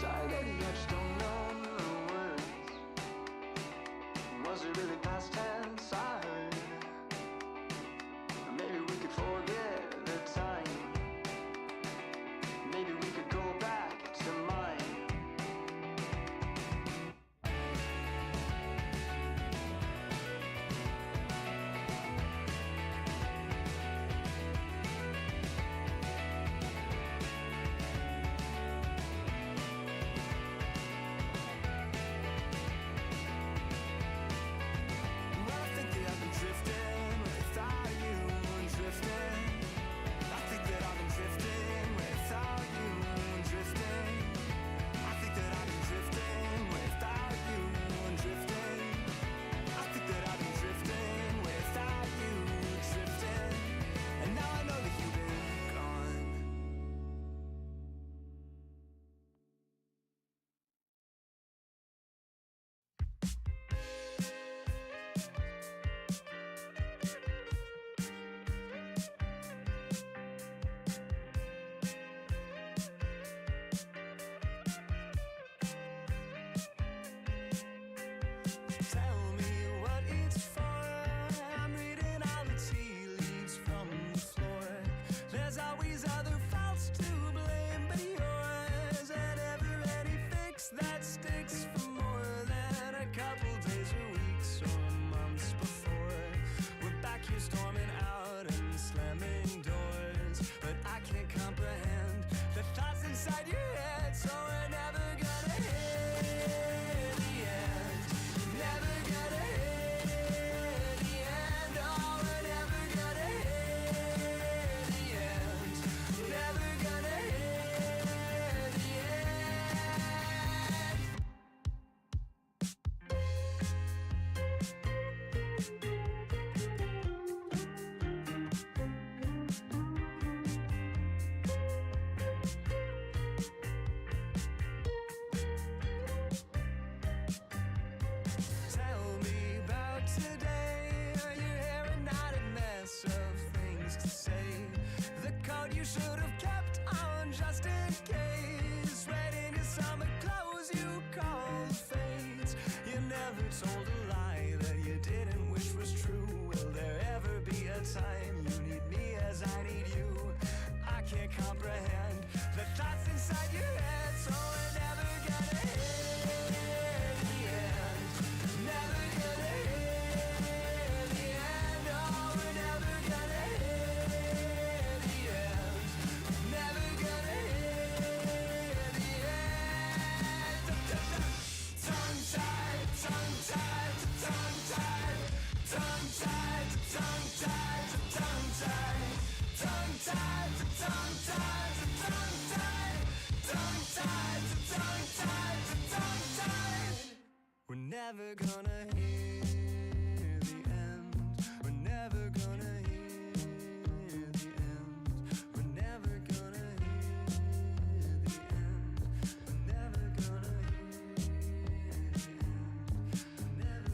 Sorry, baby, I just don't know the words. Was it really past tense? I heard. Maybe we could forget the time. Maybe we could go back to mine. We're never gonna hear the end. We're never gonna hear the end. We're never gonna hear the end. We're never gonna hear the end. We're never gonna hear the end.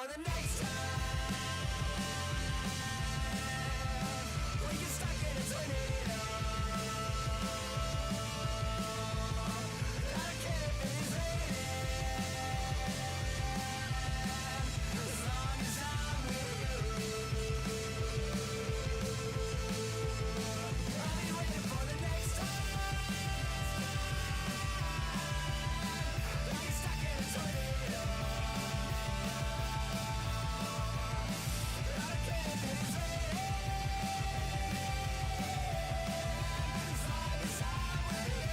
for the next time we get stuck in a tornado. I can't be as long as I'm with you. I'll be waiting for the next time I get stuck in a tornado. I can't be as long as I'm with you.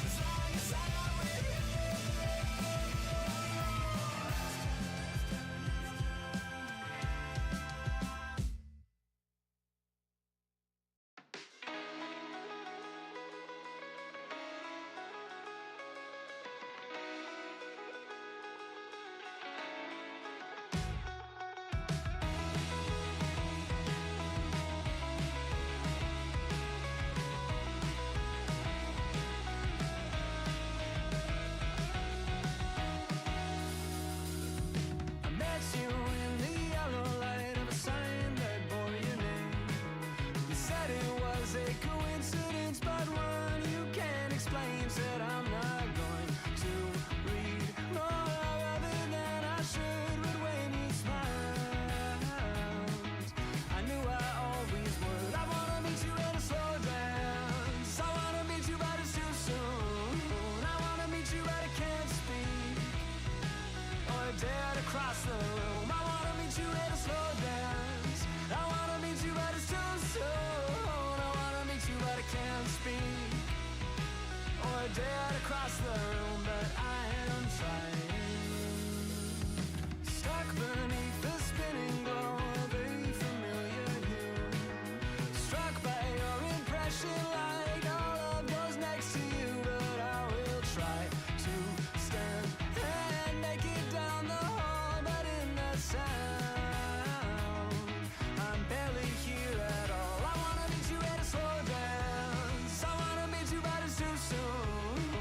As long as I'm with you. I met you in the yellow light of a sign that bore your name. You said it was a coincidence, but one you can't explain. Said I'm not going to read more other than I should, but when you smiled, I knew I always would. I wanna meet you at a slow dance. I wanna meet you, but it's too soon. I wanna meet you, but I can't speak or dare to cross the room. I wanna meet you at a slow dance. I wanna meet you, but it's too soon. I wanna meet you, but I can't speak or dare to cross the room, but I am trying. Stuck beneath the spinning glow of a familiar hue. Struck by your impression, like no love goes next to you, but I will try to stand and make it down the hall, but in that sound, I'm barely here at all. I wanna meet you at a slow dance. I wanna meet you, but it's too soon.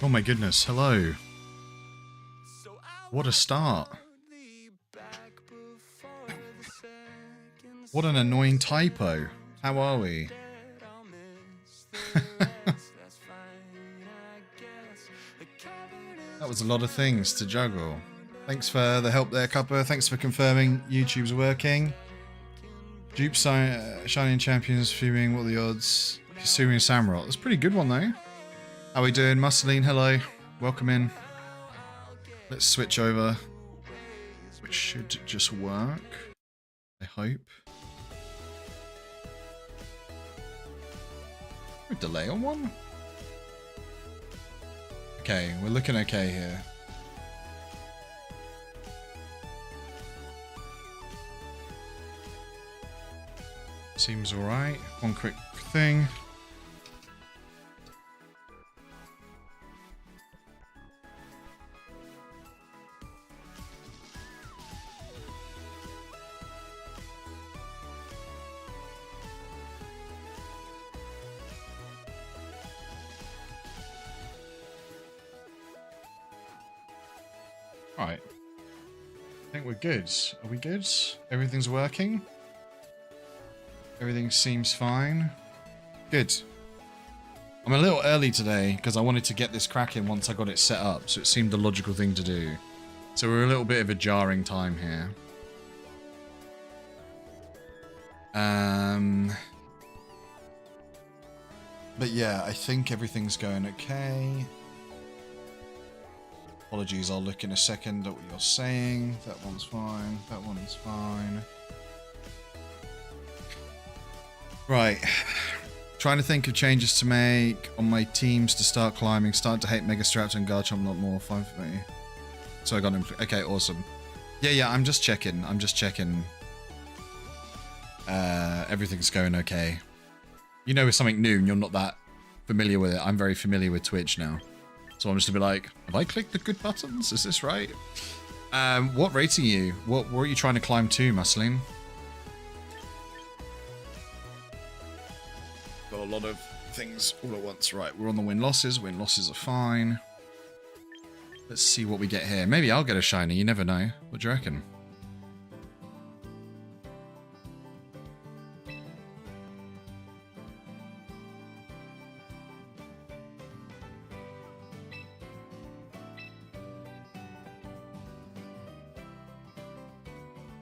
Oh my goodness, hello. What a start. What an annoying typo. How are we? That was a lot of things to juggle. Thanks for the help there, Cuppa. Thanks for confirming YouTube's working. Dupe Shining Champions fuming. What are the odds? Pursuing Samurott. That's a pretty good one though. How we doing? Musseline, hello. Welcome in. Let's switch over. Which should just work. I hope. A delay on one? Okay, we're looking okay here. Seems alright. One quick thing. Alright. I think we're good. Are we good? Everything's working? Everything seems fine. Good. I'm a little early today because I wanted to get this cracking once I got it set up, so it seemed the logical thing to do. So we're a little bit of a jarring time here. But yeah, I think everything's going okay. Apologies, I'll look in a second at what you're saying. That one's fine. That one's fine. Right. Trying to think of changes to make on my teams to start climbing. Starting to hate Mega Straps and Garchomp not more. Fine for me. So I got him. Okay, awesome. Yeah, I'm just checking. I'm just checking. Everything's going okay. You know, with something new and you're not that familiar with it. I'm very familiar with Twitch now. So I'm just gonna be like, have I clicked the good buttons? Is this right? What rating are you? What are you trying to climb to, Musseline? Got a lot of things all at once. Right, we're on the win-losses. Win-losses are fine. Let's see what we get here. Maybe I'll get a shiny. You never know. What do you reckon?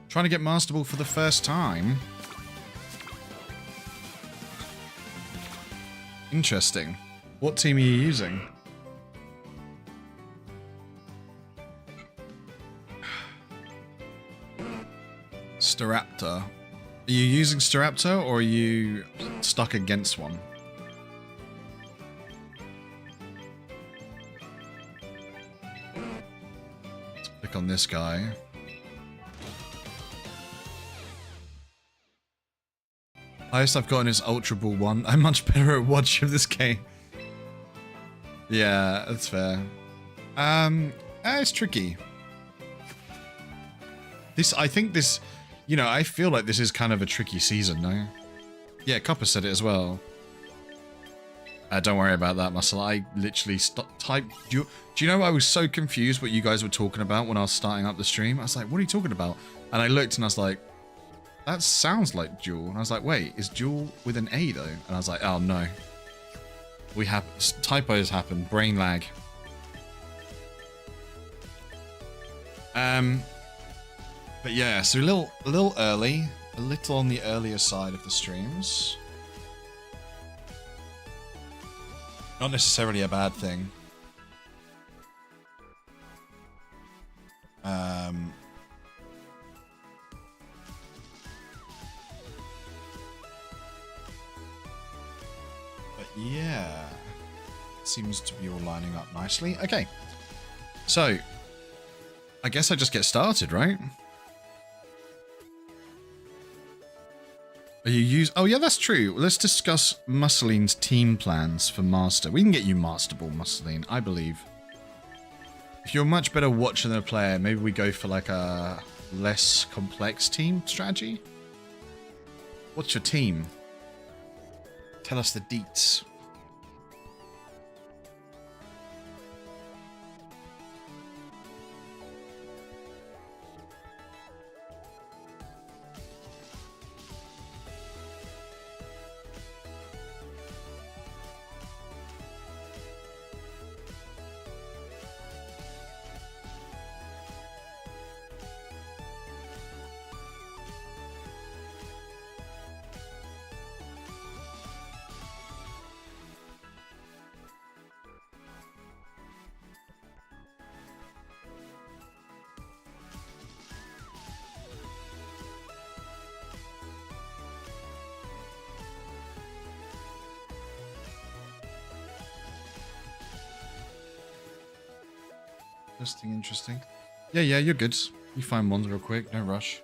Trying to get Master Ball for the first time. Interesting. What team are you using? Staraptor. Are you using Staraptor or are you stuck against one? Let's click on this guy. Highest I've gotten is Ultra Ball 1. I'm much better at watching this game. Yeah, that's fair. It's tricky. I think this, you know, I feel like this is kind of a tricky season, no? Yeah, Copper said it as well. Don't worry about that, Muscle. I literally typed... Do you know I was so confused what you guys were talking about when I was starting up the stream? I was like, what are you talking about? And I looked and I was like, that sounds like Jewel. And I was like, wait, is Jewel with an A though? And I was like, oh no. We have typos happen, brain lag. But yeah, so a little early, a little on the earlier side of the streams. Not necessarily a bad thing. Yeah, seems to be all lining up nicely. Okay, so I guess I just get started, right? Are you Oh yeah, that's true. Let's discuss Musseline's team plans for Master. We can get you Master Ball, Musseline, I believe. If you're a much better watcher than a player, maybe we go for like a less complex team strategy. What's your team? Tell us the deets. Interesting, interesting. Yeah, yeah, you're good. You find ones real quick, no rush.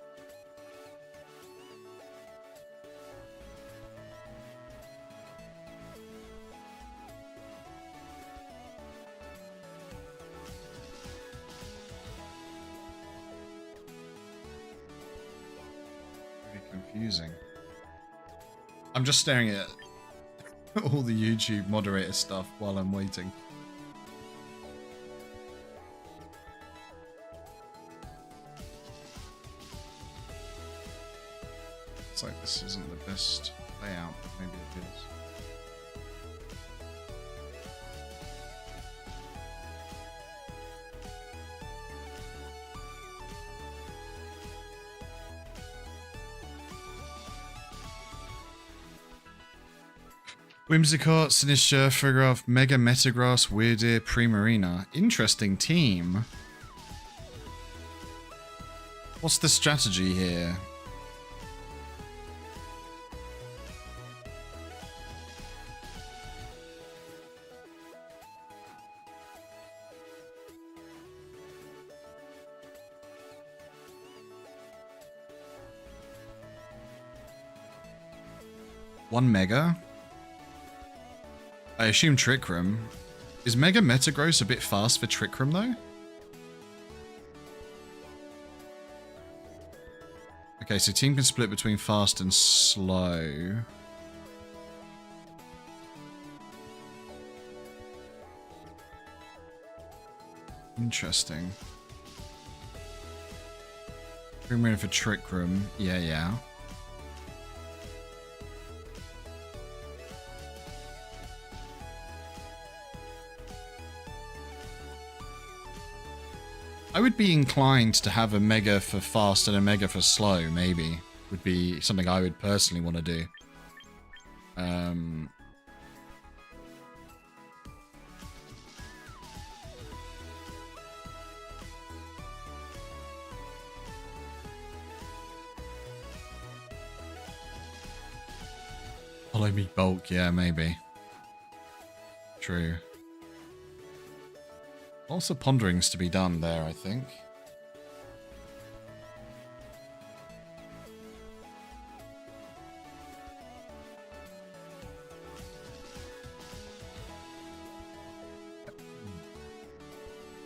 Very confusing. I'm just staring at all the YouTube moderator stuff while I'm waiting. It's like this isn't the best layout, but maybe it is. Whimsicott, Sinistra, Frigorov, Mega Metagross, Weirdeer, Primarina. Interesting team. What's the strategy here? One Mega. I assume Trick Room. Is Mega Metagross a bit fast for Trick Room though? Okay, so team can split between fast and slow. Interesting. Primarina for Trick Room. Yeah, yeah. I would be inclined to have a Mega for fast and a Mega for slow, maybe. Would be something I would personally want to do. Follow me bulk, yeah, maybe. True. Lots of ponderings to be done there, I think.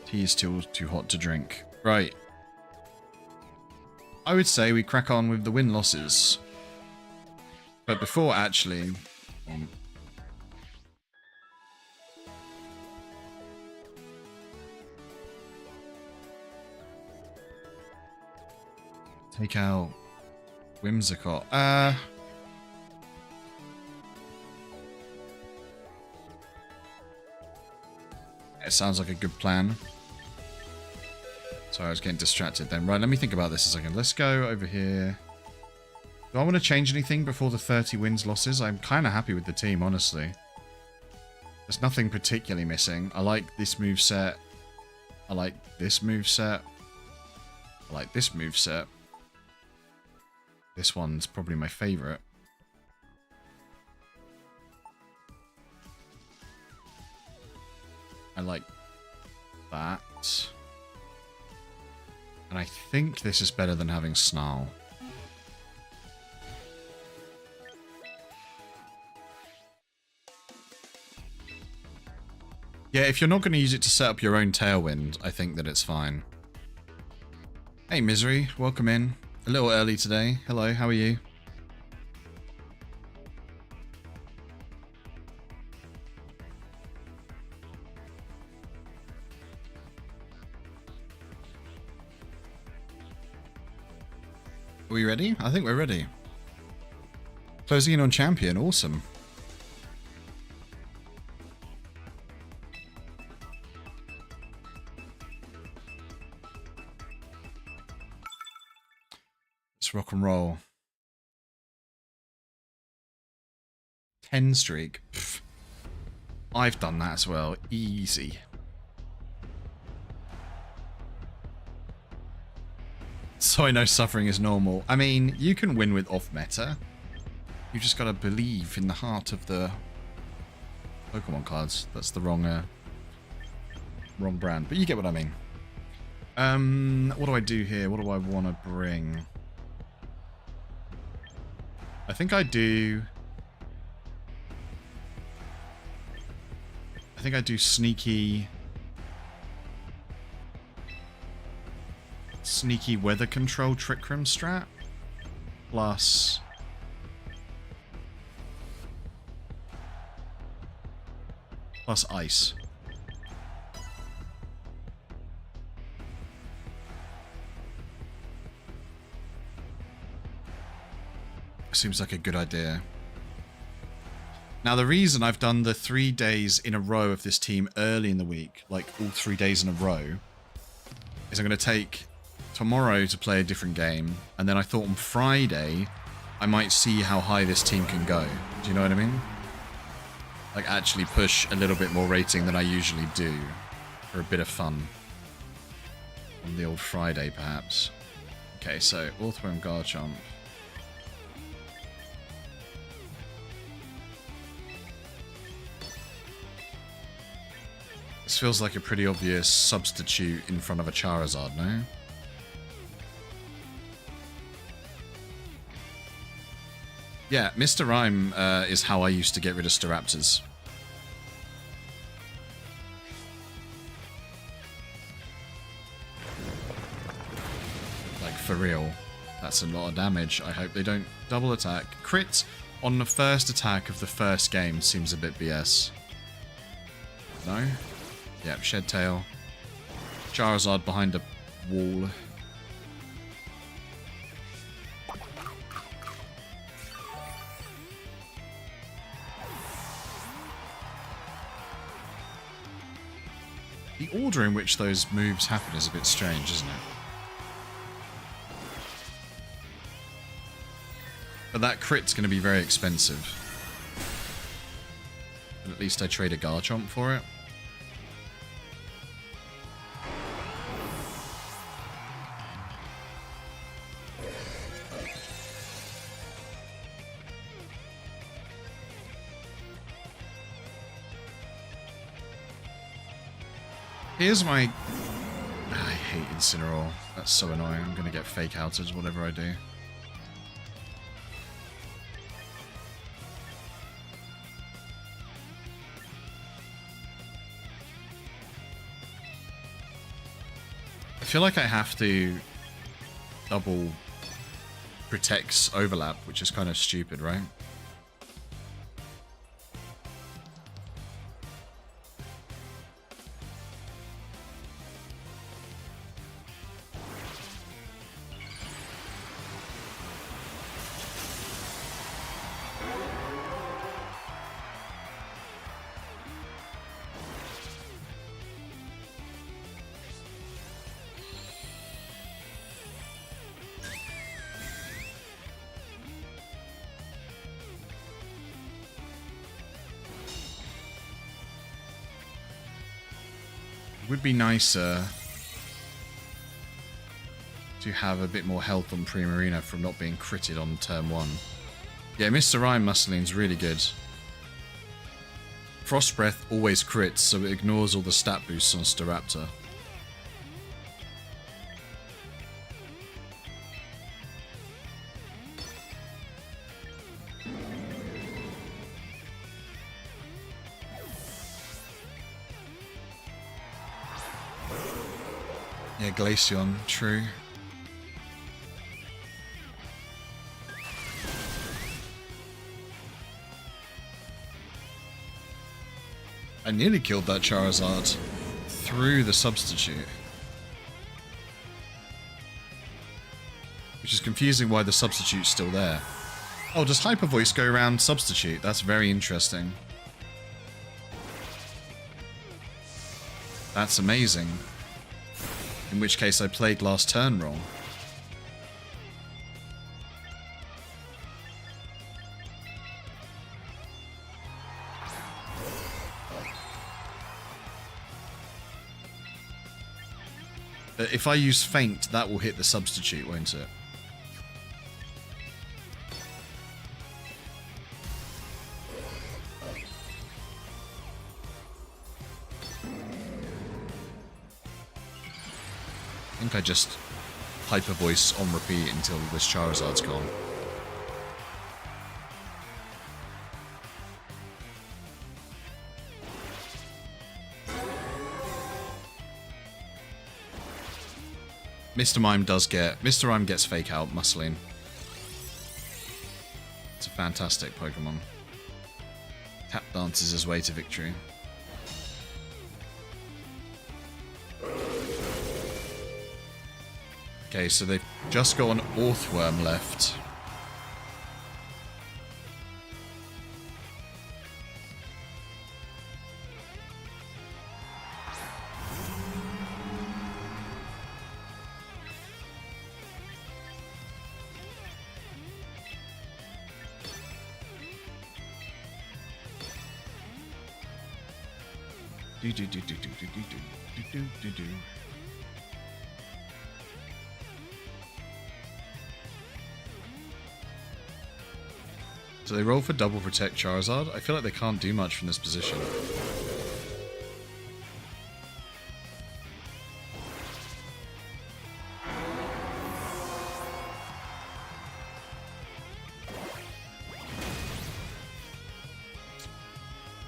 Tea is still too hot to drink. Right. I would say we crack on with the win-losses. But before actually... take out Whimsicott. It sounds like a good plan. Sorry, I was getting distracted then. Right, let me think about this a second. Let's go over here. Do I want to change anything before the 30 wins losses? I'm kind of happy with the team, honestly. There's nothing particularly missing. I like this moveset. I like this moveset. I like this moveset. This one's probably my favorite. I like that. And I think this is better than having Snarl. Yeah, if you're not going to use it to set up your own Tailwind, I think that it's fine. Hey Misery, welcome in. A little early today. Hello, how are you? Are we ready? I think we're ready. Closing in on champion, awesome. Let's rock and roll. 10 streak. Pff. I've done that as well. Easy. So I know suffering is normal. I mean, you can win with off meta. You just gotta believe in the heart of the Pokemon cards. That's the wrong brand, but you get what I mean. What do I do here? What do I want to bring? I think I do... sneaky weather control Trick Room strat plus ice. Seems like a good idea. Now, the reason I've done the 3 days in a row of this team early in the week, like all 3 days in a row, is I'm going to take tomorrow to play a different game, and then I thought on Friday I might see how high this team can go. Do you know what I mean? Like, actually push a little bit more rating than I usually do for a bit of fun. On the old Friday, perhaps. Okay, so Orthworm Garchomp. This feels like a pretty obvious substitute in front of a Charizard, no? Yeah, Mr. Rhyme is how I used to get rid of Staraptors. Like, for real. That's a lot of damage. I hope they don't double attack. Crit on the first attack of the first game seems a bit BS. No? Yep, Shed Tail. Charizard behind a wall. The order in which those moves happen is a bit strange, isn't it? But that crit's going to be very expensive. But at least I trade a Garchomp for it. Here's my... I hate Incineroar. That's so annoying. I'm going to get fake outed whatever I do. I feel like I have to double protects overlap, which is kind of stupid, right? Would be nicer to have a bit more health on Primarina from not being critted on turn 1. Yeah, Mr. Rhyme Musceline's really good. Frost Breath always crits, so it ignores all the stat boosts on Staraptor. Yeah, Glaceon, true. I nearly killed that Charizard through the substitute. Which is confusing why the substitute's still there. Oh, does Hyper Voice go around substitute? That's very interesting. That's amazing. In which case I played last turn wrong. If I use Feint, that will hit the substitute, won't it? think I just hyper voice on repeat until this Charizard's gone. Mr. Mime gets fake out Muscling. It's a fantastic Pokemon. Tap dances his way to victory. Okay, so they've just got an Orthworm left. So they roll for double protect Charizard. I feel like they can't do much from this position.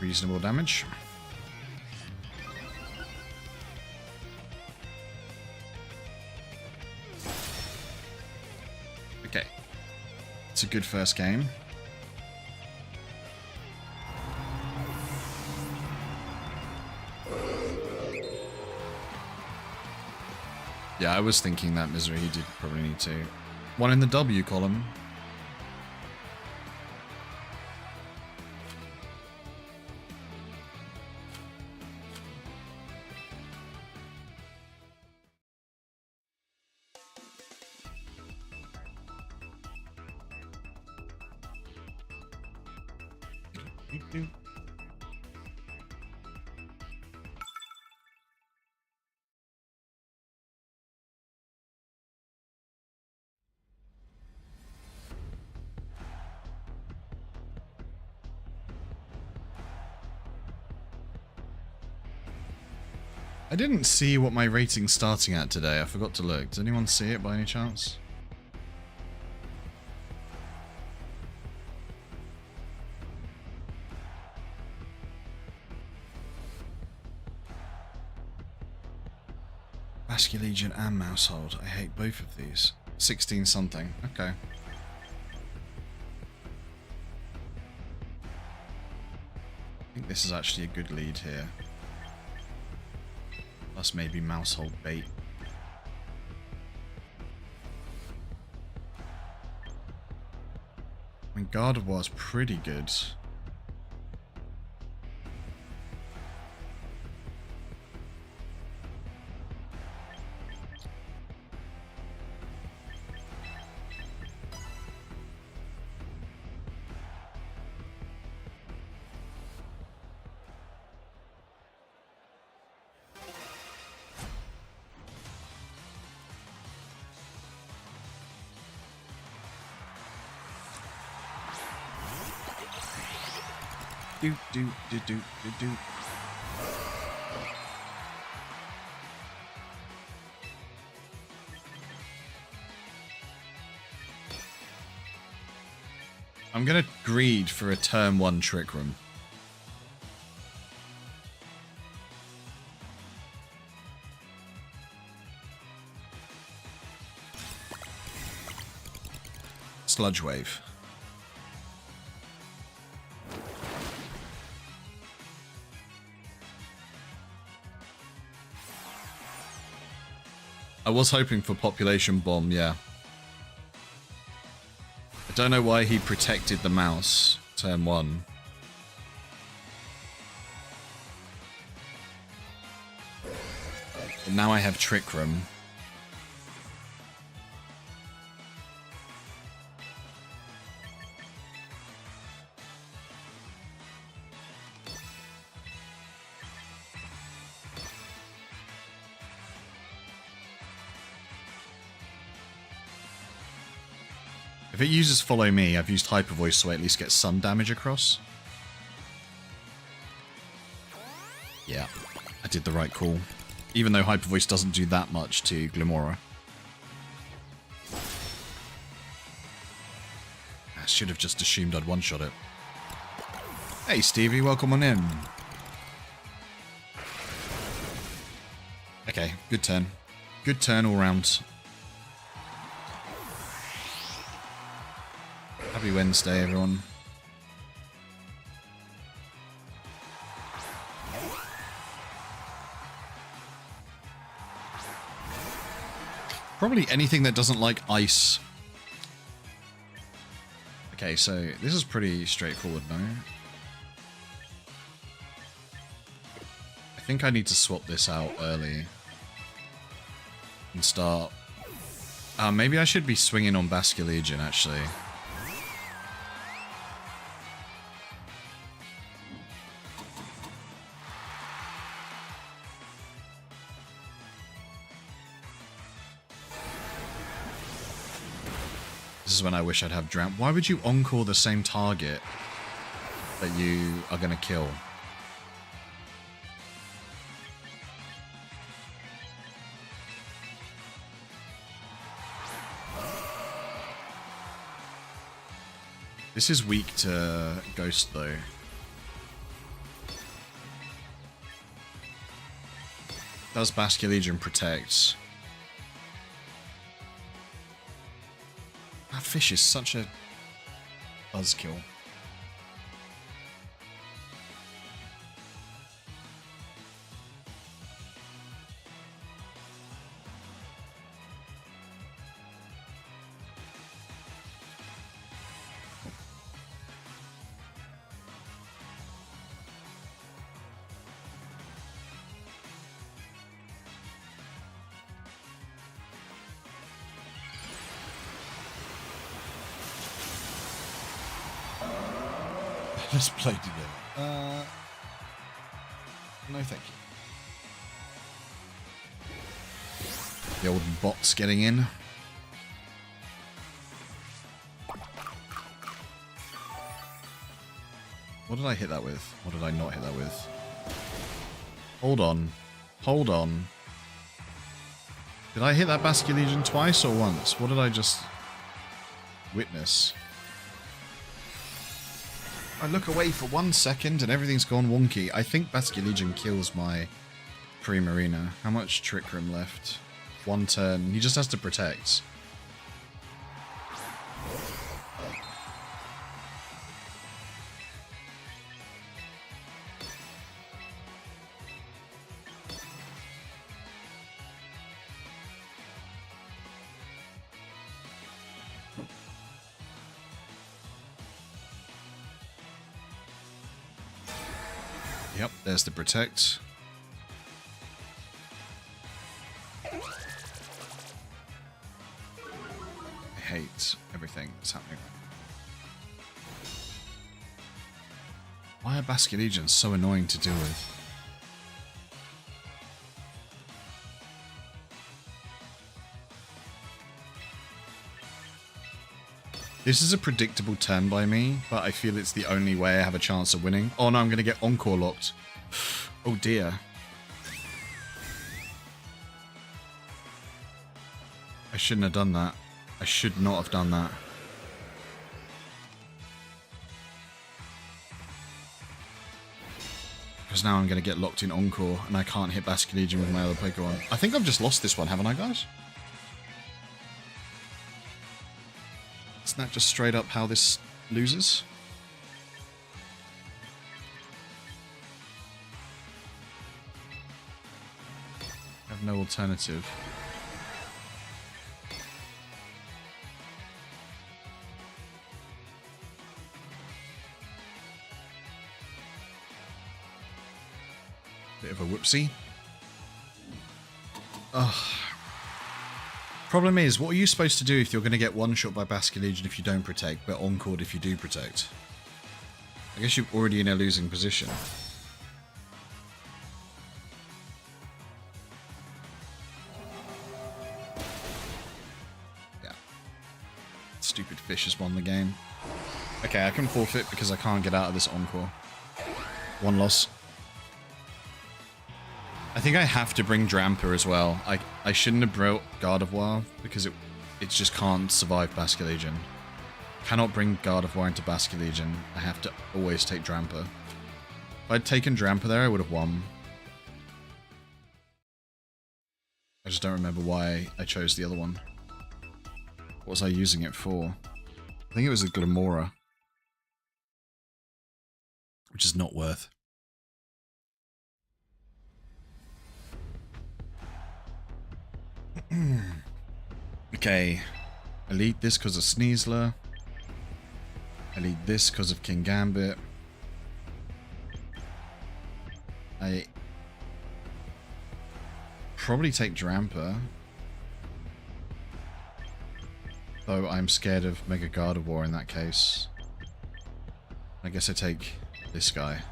Reasonable damage. Okay. It's a good first game. Yeah, I was thinking that Misery he did probably need to. One in the W column. I didn't see what my rating's starting at today. I forgot to look. Does anyone see it by any chance? Basculegion and Mousehold. I hate both of these. 16 something. Okay. I think this is actually a good lead here. Plus maybe Mousehold bait. I mean, Gardevoir's pretty good. Do. I'm gonna greed for a turn 1 Trick Room. Sludge Wave. I was hoping for Population Bomb, yeah. I don't know why he protected the mouse, turn 1. But now I have Trick Room. If it uses Follow Me, I've used Hyper Voice so I at least get some damage across. Yeah, I did the right call. Even though Hyper Voice doesn't do that much to Glimora. I should have just assumed I'd one-shot it. Hey Stevie, welcome on in. Okay, good turn. Good turn all round. Happy Wednesday, everyone. Probably anything that doesn't like ice. Okay, so this is pretty straightforward now. I think I need to swap this out early. And start... maybe I should be swinging on Basculegion, actually. This is when I wish I'd have Drown. Why would you encore the same target that you are going to kill? This is weak to Ghost, though. Does Basculegion protect? That fish is such a buzzkill. Let's play together. No thank you. The old bot's getting in. What did I hit that with? What did I not hit that with? Hold on. Hold on. Did I hit that Basculegion twice or once? What did I just witness? I look away for 1 second and everything's gone wonky. I think Basculegion kills my Primarina. How much Trick Room left? 1 turn. He just has to protect. Yep, there's the protect. I hate everything that's happening. Why are Basculegions so annoying to deal with? This is a predictable turn by me, but I feel it's the only way I have a chance of winning. Oh no, I'm going to get Encore locked. Oh dear. I shouldn't have done that. I should not have done that. Because now I'm going to get locked in Encore, and I can't hit Basculegion with my other Pokemon. I think I've just lost this one, haven't I, guys? Isn't that just straight up how this loses? I have no alternative. Bit of a whoopsie. Ugh. Problem is, what are you supposed to do if you're going to get one-shot by Basculegion if you don't protect, but encored if you do protect? I guess you're already in a losing position. Yeah. Stupid fish has won the game. Okay, I can forfeit because I can't get out of this encore. 1 loss. I think I have to bring Drampa as well. I shouldn't have brought Gardevoir because it just can't survive Basculegion. Cannot bring Gardevoir into Basculegion. I have to always take Drampa. If I'd taken Drampa there, I would have won. I just don't remember why I chose the other one. What was I using it for? I think it was a Glamora. Which is not worth. Okay. I lead this because of Sneasler. I lead this because of King Gambit. I probably take Drampa. Though I'm scared of Mega Gardevoir in that case. I guess I take this guy.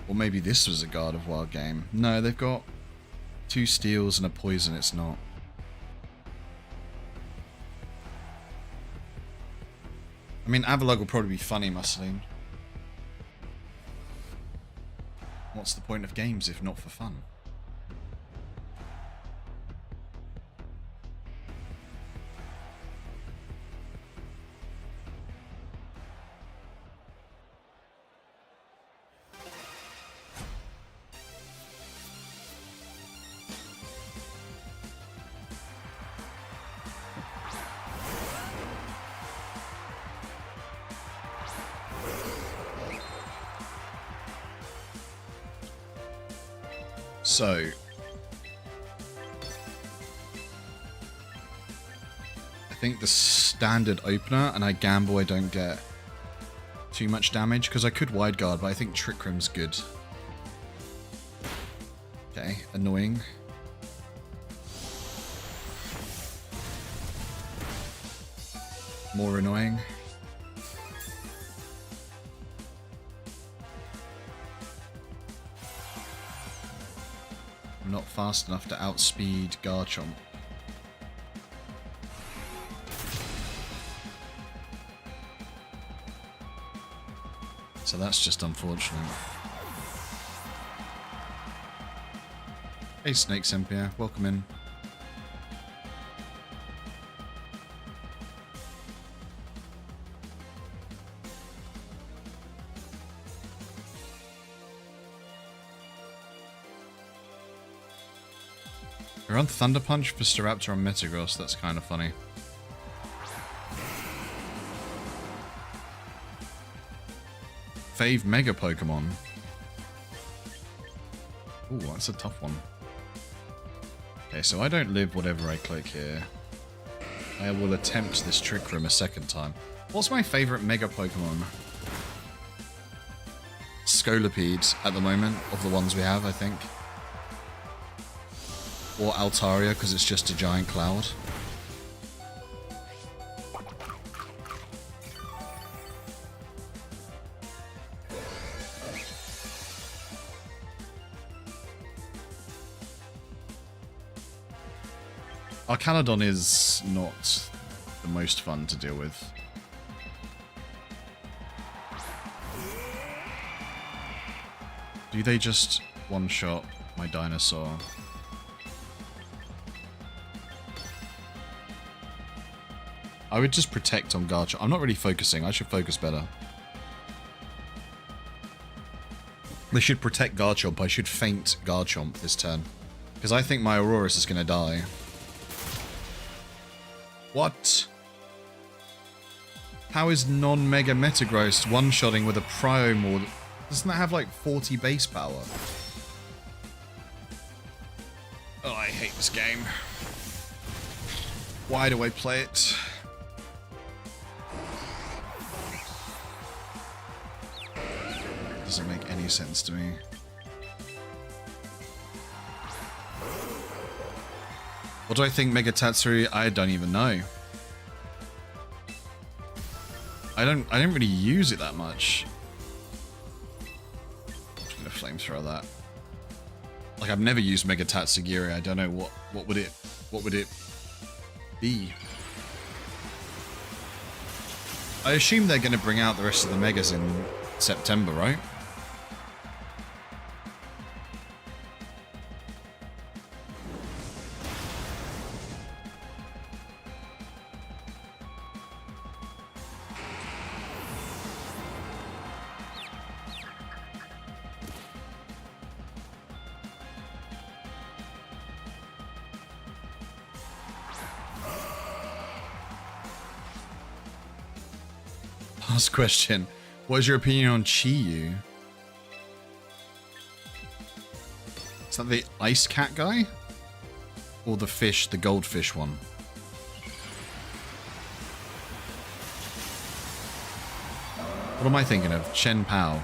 Or maybe this was a Gardevoir game. No, they've got 2 steals and a poison, it's not. I mean, Avalugg will probably be funny, Musseline. What's the point of games if not for fun? So, I think the standard opener, and I gamble I don't get too much damage, because I could wide guard, but I think Trick Room's good. Okay, annoying. More annoying. I'm not fast enough to outspeed Garchomp. So that's just unfortunate. Hey Snake Sempia, welcome in. We're on Thunder Punch for Staraptor on Metagross, that's kind of funny. Fave Mega Pokemon. Ooh, that's a tough one. Okay, so I don't live whatever I click here. I will attempt this Trick Room a second time. What's my favourite Mega Pokemon? Scolipede at the moment, of the ones we have, I think. Or Altaria, because it's just a giant cloud. Arcanodon is not the most fun to deal with. Do they just one-shot my dinosaur? I would just protect on Garchomp. I'm not really focusing. I should focus better. They should protect Garchomp. I should feint Garchomp this turn. Because I think my Aurorus is going to die. What? How is non-Mega Metagross one-shotting with a Priomord? Doesn't that have like 40 base power? Oh, I hate this game. Why do I play it? Doesn't make any sense to me. What do I think Mega Tatsuri? I don't even know. I don't really use it that much. I'm just gonna flamethrower that. Like I've never used Mega Tatsugiri. I don't know what would it be. I assume they're gonna bring out the rest of the Megas in September, right? Last question. What is your opinion on Chi-Yu? Is that the ice cat guy? Or the fish, the goldfish one? What am I thinking of? Chen Pao.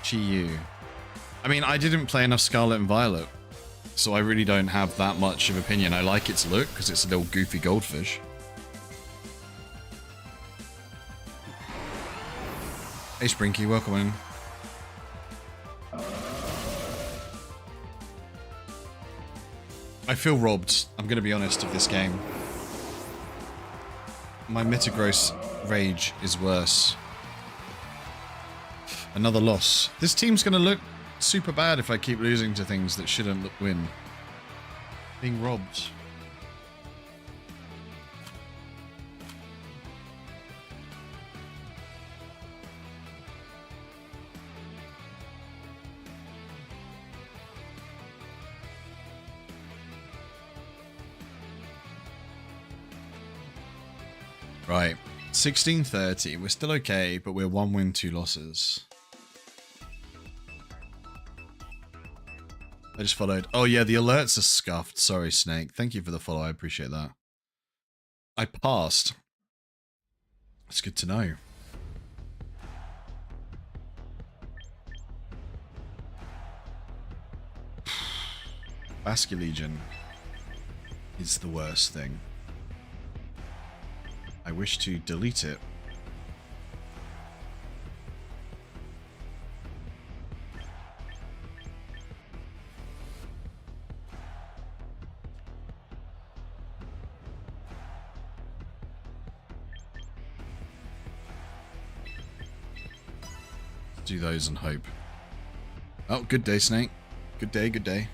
Chi-Yu. I mean, I didn't play enough Scarlet and Violet, so I really don't have that much of opinion. I like its look, because it's a little goofy goldfish. Hey Sprinky, welcome in. I feel robbed, I'm going to be honest, of this game. My Metagross rage is worse. Another loss. This team's going to look super bad if I keep losing to things that shouldn't win. Being robbed. Right, 1630. We're still okay, but we're 1 win, 2 losses. I just followed. Oh yeah, the alerts are scuffed. Sorry, Snake. Thank you for the follow. I appreciate that. I passed. It's good to know. Basculegion is the worst thing. I wish to delete it. Do those and hope. Oh, good day, Snake. Good day, good day.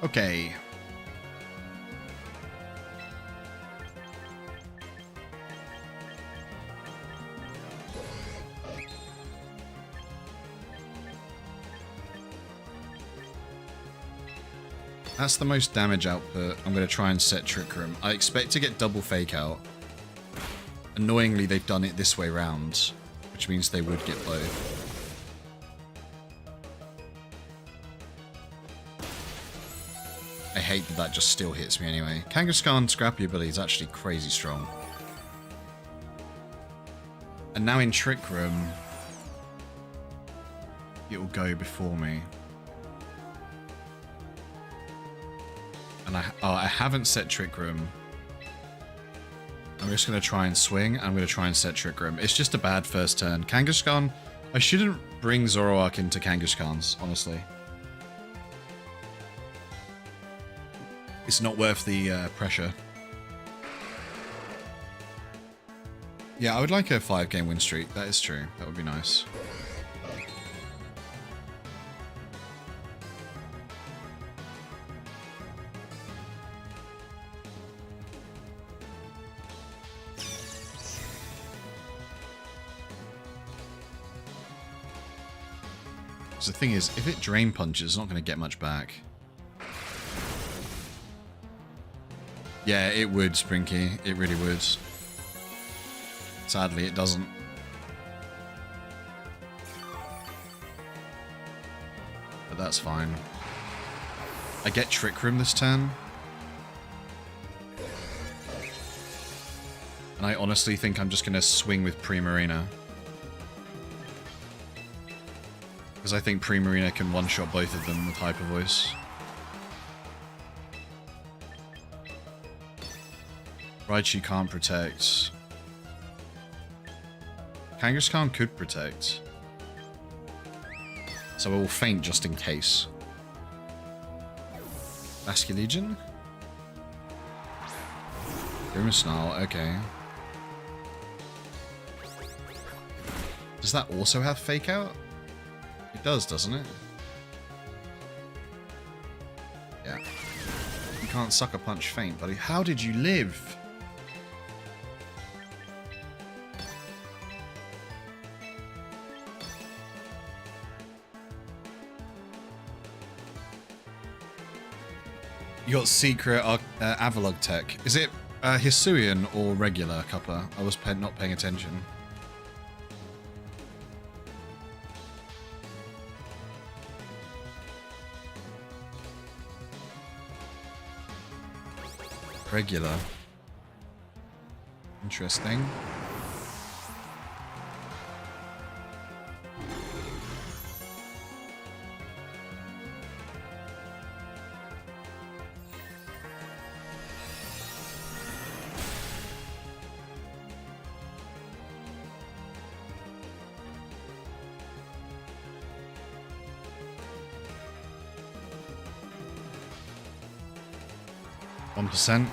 Okay. That's the most damage output. I'm going to try and set Trick Room. I expect to get double Fake Out. Annoyingly, they've done it this way round, which means they would get both. I hate that that just still hits me anyway. Kangaskhan's Scrappy ability is actually crazy strong. And now in Trick Room, it will go before me. And I haven't set Trick Room. I'm just going to try and swing. I'm going to try and set Trick Room. It's just a bad first turn. Kangaskhan, I shouldn't bring Zoroark into Kangaskhan's, honestly. It's not worth the pressure. Yeah, I would like a 5-game win streak. That is true. That would be nice. Because the thing is, if it Drain Punches, it's not going to get much back. Yeah, it would, Sprinky. It really would. Sadly, it doesn't. But that's fine. I get Trick Room this turn. And I honestly think I'm just going to swing with Primarina. Because I think Primarina can one-shot both of them with Hyper Voice. Raichu can't protect. Kangaskhan could protect. So I will faint just in case. Basque Legion? Grimace-Snarl, okay. Does that also have Fake Out? It does, doesn't it? Yeah. You can't Sucker Punch faint, buddy. How did you live? You got secret Avalog tech. Is it Hisuian or regular Cuppa? I was not paying attention. Regular. Interesting. %.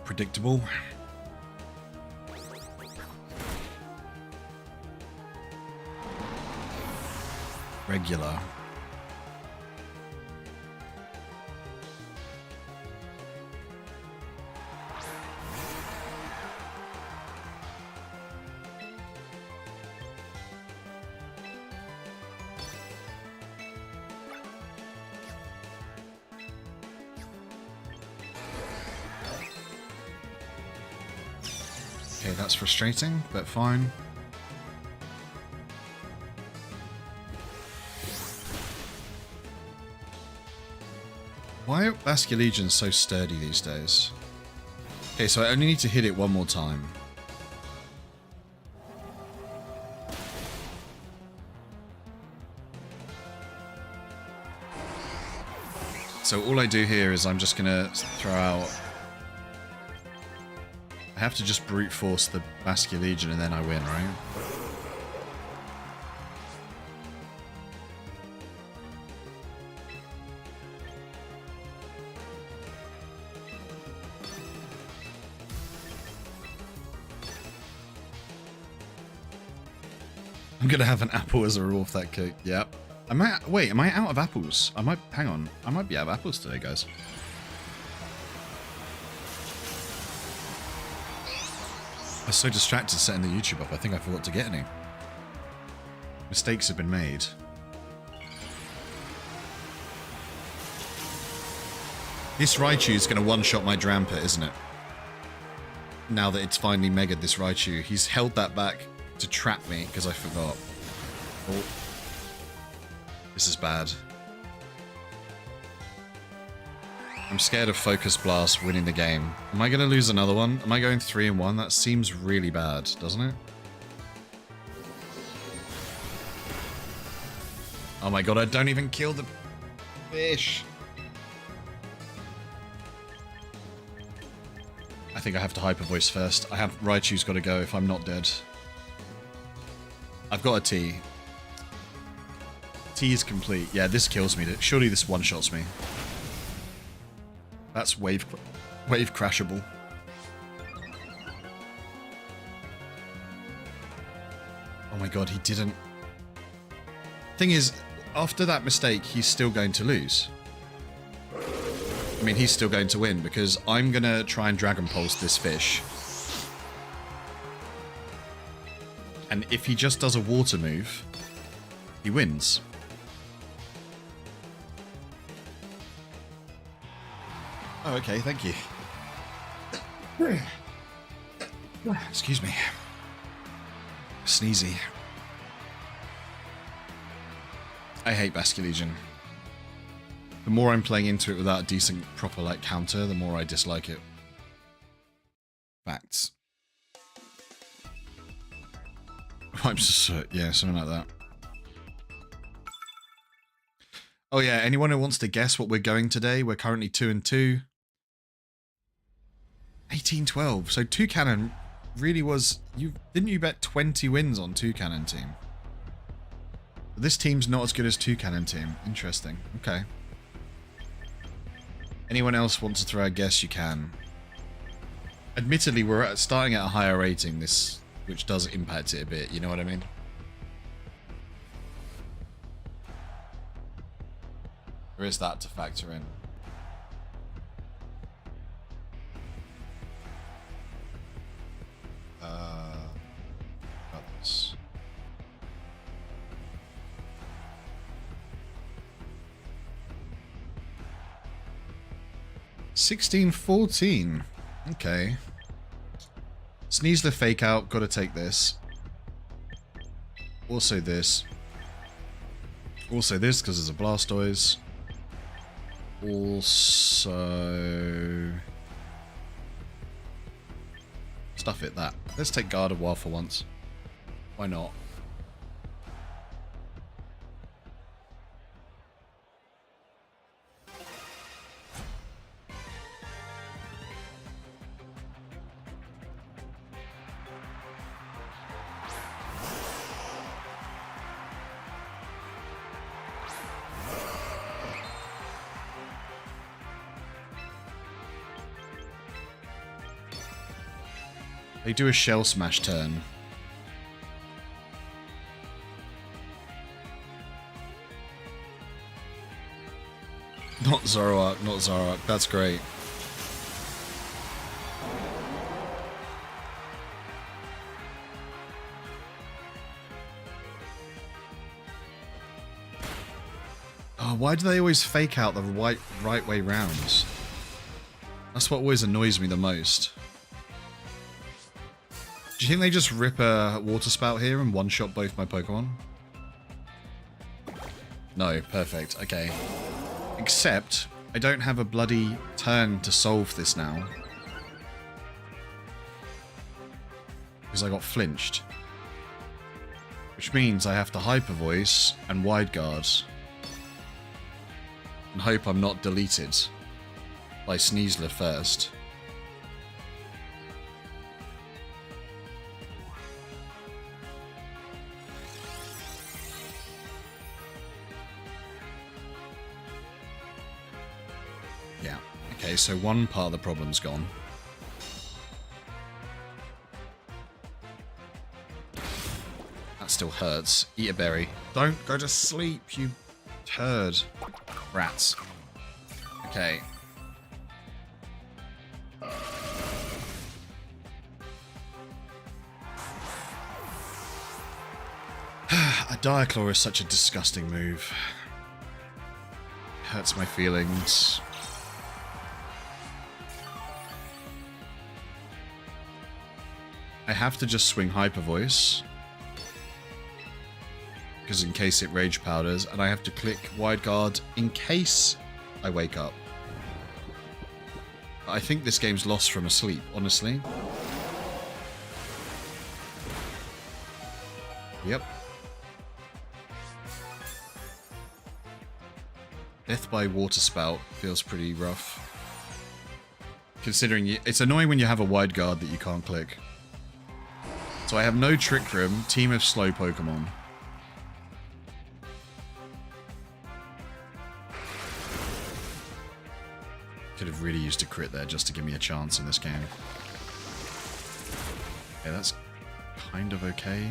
Predictable. Regular. Okay, that's frustrating, but fine. Why are Basque Legions so sturdy these days? Okay, so I only need to hit it one more time. So all I do here is I'm just gonna throw out... I have to just brute force the Basque Legion and then I win, right? I'm gonna have an apple as a rule of that kick. Yep. Wait, am I out of apples? Hang on. I might be out of apples today, guys. I was so distracted setting the YouTube up, I think I forgot to get any. Mistakes have been made. This Raichu is going to one-shot my Drampa, isn't it? Now that it's finally megaed this Raichu. He's held that back to trap me because I forgot. Oh. This is bad. I'm scared of Focus Blast winning the game. Am I going to lose another one? Am I going 3-1? That seems really bad, doesn't it? Oh my god, I don't even kill the fish. I think I have to Hyper Voice first. Raichu's got to go if I'm not dead. I've got a T. T is complete. Yeah, this kills me. Surely this one-shots me. That's wave crashable. Oh my god, he didn't. Thing is, after that mistake, he's still going to lose. I mean, he's still going to win because I'm going to try and Dragon Pulse this fish. And if he just does a water move, he wins. Oh, okay, thank you. Excuse me. Sneezy. I hate Basque Legion. The more I'm playing into it without a decent, proper, counter, the more I dislike it. Facts. Pipes of soot. Yeah, something like that. Oh yeah, anyone who wants to guess what we're going today? We're currently 2-2. 18-12. So Toucannon really was... Didn't you bet 20 wins on Toucannon team? This team's not as good as Toucannon team. Interesting. Okay. Anyone else wants to throw a guess, you can. Admittedly, we're starting at a higher rating, this, which does impact it a bit, you know what I mean? There is that to factor in. Got this. $16-14. Okay. Sneeze the fake out. Gotta take this. Also this. Also this, because there's a Blastoise. Also... Stuff it, that. Let's take Gardevoir for once. Why not? They do a Shell Smash turn. Not Zoroark, not Zoroark. That's great. Oh, why do they always fake out the right way round? That's what always annoys me the most. Do you think they just rip a Water Spout here and one-shot both my Pokemon? No, perfect. Okay. Except, I don't have a bloody turn to solve this now. Because I got flinched. Which means I have to Hyper Voice and Wide Guard. And hope I'm not deleted by Sneasler first. Yeah. Okay, so one part of the problem's gone. That still hurts. Eat a berry. Don't go to sleep, you turd. Rats. Okay. A Diaclaw is such a disgusting move. Hurts my feelings. I have to just swing Hyper Voice. Because in case it Rage Powders, and I have to click Wide Guard in case I wake up. I think this game's lost from asleep, honestly. Yep. Death by Water Spout feels pretty rough. Considering it's annoying when you have a Wide Guard that you can't click. So I have no Trick Room, team of slow Pokemon. Could have really used a crit there just to give me a chance in this game. Yeah, that's kind of okay.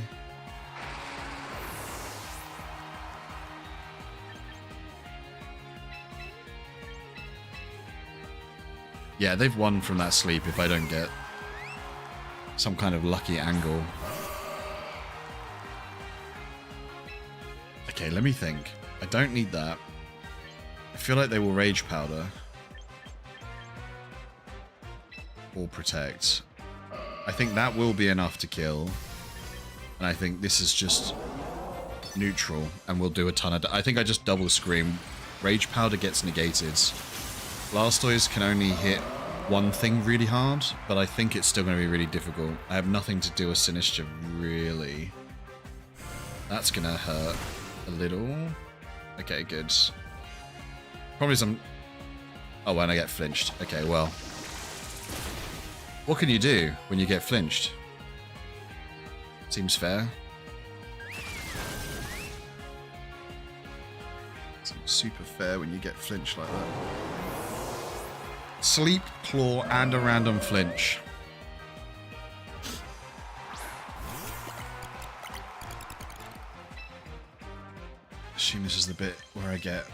Yeah, they've won from that sleep if I don't get some kind of lucky angle. Okay, let me think. I don't need that. I feel like they will Rage Powder. Or Protect. I think that will be enough to kill. And I think this is just neutral. And we'll do a ton of... I think I just double Scream. Rage Powder gets negated. Blastoise can only hit one thing really hard, but I think it's still going to be really difficult. I have nothing to do with Sinistcha, really. That's gonna hurt a little. Okay, good. Problem is oh, when I get flinched. Okay, well. What can you do when you get flinched? Seems fair. Seems super fair when you get flinched like that. Sleep, claw, and a random flinch. Assume this is the bit where I get...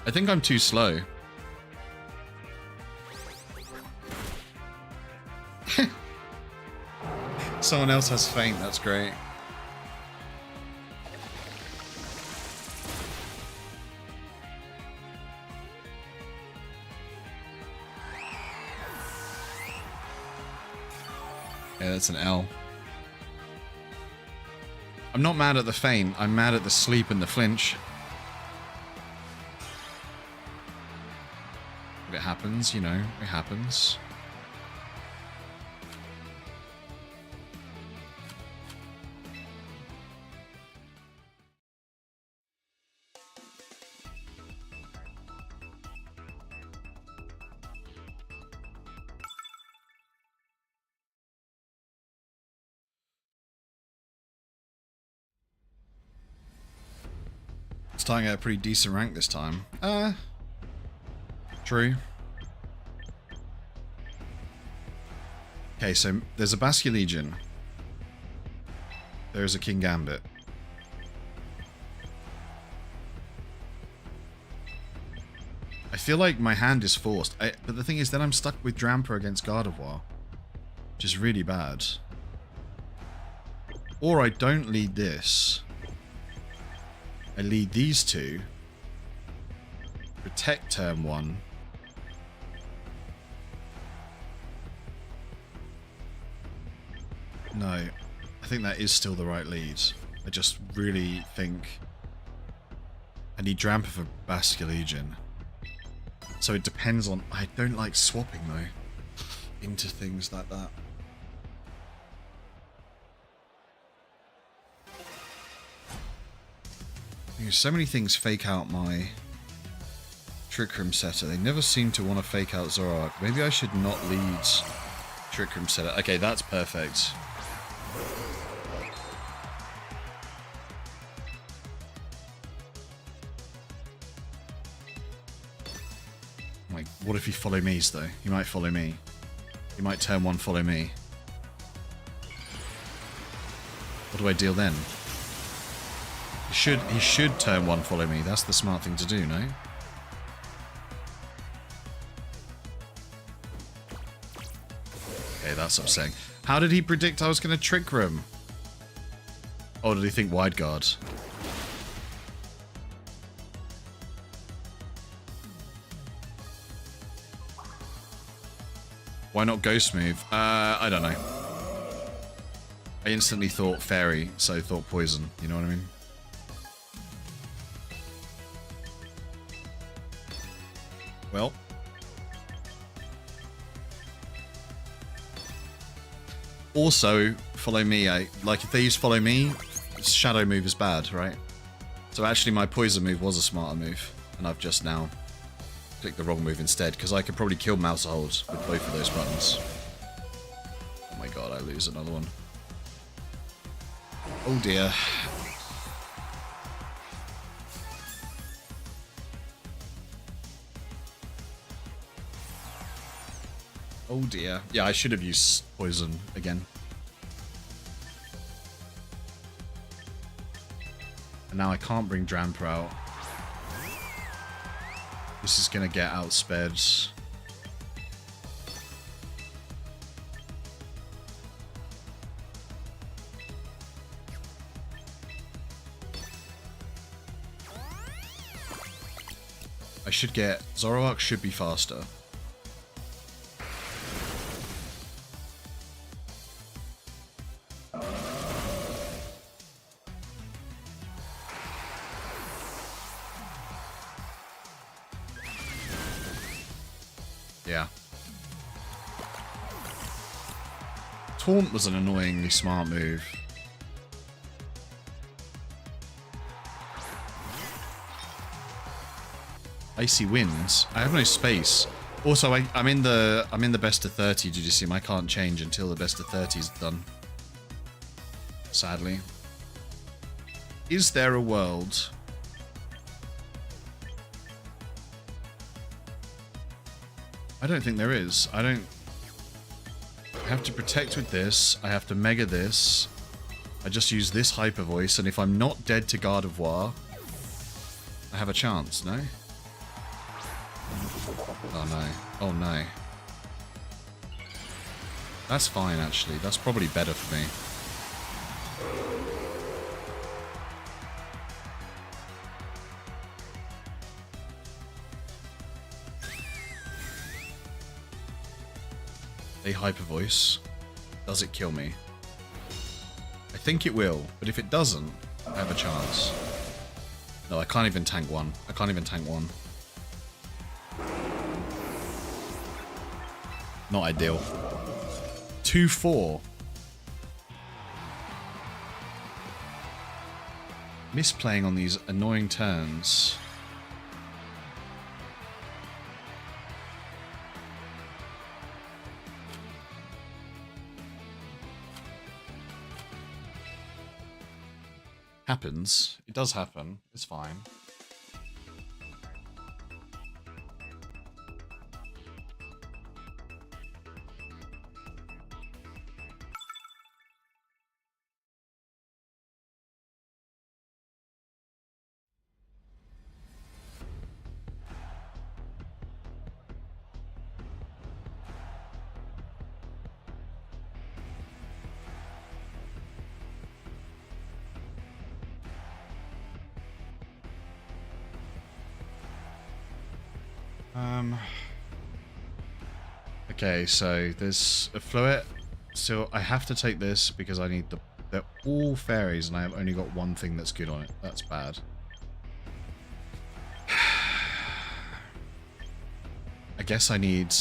I think I'm too slow. Someone else has feint, that's great. Yeah, that's an L. I'm not mad at the feint, I'm mad at the sleep and the flinch. But it happens, you know, it happens. Starting at a pretty decent rank this time. True. Okay, so there's a Basque Legion. There's a King Gambit. I feel like my hand is forced. But the thing is, then I'm stuck with Drampa against Gardevoir, which is really bad. Or I don't lead this. I lead these two. Protect turn 1. No, I think that is still the right lead. I just really think I need Drampa for Basque Legion. So it depends on... I don't like swapping though into things like that. So many things fake out my Trick Room setter. They never seem to want to fake out Zoroark. Maybe I should not lead Trick Room setter. Okay, that's perfect. Like, what if he follow me's though? He might follow me. He might turn 1 follow me. What do I deal then? He should turn 1 follow me. That's the smart thing to do, no? Okay, that's upsetting. How did he predict I was going to Trick Room? Oh, did he think Wide Guard? Why not Ghost Move? I don't know. I instantly thought Fairy, so thought Poison. You know what I mean? Well. Also, follow me. Like, if they use follow me, Shadow move is bad, right? So actually my Poison move was a smarter move. And I've just now clicked the wrong move instead, because I could probably kill Mousehold with both of those buttons. Oh my god, I lose another one. Oh dear. Oh dear. Yeah, I should have used Poison again. And now I can't bring Drampa out. This is gonna get outsped. I should get... Zoroark should be faster. Yeah. Taunt was an annoyingly smart move. Icy Winds. I have no space. Also, I'm in the best of 30. Did you see? I can't change until the best of 30 is done. Sadly. Is there a world? I don't think there is. I have to protect with this. I have to mega this. I just use this hyper voice, and if I'm not dead to Gardevoir, I have a chance, no? Oh no. Oh no. That's fine, actually. That's probably better for me. A hyper voice. Does it kill me? I think it will, but if it doesn't, I have a chance. No, I can't even tank one. I can't even tank one. Not ideal. 2-4. Misplaying on these annoying turns. Happens. It does happen. It's fine. Okay, so there's a Fluet. So I have to take this because I need they're all fairies and I have only got one thing that's good on it. That's bad. I guess I need...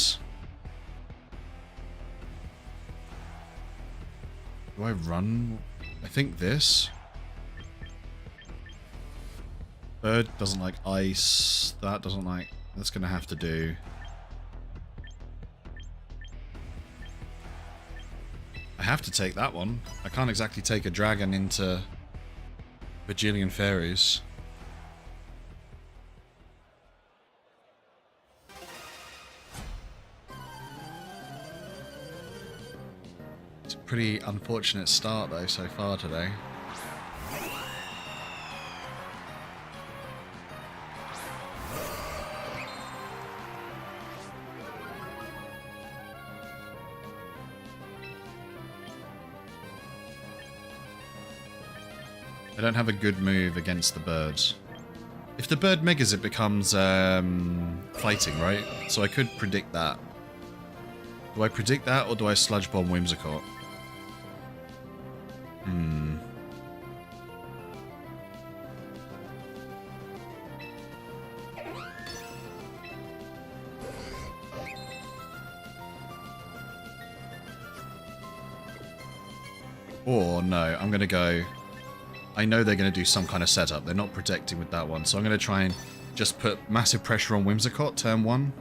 Do I run? I think this. Bird doesn't like ice. That doesn't like... That's going to have to do. I have to take that one. I can't exactly take a dragon into Bajillion Fairies. It's a pretty unfortunate start though so far today. I don't have a good move against the bird. If the bird megas, it becomes fighting, right? So I could predict that. Do I predict that, or do I Sludge Bomb Whimsicott? Or no, I'm gonna go... I know they're going to do some kind of setup. They're not protecting with that one. So I'm going to try and just put massive pressure on Whimsicott, turn 1.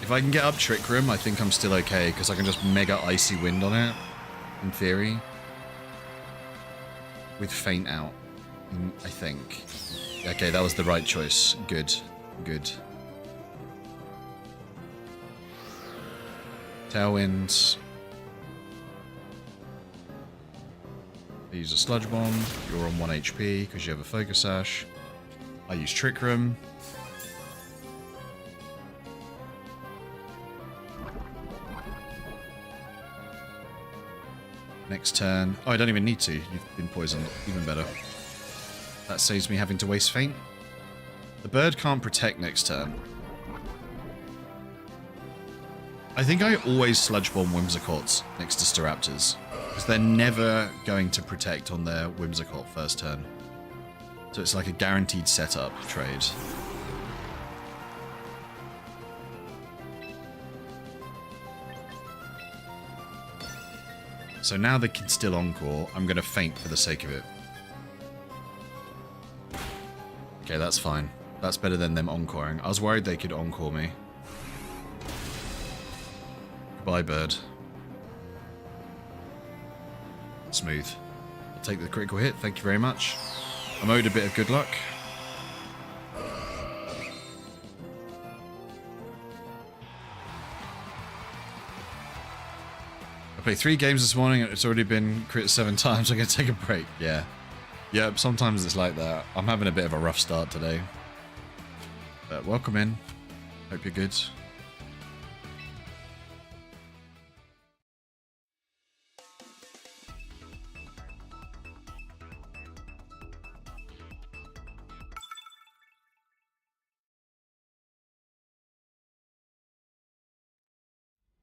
If I can get up Trick Room, I think I'm still okay, because I can just mega Icy Wind on it, in theory. With Faint out, I think. Okay, that was the right choice. Good. Good. Tailwind. I use a Sludge Bomb. You're on 1 HP because you have a Focus Sash. I use Trick Room. Next turn. Oh, I don't even need to. You've been poisoned. Even better. That saves me having to waste Faint. The bird can't protect next turn. I think I always Sludge Bomb Whimsicott next to Staraptors. Because they're never going to protect on their Whimsicott first turn. So it's like a guaranteed setup trade. So now they can still encore. I'm going to feint for the sake of it. Okay, that's fine. That's better than them encoring. I was worried they could encore me. Goodbye, bird. Smooth. I'll take the critical hit. Thank you very much. I'm owed a bit of good luck. I played 3 games this morning and it's already been crit 7 times. I'm going to take a break. Yeah. Yep, sometimes it's like that. I'm having a bit of a rough start today. But welcome in. Hope you're good.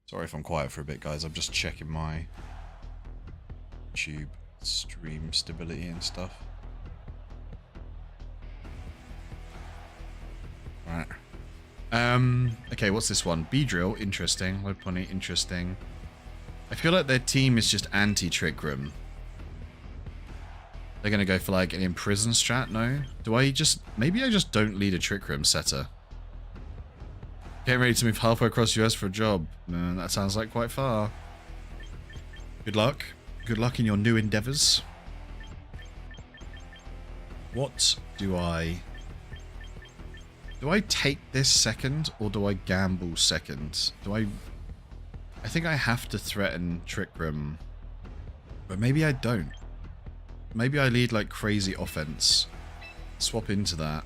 Sorry if I'm quiet for a bit, guys. I'm just checking my YouTube stream stability and stuff. Right. Okay, what's this one? Beedrill, interesting. Low Pony, interesting. I feel like their team is just anti-Trick Room. They're gonna go for like an imprison strat, no? Do I just... Maybe I just don't lead a Trick Room setter. Getting ready to move halfway across US for a job. That sounds like quite far. Good luck. Good luck in your new endeavors. What do I... Do I take this second, or do I gamble second? Do I... I think I have to threaten Trick Room. But maybe I don't. Maybe I lead like crazy offense. Swap into that.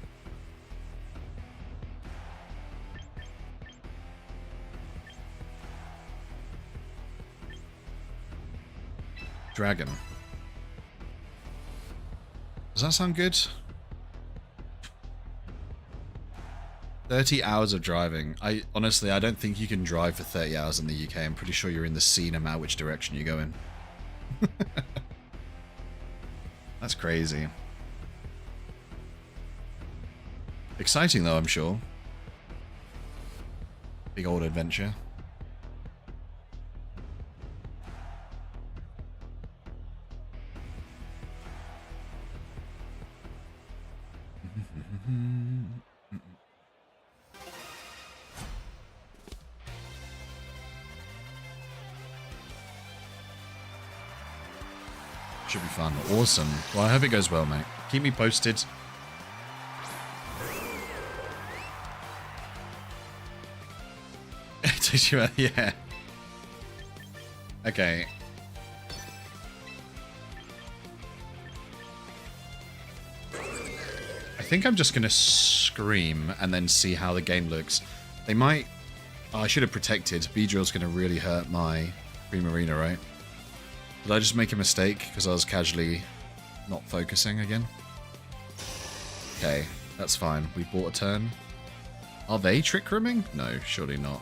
Dragon. Does that sound good? 30 hours of driving. Honestly, I don't think you can drive for 30 hours in the UK. I'm pretty sure you're in the sea no matter which direction you go in. That's crazy. Exciting though, I'm sure. Big old adventure. Should be fun. Awesome. Well, I hope it goes well, mate. Keep me posted. Yeah. Okay. I think I'm just going to scream and then see how the game looks. They might... Oh, I should have protected. Beedrill's going to really hurt my Primarina, right? Did I just make a mistake because I was casually not focusing again? Okay, that's fine. We bought a turn. Are they Trick Rooming? No, surely not.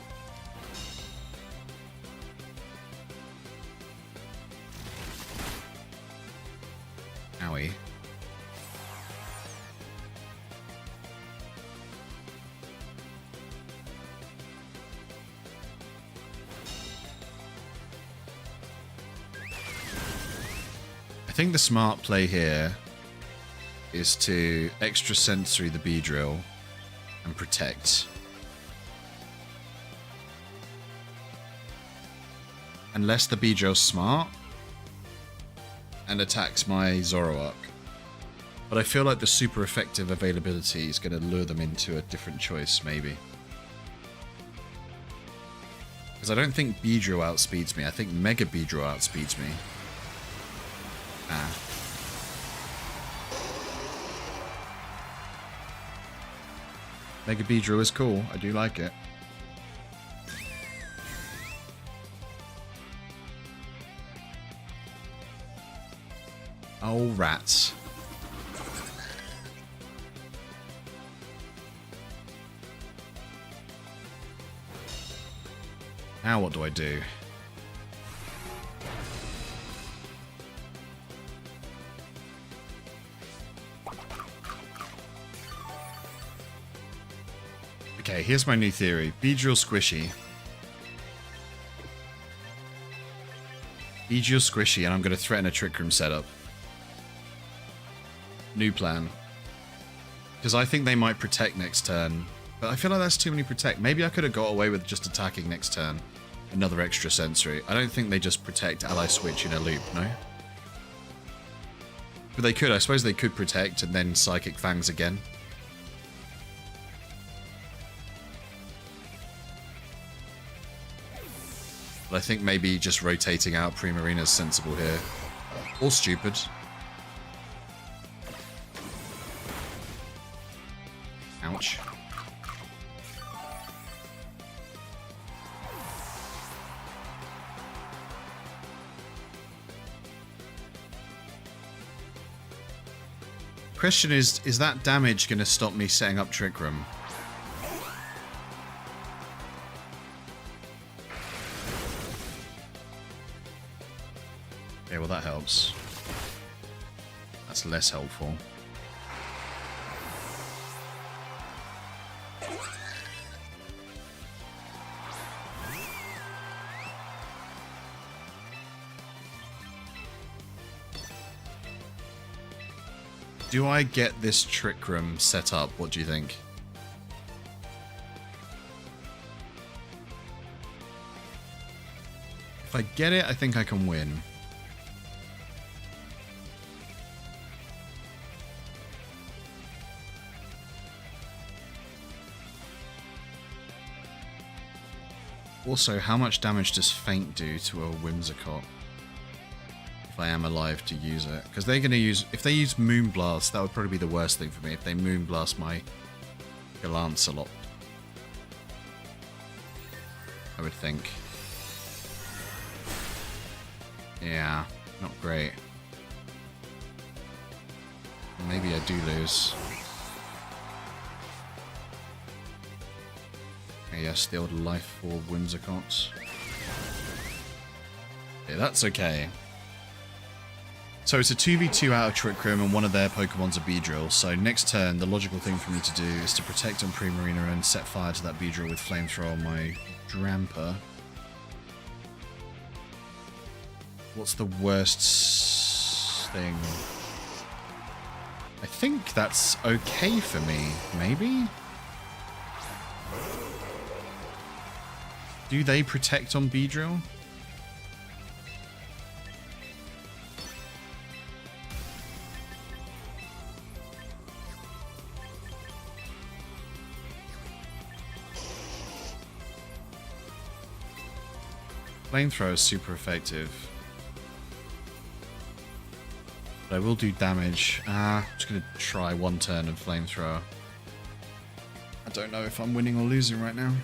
Owie. I think the smart play here is to extra sensory the Beedrill and protect. Unless the Beedrill's smart and attacks my Zoroark. But I feel like the super effective availability is going to lure them into a different choice, maybe. Because I don't think Beedrill outspeeds me. I think Mega Beedrill outspeeds me. Ah. Mega Beedrill is cool. I do like it. Oh, rats. Now what do I do? Okay, here's my new theory. Beedrill squishy. Beedrill Squishy, and I'm going to threaten a Trick Room setup. New plan. Because I think they might protect next turn. But I feel like that's too many protect. Maybe I could have got away with just attacking next turn. Another extra sensory. I don't think they just protect ally switch in a loop, no? But they could. I suppose they could protect and then Psychic Fangs again. But I think maybe just rotating out Primarina is sensible here. Or stupid. Ouch. Question is that damage going to stop me setting up Trick Room? Okay, well that helps. That's less helpful. Do I get this Trick Room set up? What do you think? If I get it, I think I can win. Also, how much damage does Feint do to a Whimsicott? If I am alive to use it. Because they're going to use... If they use Moonblast, that would probably be the worst thing for me. If they Moonblast my Galance a lot. I would think. Yeah, not great. Maybe I do lose. Yes, the old life for Whimsicott. Yeah, that's okay. So it's a 2v2 out of Trick Room and one of their Pokemon's a Beedrill. So next turn, the logical thing for me to do is to protect on Primarina and set fire to that Beedrill with Flamethrower on my Drampa. What's the worst thing? I think that's okay for me, maybe? Do they protect on Beedrill? Flamethrower is super effective. But I will do damage. I'm just going to try one turn of Flamethrower. I don't know if I'm winning or losing right now.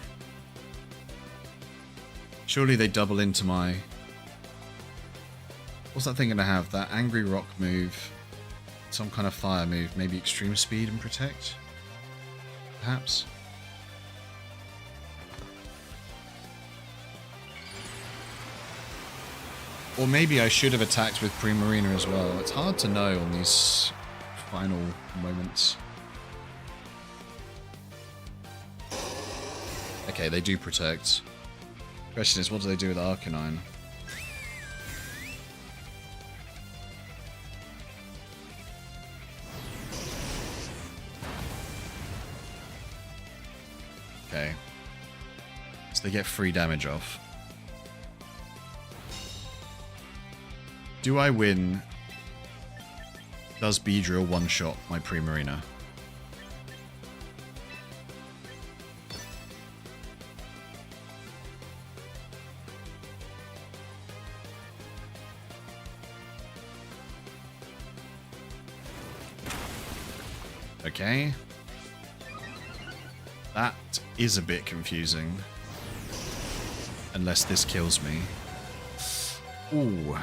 Surely they double into my... What's that thing going to have? That Angry Rock move. Some kind of fire move. Maybe Extreme Speed and Protect? Perhaps? Or maybe I should have attacked with Primarina as well. It's hard to know on these final moments. Okay, they do protect. Question is, what do they do with Arcanine? Okay. So they get free damage off. Do I win? Does Beedrill one-shot my Primarina? Okay. That is a bit confusing. Unless this kills me. Ooh.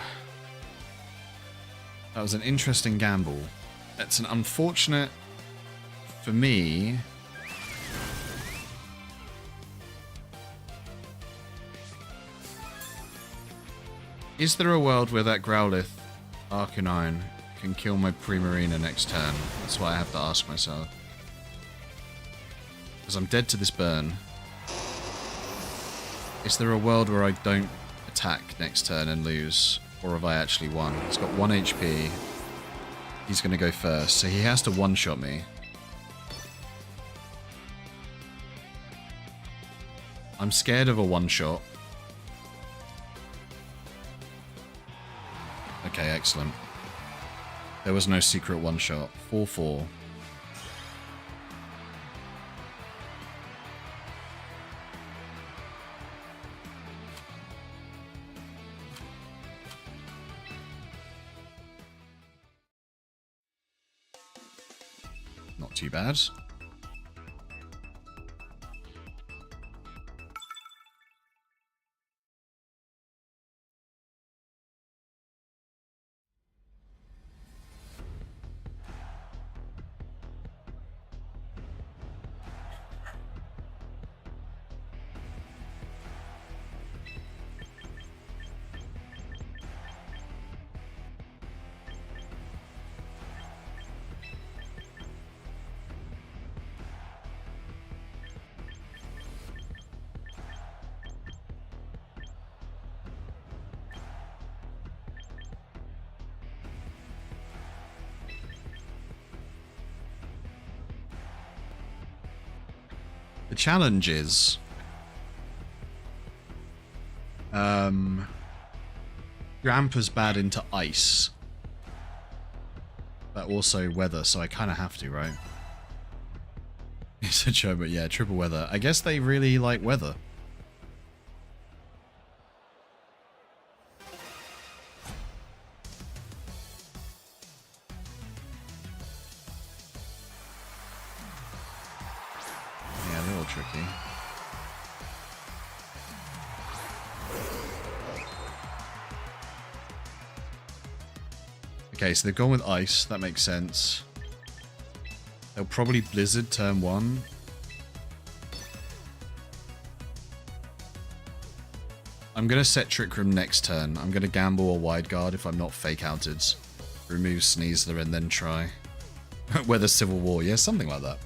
That was an interesting gamble. It's an unfortunate for me. Is there a world where that Growlithe Arcanine can kill my Primarina next turn? That's what I have to ask myself. Because I'm dead to this burn. Is there a world where I don't attack next turn and lose? Or have I actually won? He's got 1 HP. He's going to go first, so he has to one-shot me. I'm scared of a one-shot. Okay, excellent. There was no secret one-shot. 4-4. Not too bad. The challenge is... Grampa's bad into ice. But also weather, so I kind of have to, right? It's a joke, but yeah, triple weather. I guess they really like weather. Tricky. Okay, so they've gone with ice. That makes sense. They'll probably blizzard turn 1. I'm going to set Trick Room next turn. I'm going to gamble a wide guard if I'm not fake outed. Remove Sneasler and then try. Weather Civil War. Yeah, something like that.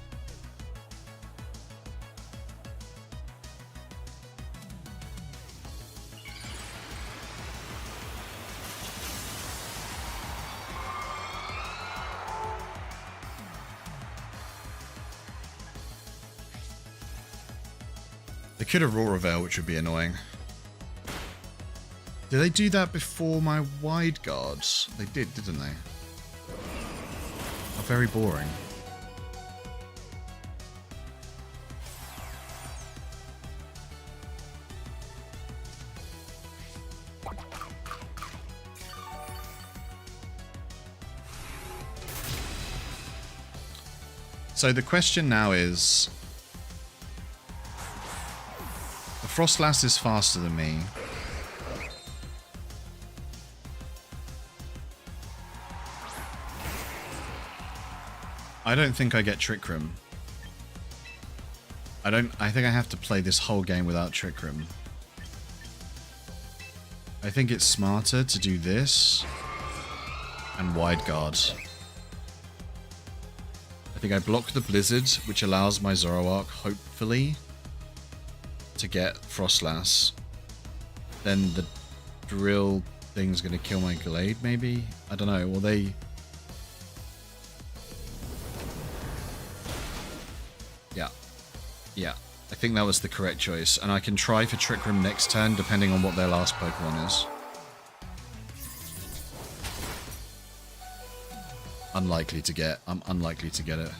They could have Raw Reveal, which would be annoying. Did they do that before my wide guards? They did, didn't they? Oh, very boring. So the question now is... The Frostlass is faster than me. I don't think I get Trick Room. I think I have to play this whole game without Trick Room. I think it's smarter to do this and wide guard. I think I block the Blizzard, which allows my Zoroark, hopefully, to get Frostlass. Then the drill thing's gonna kill my Glade, maybe? I don't know. Well, they... Yeah, I think that was the correct choice. And I can try for Trick Room next turn, depending on what their last Pokemon is. Unlikely to get. I'm unlikely to get it.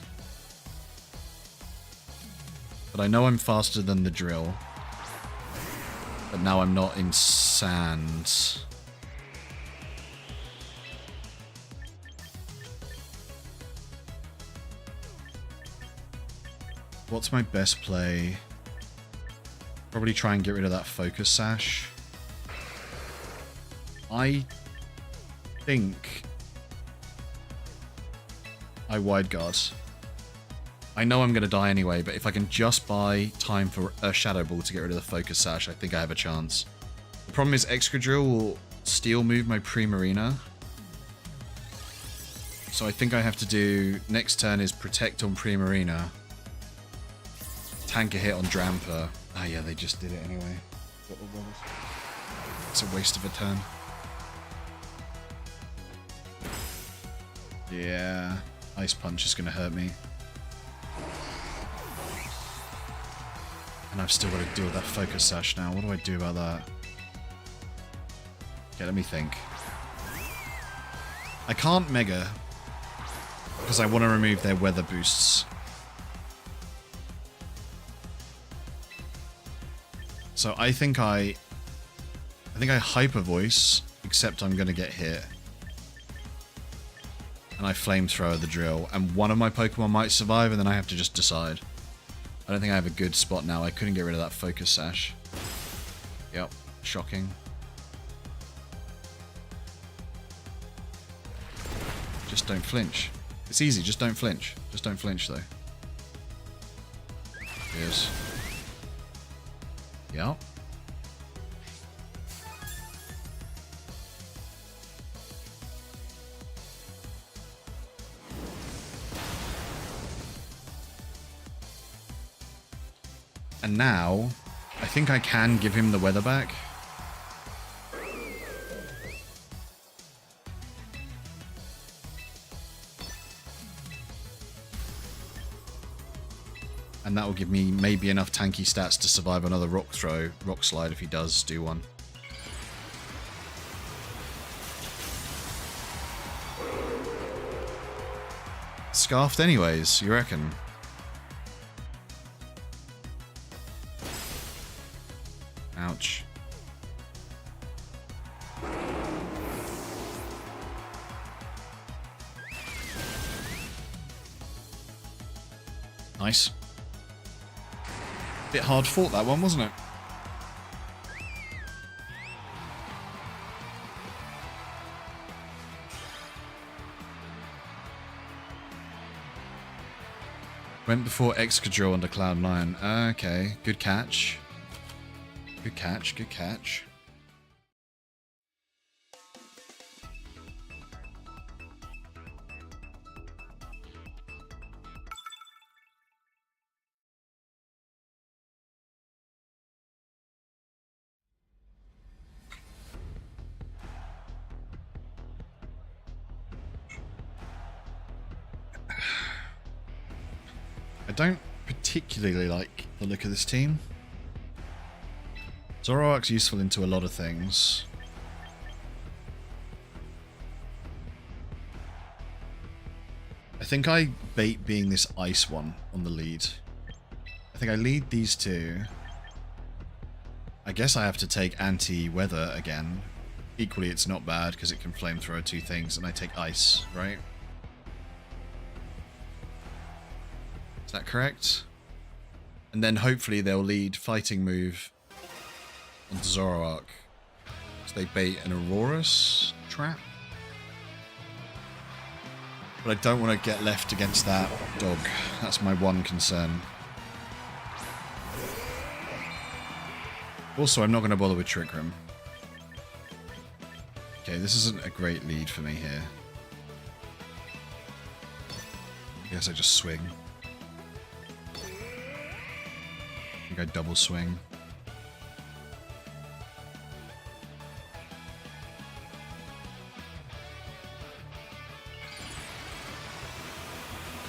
But I know I'm faster than the drill. But now I'm not in sand. What's my best play? Probably try and get rid of that Focus Sash. I think I wide guard. I know I'm going to die anyway, but if I can just buy time for a Shadow Ball to get rid of the Focus Sash, I think I have a chance. The problem is Excadrill will Steel move my Primarina. So I think I have to do... Next turn is Protect on Primarina. Tank a hit on Drampa. Ah, yeah, they just did it anyway. It's a waste of a turn. Yeah, Ice Punch is going to hurt me. And I've still got to deal with that Focus Sash now. What do I do about that? Okay, let me think. I can't Mega because I want to remove their weather boosts. So I think I Hyper Voice, except I'm going to get hit. And I Flamethrower the drill, and one of my Pokemon might survive, and then I have to just decide. I don't think I have a good spot now. I couldn't get rid of that Focus Sash. Yep, shocking. Just don't flinch. It's easy, just don't flinch. Just don't flinch, though. Cheers. Yep. And now, I think I can give him the weather back. And that will give me maybe enough tanky stats to survive another rock slide if he does do one. Scarfed anyways, you reckon? Ouch. Nice. Bit hard fought that one, wasn't it? Went before Excadrill under Cloud9. Okay, good catch. Good catch, good catch. I don't particularly like the look of this team. Zoroark's useful into a lot of things. I think I bait being this ice one on the lead. I think I lead these two. I guess I have to take anti-weather again. Equally, it's not bad because it can flamethrower two things, and I take ice, right? Is that correct? And then hopefully they'll lead fighting move onto Zoroark. So they bait an Aurorus trap. But I don't want to get left against that dog. That's my one concern. Also, I'm not going to bother with Trick Room. Okay, this isn't a great lead for me here. I guess I just swing. I think I double swing.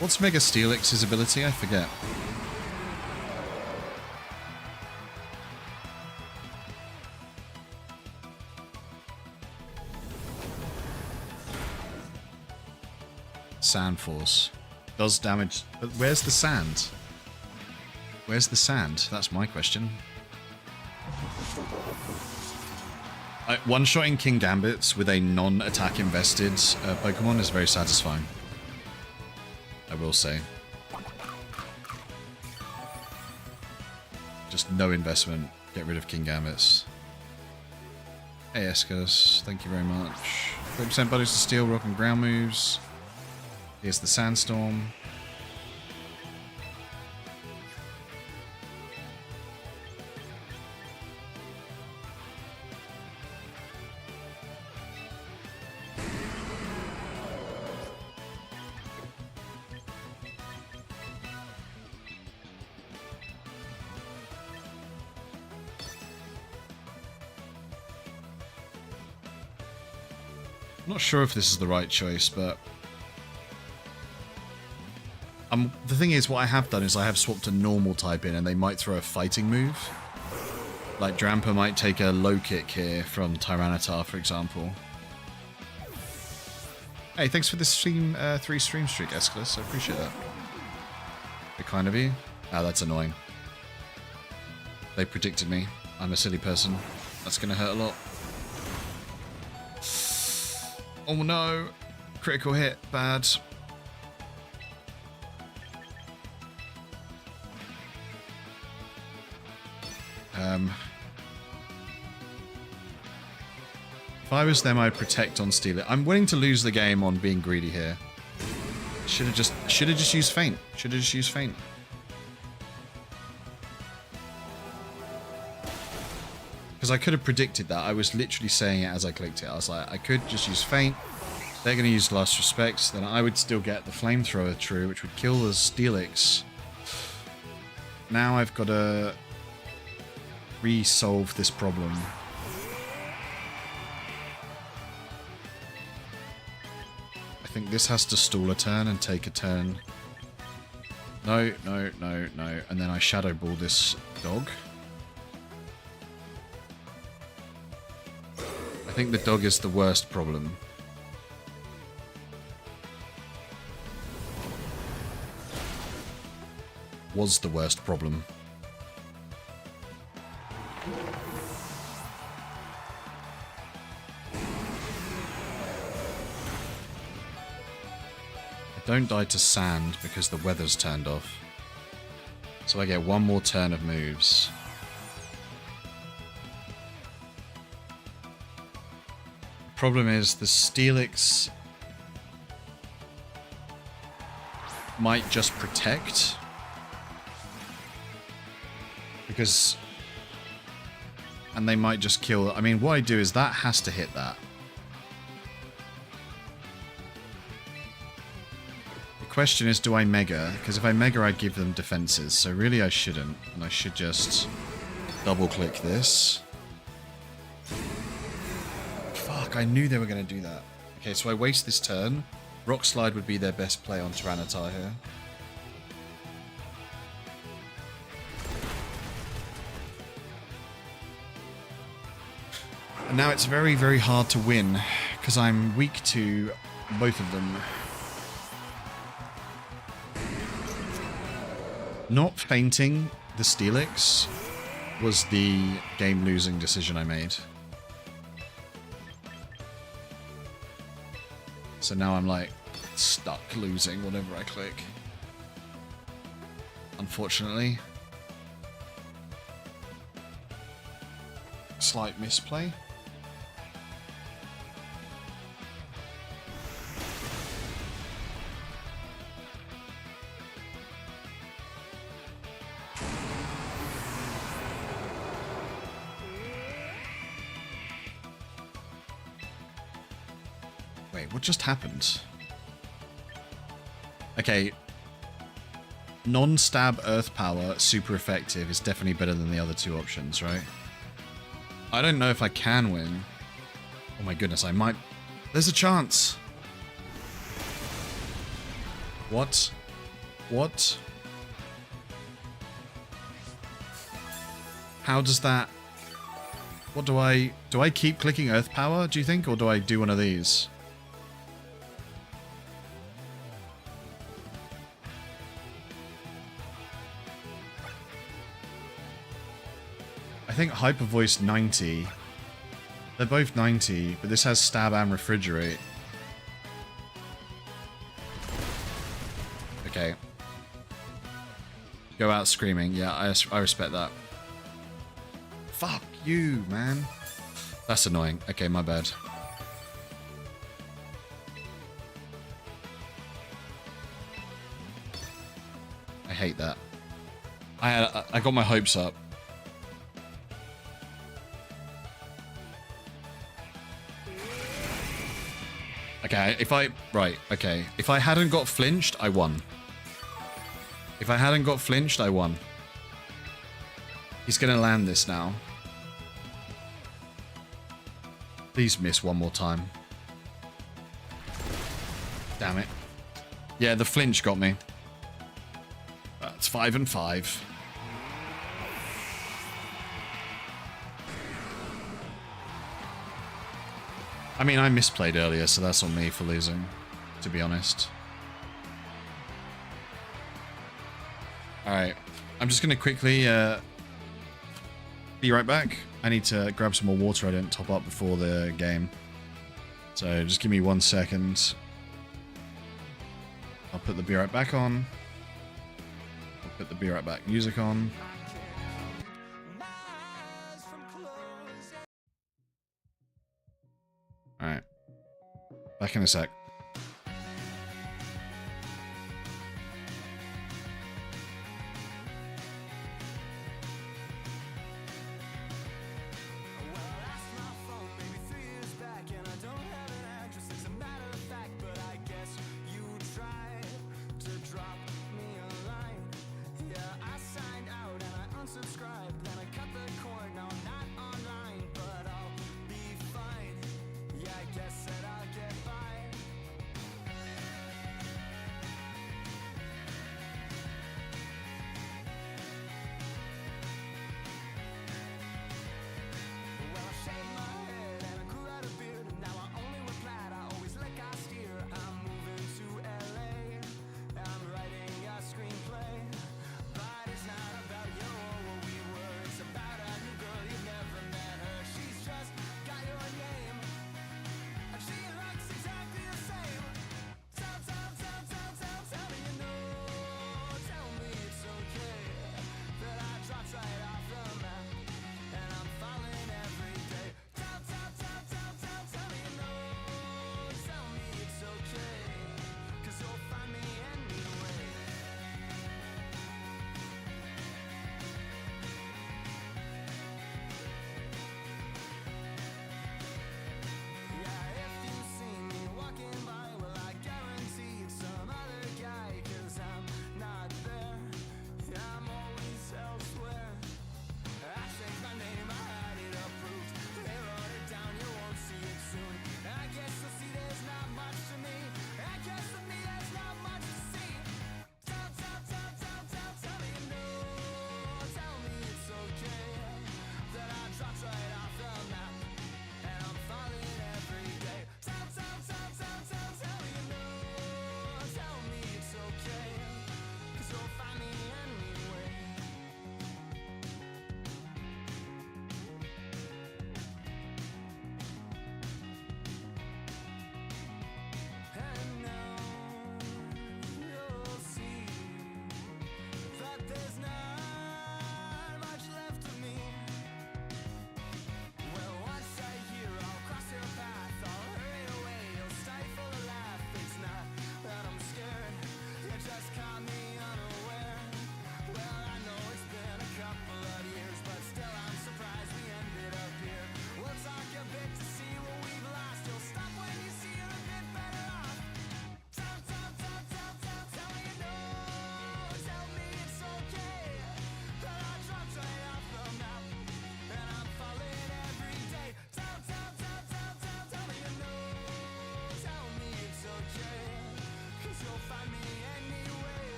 What's Mega Steelix's ability? I forget. Sand Force. Does damage. But where's the sand? Where's the sand? That's my question. One-shotting King Gambits with a non-attack invested Pokemon is very satisfying. I will say. Just no investment. Get rid of King Gambits. Hey Escus, thank you very much. 30% bonus to Steel, Rock and Ground moves. Here's the Sandstorm. I'm not sure if this is the right choice, but The thing is, what I have done is I have swapped a normal type in, and they might throw a fighting move. Like Drampa might take a low kick here from Tyranitar, for example. Hey, thanks for the stream, 3 stream streak, Escalus. I appreciate that. Very kind of you. Ah, that's annoying. They predicted me. I'm a silly person. That's gonna hurt a lot. Oh no! Critical hit. Bad. If I was them, I'd protect on Steal It. I'm willing to lose the game on being greedy here. Should have just used Feint. Should have just used Feint. Because I could have predicted that. I was literally saying it as I clicked it. I was like, I could just use Feint. They're going to use Last Respects. Then I would still get the Flamethrower true, which would kill the Steelix. Now I've got to re-solve this problem. I think this has to stall a turn and take a turn. No, no, no, no. And then I Shadow Ball this dog. I think the dog is the worst problem. Was the worst problem. I don't die to sand because the weather's turned off. So I get one more turn of moves. Problem is the Steelix might just protect. Because... And they might just kill... I mean, what I do is that has to hit that. The question is, do I Mega? Because if I Mega, I'd give them defenses. So really I shouldn't. And I should just double-click this. Fuck, I knew they were going to do that. Okay, so I waste this turn. Rock Slide would be their best play on Tyranitar here. And now it's very, very hard to win, because I'm weak to both of them. Not fainting the Steelix was the game-losing decision I made. So now I'm like stuck losing whenever I click. Unfortunately. Slight misplay. Wait, what just happened? Okay. Non-stab Earth Power, super effective, is definitely better than the other two options, right? I don't know if I can win. Oh my goodness, I might... There's a chance! What? What? How does that... What do I... Do I keep clicking Earth Power, do you think? Or do I do one of these? I think Hyper Voice 90. They're both 90, but this has Stab and Refrigerate. Okay. Go out screaming. Yeah, I respect that. Fuck you, man. That's annoying. Okay, my bad. I hate that. I got my hopes up. Okay, if I hadn't got flinched, I won. If I hadn't got flinched, I won. He's gonna land this now. Please miss one more time. Damn it. Yeah, the flinch got me. 5 and 5. I mean, I misplayed earlier, so that's on me for losing, to be honest. Alright, I'm just going to quickly be right back. I need to grab some more water I didn't top up before the game. So just give me 1 second. I'll put the Be Right Back on. I'll put the Be Right Back music on. Alright. Back in a sec.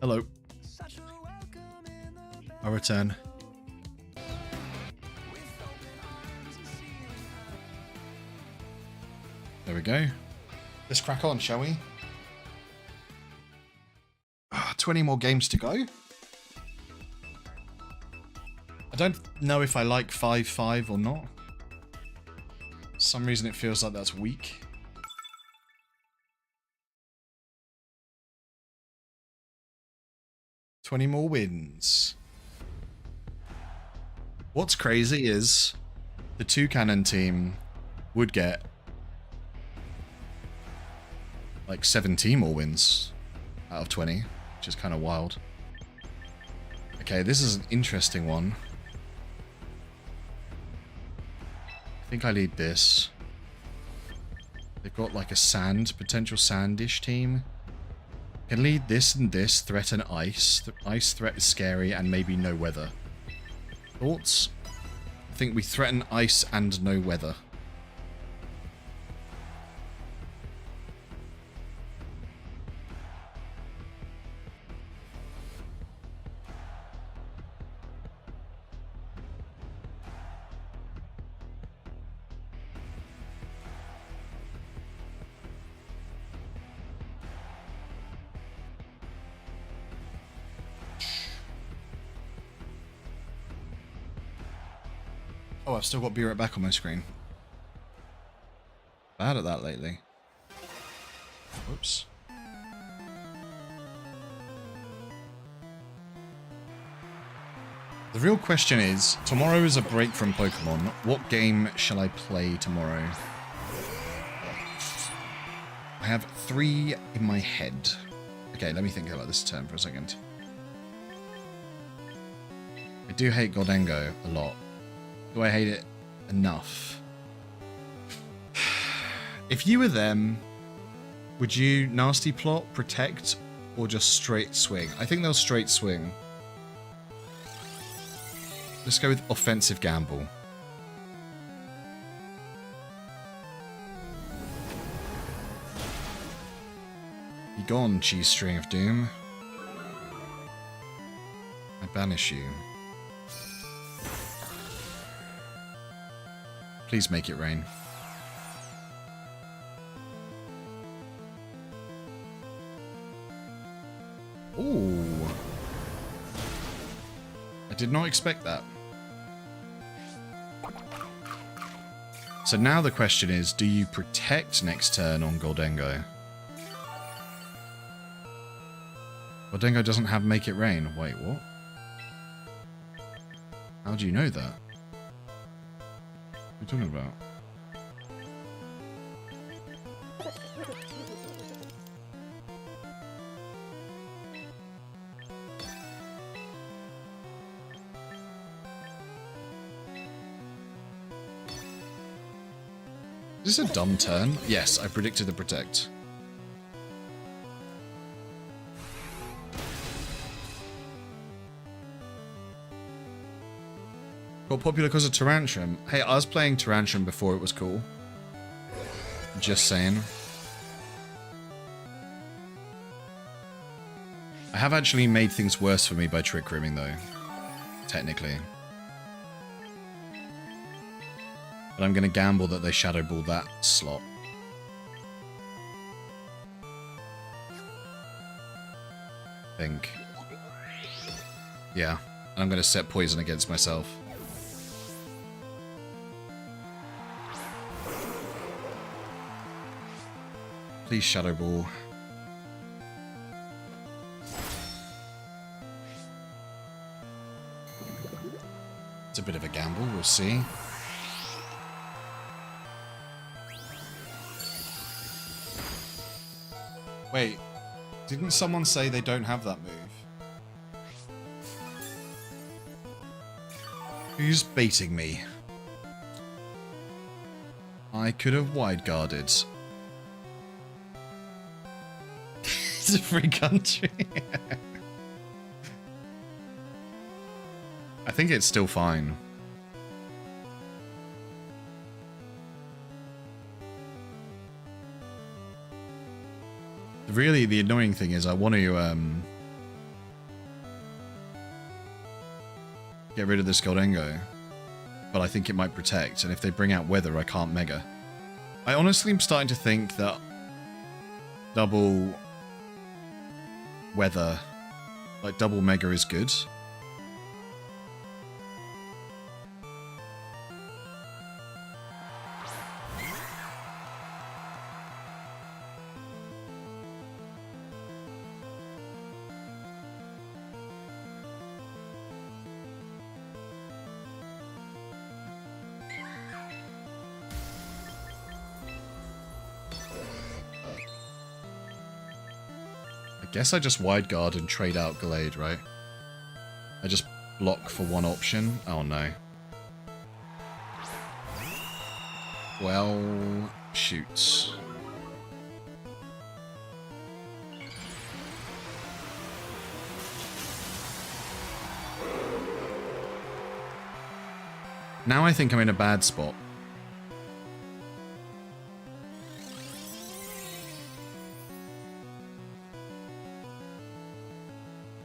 Hello. Such a welcome in the bed I return. with open arms and ceiling There we go. Let's crack on, shall we? 20 more games to go. I don't know if I like 5-5 or not. For some reason it feels like that's weak. "20 more wins." What's crazy is the Two Cannon team would get like 17 more wins out of 20, which is kind of wild. Okay, this is an interesting one. I think I lead this. They've got like a potential sandish team. Can lead this and this, threat and ice. The ice threat is scary and maybe no weather. Thoughts? I think we threaten ice and no weather. Oh, I've still got Be Right Back on my screen. Bad at that lately. Whoops. The real question is, tomorrow is a break from Pokemon. What game shall I play tomorrow? I have 3 in my head. Okay, let me think about this turn for a second. I do hate Goldengo a lot. Do I hate it enough? If you were them, would you nasty plot, protect, or just straight swing? I think they'll straight swing. Let's go with offensive gamble. Be gone, cheese string of doom. I banish you. Please make it rain. Ooh. I did not expect that. So now the question is, do you protect next turn on Goldengo? Goldengo doesn't have Make It Rain. Wait, what? How do you know that? What are you talking about? Is this a dumb turn? Yes, I predicted the protect. Got popular because of Tyrantrum. Hey, I was playing Tyrantrum before it was cool. Just saying. I have actually made things worse for me by Trick Rooming though. Technically. But I'm going to gamble that they Shadow Ball that slot. Think. Yeah. I'm going to set poison against myself. Please Shadow Ball. It's a bit of a gamble, we'll see. Wait, didn't someone say they don't have that move? Who's baiting me? I could have wide guarded. It's a free country. I think it's still fine. The Really, the annoying thing is I want to get rid of this Goldengo, but I think it might protect, and if they bring out Weather, I can't Mega. I honestly am starting to think that double Weather, like double Mega, is good. Guess I just wide guard and trade out Gallade, right? I just block for one option. Oh no. Well, shoot. Now I think I'm in a bad spot.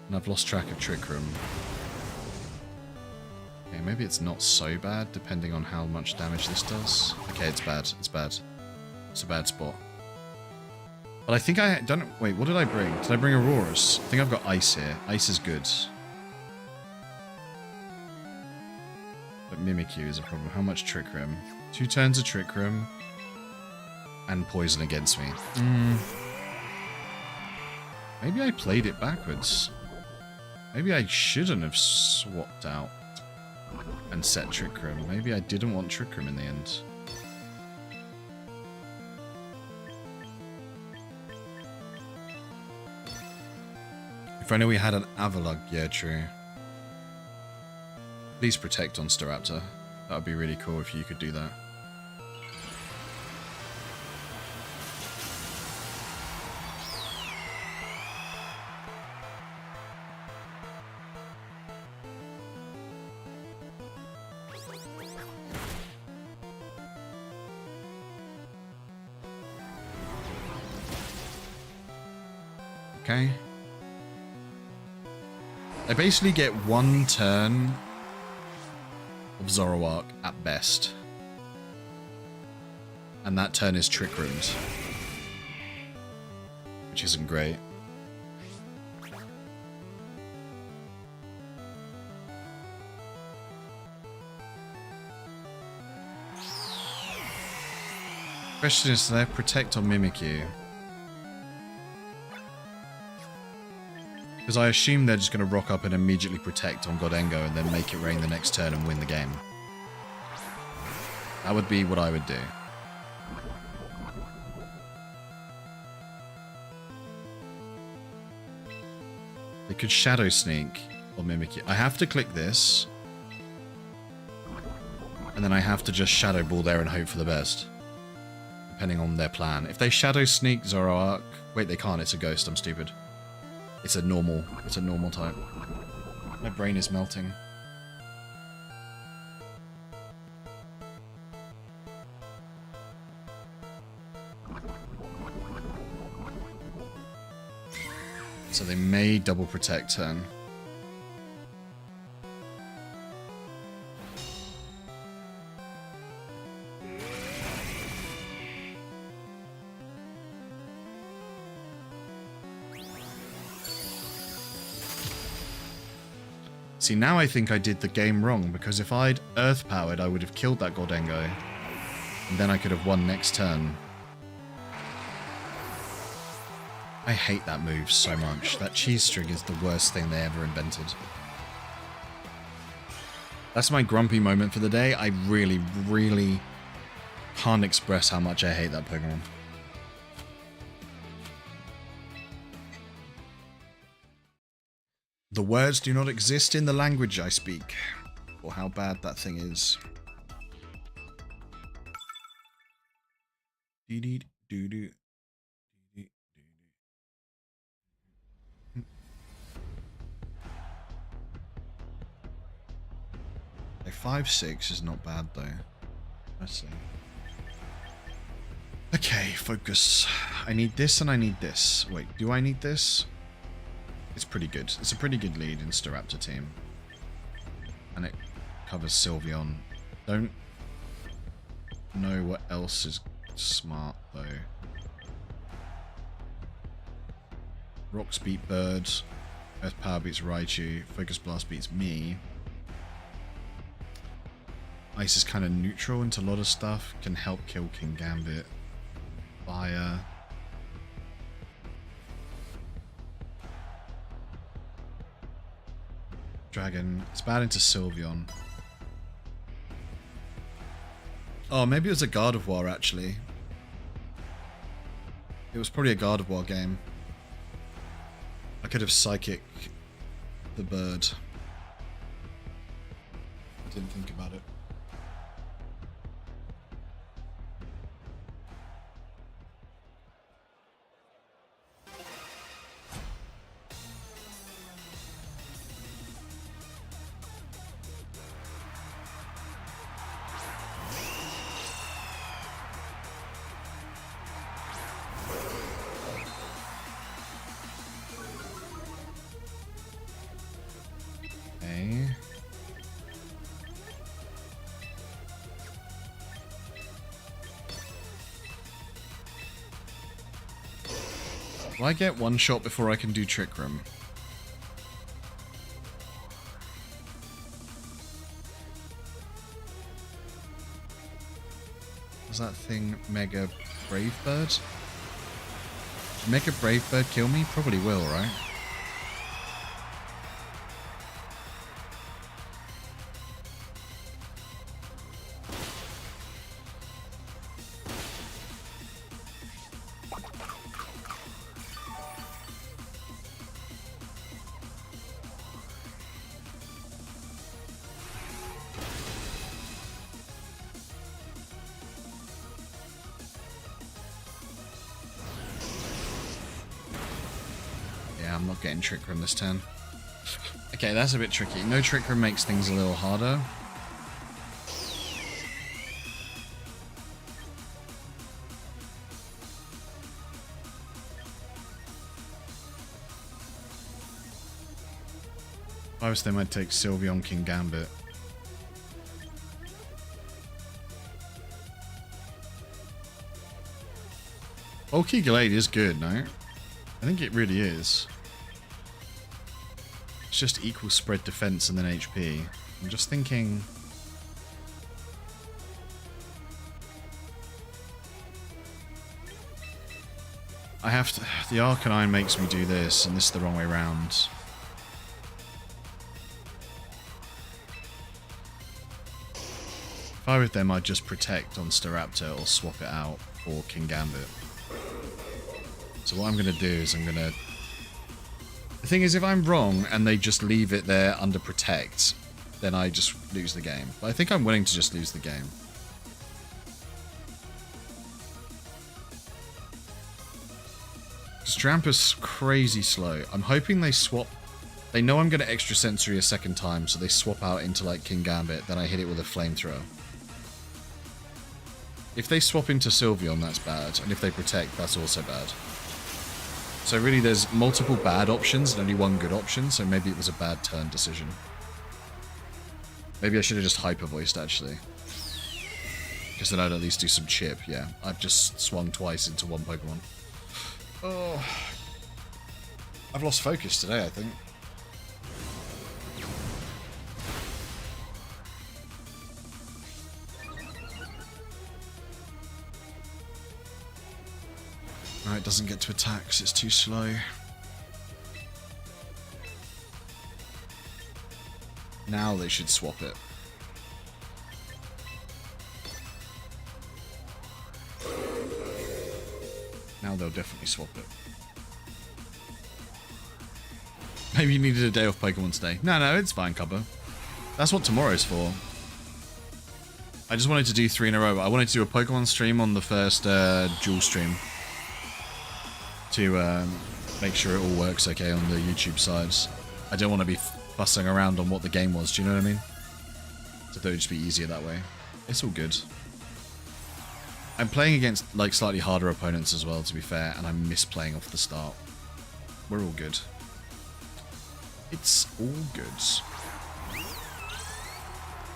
And I've lost track of Trick Room. Okay, maybe it's not so bad, depending on how much damage this does. Okay, it's bad. It's bad. It's a bad spot. But I think I don't... Wait, what did I bring? Did I bring Auroras? I think I've got Ice here. Ice is good. But Mimikyu is a problem. How much Trick Room? 2 turns of Trick Room. And Poison against me. Maybe I played it backwards. Maybe I shouldn't have swapped out and set Trick Room. Maybe I didn't want Trick Room in the end. If only we had an Avalugg. Yeah, true. Please protect on Staraptor. That would be really cool if you could do that. Okay. I basically get 1 turn of Zoroark at best. And that turn is Trick Roomed. Which isn't great. Question is, do they have Protect on Mimikyu? Because I assume they're just going to rock up and immediately Protect on Goldengo and then make it rain the next turn and win the game. That would be what I would do. They could Shadow Sneak or Mimikyu. I have to click this. And then I have to just Shadow Ball there and hope for the best. Depending on their plan. If they Shadow Sneak Zoroark... Wait, they can't. It's a ghost. I'm stupid. It's a normal type. My brain is melting. So they may double Protect turn. See, now I think I did the game wrong, because if I'd Earth Powered, I would have killed that Goldengo. And then I could have won next turn. I hate that move so much. That cheese string is the worst thing they ever invented. That's my grumpy moment for the day. I really, really can't express how much I hate that Pokemon. The words do not exist in the language I speak, or how bad that thing is. Dee-dee-doo-doo. A 5-6 is not bad though. Let's see. Okay, focus. I need this and I need this. Wait, do I need this? It's pretty good. It's a pretty good lead in Staraptor team. And it covers Sylveon. Don't know what else is smart, though. Rocks beat Bird. Earth Power beats Raichu. Focus Blast beats me. Ice is kind of neutral into a lot of stuff. Can help kill Kingambit. Fire. Dragon. It's bad into Sylveon. Oh, maybe it was a Gardevoir, actually. It was probably a Gardevoir game. I could have Psychic the bird. I didn't think about it. Okay. Will I get one shot before I can do Trick Room? Was that thing Mega Brave Bird? Did Mega Brave Bird kill me? Probably will, right? I'm not getting Trick Room this turn. Okay, that's a bit tricky. No Trick Room makes things a little harder. If I was them, I'd take Sylveon Kingambit. Bulky Glade is good, no? I think it really is. It's just equal spread defense and then HP. I'm just thinking... I have to... The Arcanine makes me do this, and this is the wrong way around. If I were them, I'd just protect on Staraptor or swap it out for Kingambit. So what I'm going to do is I'm going to... The thing is, if I'm wrong and they just leave it there under protect, then I just lose the game. But I think I'm willing to just lose the game. Strampus crazy slow. I'm hoping they swap... They know I'm going to extra sensory a second time, so they swap out into like Kingambit, then I hit it with a flamethrower. If they swap into Sylveon, that's bad. And if they protect, that's also bad. So really there's multiple bad options and only one good option, so maybe it was a bad turn decision. Maybe I should have just hyper-voiced, actually. Because then I'd at least do some chip, yeah. I've just swung twice into one Pokemon. Oh. I've lost focus today, I think. No, it doesn't get to attack because it's too slow. Now they should swap it. Now they'll definitely swap it. Maybe you needed a day off Pokemon today. No, it's fine, Cubba. That's what tomorrow's for. I just wanted to do 3 in a row. I wanted to do a Pokemon stream on the first dual stream. To make sure it all works okay on the YouTube sides. I don't want to be fussing around on what the game was, do you know what I mean? So it would just be easier that way. It's all good. I'm playing against like slightly harder opponents as well, to be fair, and I miss playing off the start. We're all good. It's all good.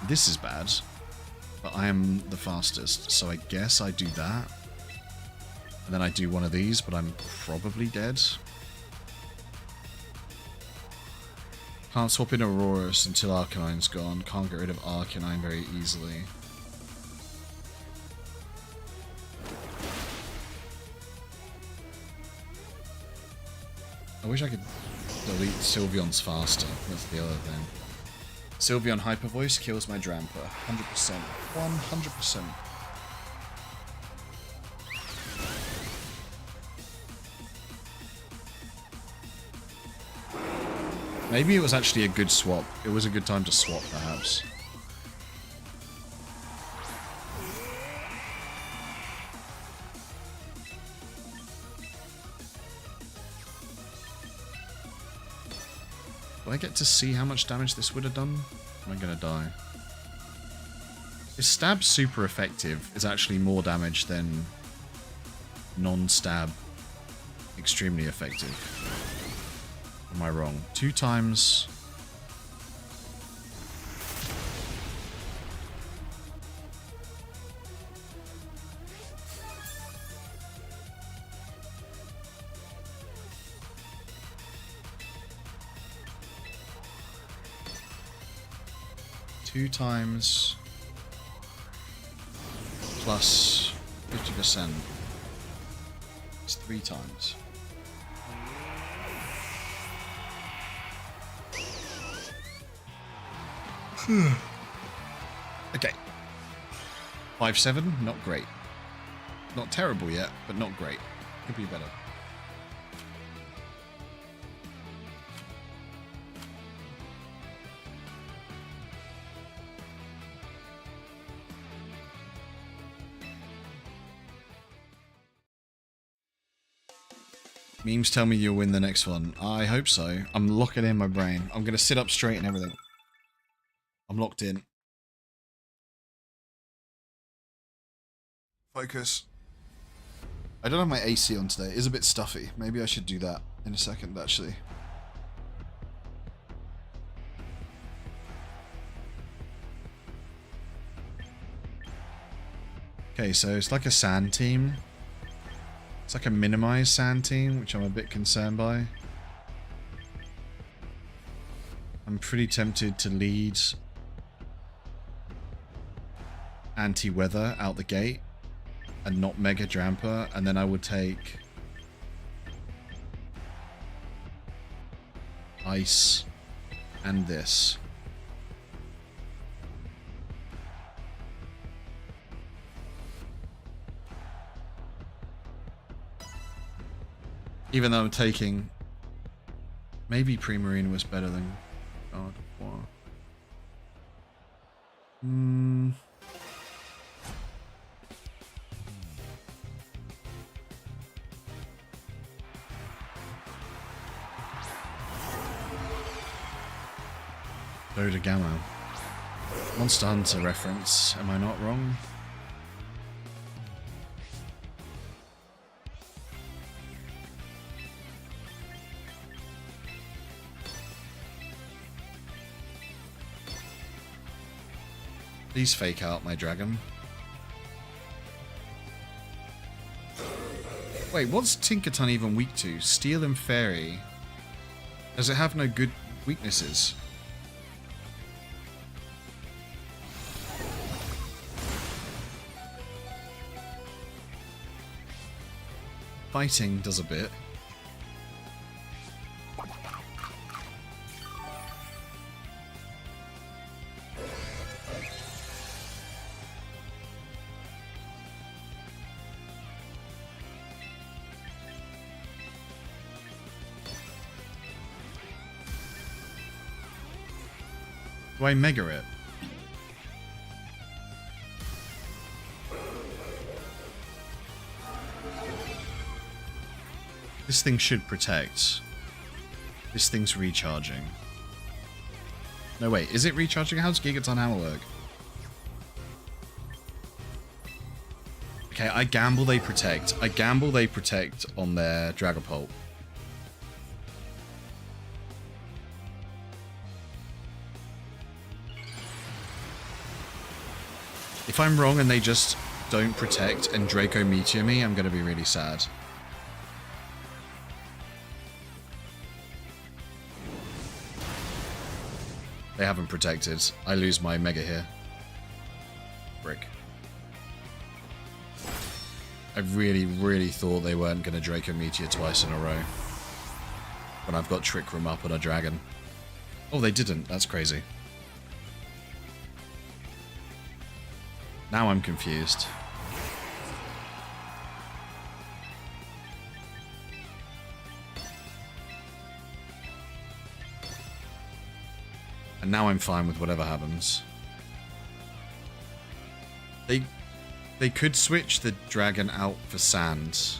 This is bad, but I am the fastest, so I guess I do that. And then I do one of these, but I'm probably dead. Can't swap in Aurorus until Arcanine's gone. Can't get rid of Arcanine very easily. I wish I could delete Sylveon's faster. That's the other thing. Sylveon Hyper Voice kills my Drampa. 100%. 100%. Maybe it was actually a good swap. It was a good time to swap, perhaps. Will I get to see how much damage this would have done? Am I gonna die? His stab super effective is actually more damage than non-stab extremely effective. Am I wrong? 2 times. Two times plus 50%. It's 3 times. Okay. 5-7, not great. Not terrible yet, but not great. Could be better. Memes tell me you'll win the next one. I hope so. I'm locking in my brain. I'm going to sit up straight and everything. I'm locked in. Focus. I don't have my AC on today. It is a bit stuffy. Maybe I should do that in a second, actually. Okay, so it's like a sand team. It's like a minimized sand team, which I'm a bit concerned by. I'm pretty tempted to lead anti-weather out the gate and not Mega Drampa, and then I would take ice and this. Even though I'm taking... Maybe Primarina was better than God of War. Dodogamo. Monster Hunter reference, am I not wrong? Please fake out my dragon. Wait, what's Tinkerton even weak to? Steel and Fairy. Does it have no good weaknesses? Fighting does a bit. Do I mega it? This thing should protect. This thing's recharging. No, wait, is it recharging? How does Gigaton Hammer work? Okay, I gamble they protect. I gamble they protect on their Dragapult. If I'm wrong and they just don't protect and Draco Meteor me, I'm going to be really sad. They haven't protected. I lose my Mega here. Brick. I really, really thought they weren't going to Draco Meteor twice in a row. When I've got Trick Room up on a dragon. Oh, they didn't. That's crazy. Now I'm confused. And now I'm fine with whatever happens. They could switch the dragon out for sand.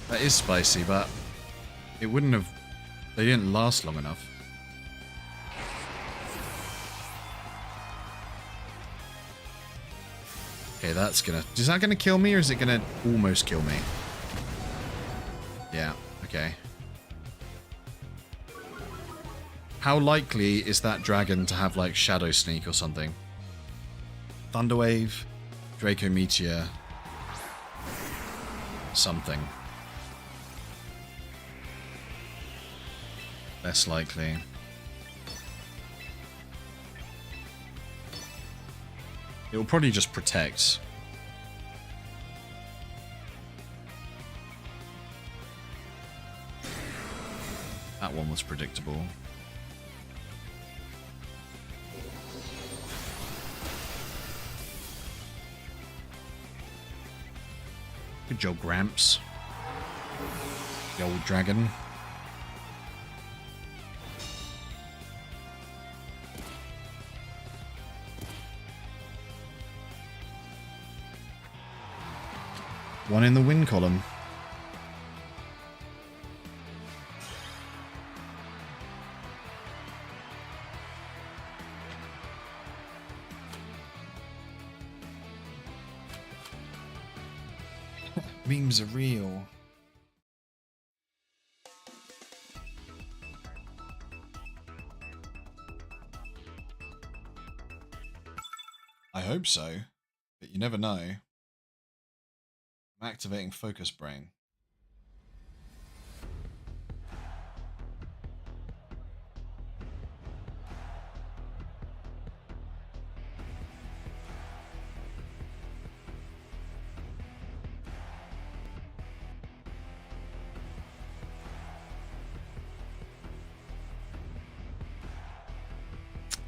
That is spicy, but it wouldn't have... They didn't last long enough. Okay, that's gonna... Is that gonna kill me, or is it gonna almost kill me? Yeah, okay. How likely is that dragon to have, like, Shadow Sneak or something? Thunderwave, Draco Meteor, something. Less likely. It will probably just protect. That one was predictable. Good job, Gramps. The old dragon. One in the win column. Memes are real. I hope so, but you never know. I'm activating Focus Brain.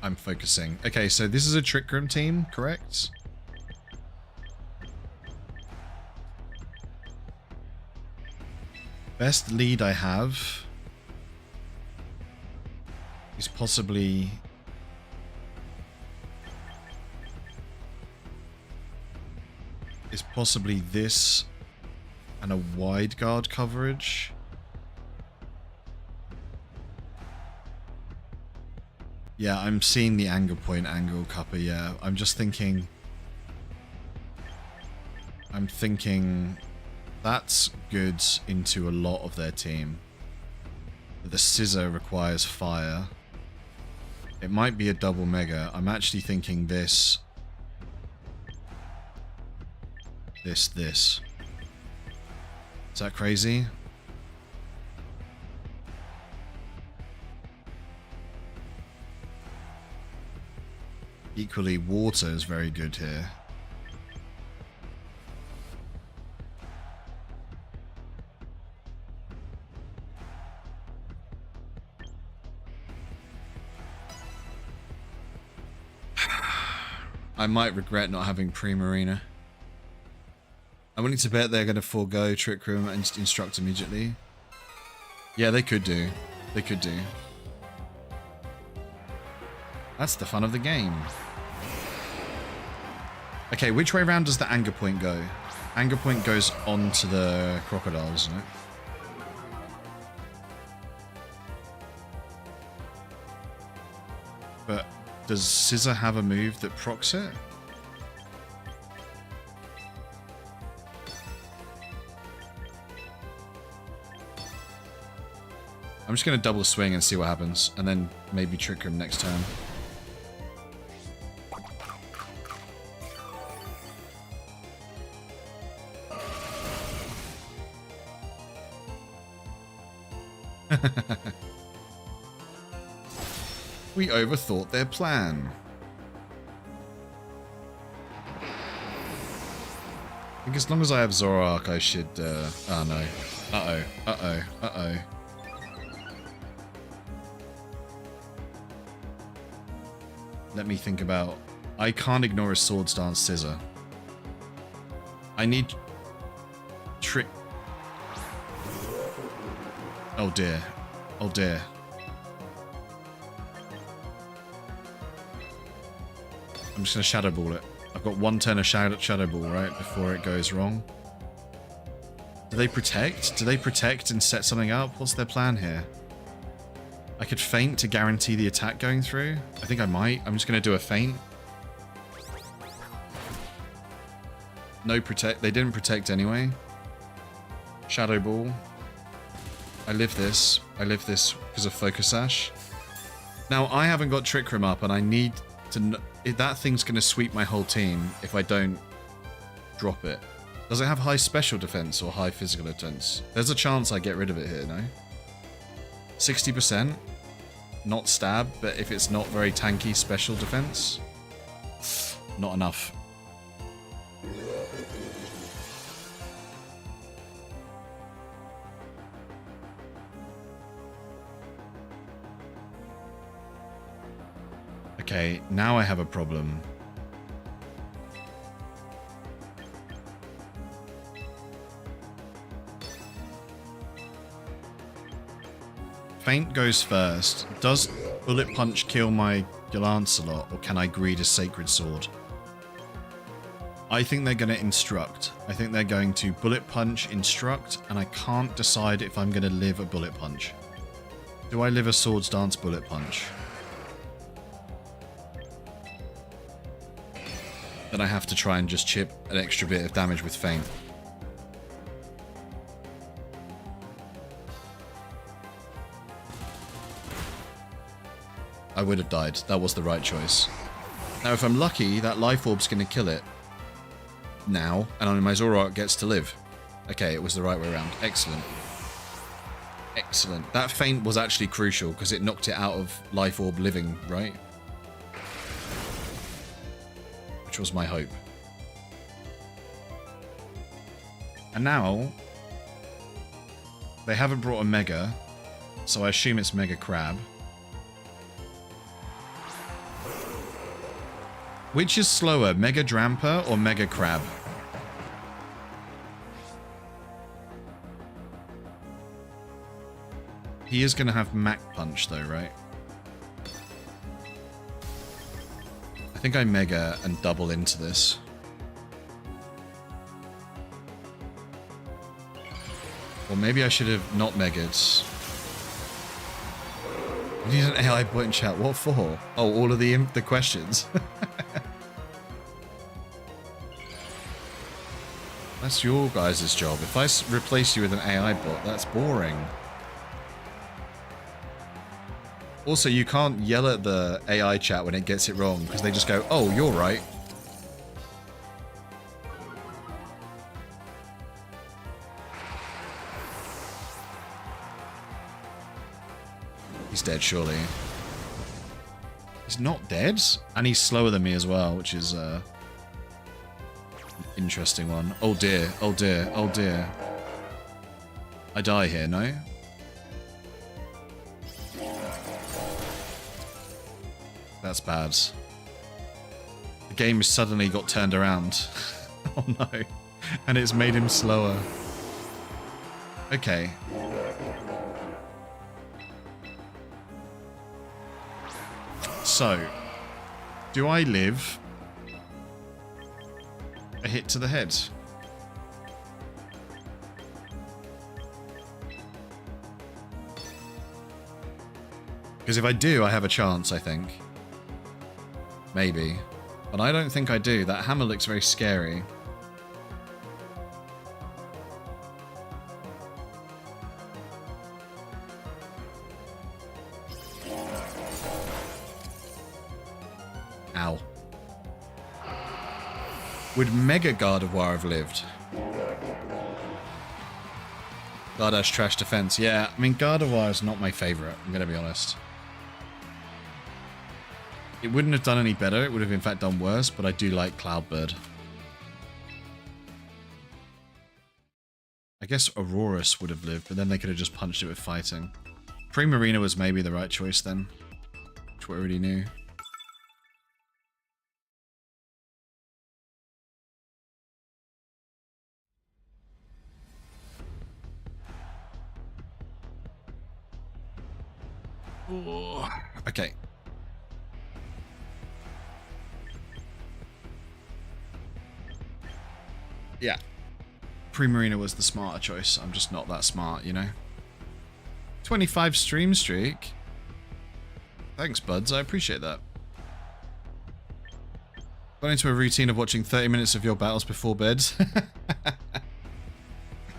I'm focusing. Okay, so this is a Trick Room team, correct? Best lead I have is possibly this and a wide guard coverage. Yeah, I'm seeing the anger point angle, Cuppa, yeah. I'm thinking that's good into a lot of their team. But the scissor requires fire. It might be a double mega. I'm actually thinking this. This. Is that crazy? Equally, water is very good here. I might regret not having Primarina. I'm willing to bet they're going to forego Trick Room and instruct immediately. Yeah, they could do. They could do. That's the fun of the game. Okay, which way around does the anger point go? Anger point goes onto the crocodile, isn't it? Does Scissor have a move that procs it? I'm just going to double swing and see what happens, and then maybe Trick Room next turn. We overthought their plan. I think as long as I have Zoroark, I should, oh no. Uh-oh, uh-oh, uh-oh. Let me think about... I can't ignore a Swords Dance Scissor. I need... Trick... Oh dear. Oh dear. I'm just going to Shadow Ball it. I've got one turn of Shadow Ball, right, before it goes wrong. Do they protect? Do they protect and set something up? What's their plan here? I could feint to guarantee the attack going through. I think I might. I'm just going to do a feint. No protect. They didn't protect anyway. Shadow Ball. I live this. I live this because of Focus Sash. Now, I haven't got Trick Room up, and I need to... That thing's going to sweep my whole team if I don't drop it. Does it have high special defense or high physical defense? There's a chance I get rid of it here, no? 60%? Not stab, but if it's not very tanky special defense? Not enough. Okay, now I have a problem. Feint goes first. Does Bullet Punch kill my Lancelot, or can I greed a Sacred Sword? I think they're going to instruct. I think they're going to Bullet Punch, instruct, and I can't decide if I'm going to live a Bullet Punch. Do I live a Swords Dance Bullet Punch? Then I have to try and just chip an extra bit of damage with Feint. I would have died. That was the right choice. Now, if I'm lucky, that Life Orb's going to kill it. Now, and only my Zoroark gets to live. Okay, it was the right way around. Excellent. Excellent. That feint was actually crucial, because it knocked it out of Life Orb living, right? Which was my hope. And now, they haven't brought a Mega, so I assume it's Mega Crab. Which is slower, Mega Dramper or Mega Crab? He is going to have Mach Punch though, right? I think I Mega and double into this. Or maybe I should have not Mega'd. I need an AI bot in chat. What for? Oh, all of the questions. That's your guys' job. If I replace you with an AI bot, that's boring. Also, you can't yell at the AI chat when it gets it wrong, because they just go, oh, you're right. He's dead, surely. He's not dead? And he's slower than me as well, which is an interesting one. Oh dear, oh dear, oh dear. I die here, no? That's bad. The game has suddenly got turned around. Oh no. And it's made him slower. Okay. So, do I live a hit to the head? Because if I do, I have a chance, I think. Maybe. But I don't think I do. That hammer looks very scary. Ow. Would Mega Gardevoir have lived? Gardevoir's trash defense. Yeah, I mean, Gardevoir is not my favorite, I'm going to be honest. It wouldn't have done any better. It would have, in fact, done worse, but I do like Cloudbird. I guess Aurorus would have lived, but then they could have just punched it with fighting. Primarina was maybe the right choice then, which we already knew. Ooh. Okay. Yeah. Primarina was the smarter choice. I'm just not that smart, you know? 25 stream streak. Thanks, buds. I appreciate that. Got into a routine of watching 30 minutes of your battles before bed.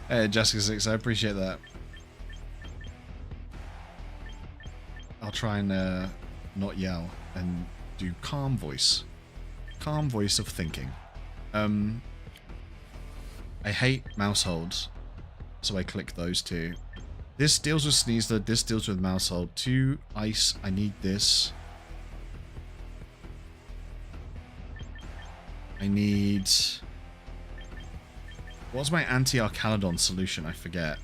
Hey, Jessica 6, I appreciate that. I'll try and not yell and do calm voice. Calm voice of thinking. I hate mouse holds, so I click those two. This deals with Sneasler, this deals with mouse hold. 2 ice, I need this. I need... What's my anti-Archaludon solution? I forget.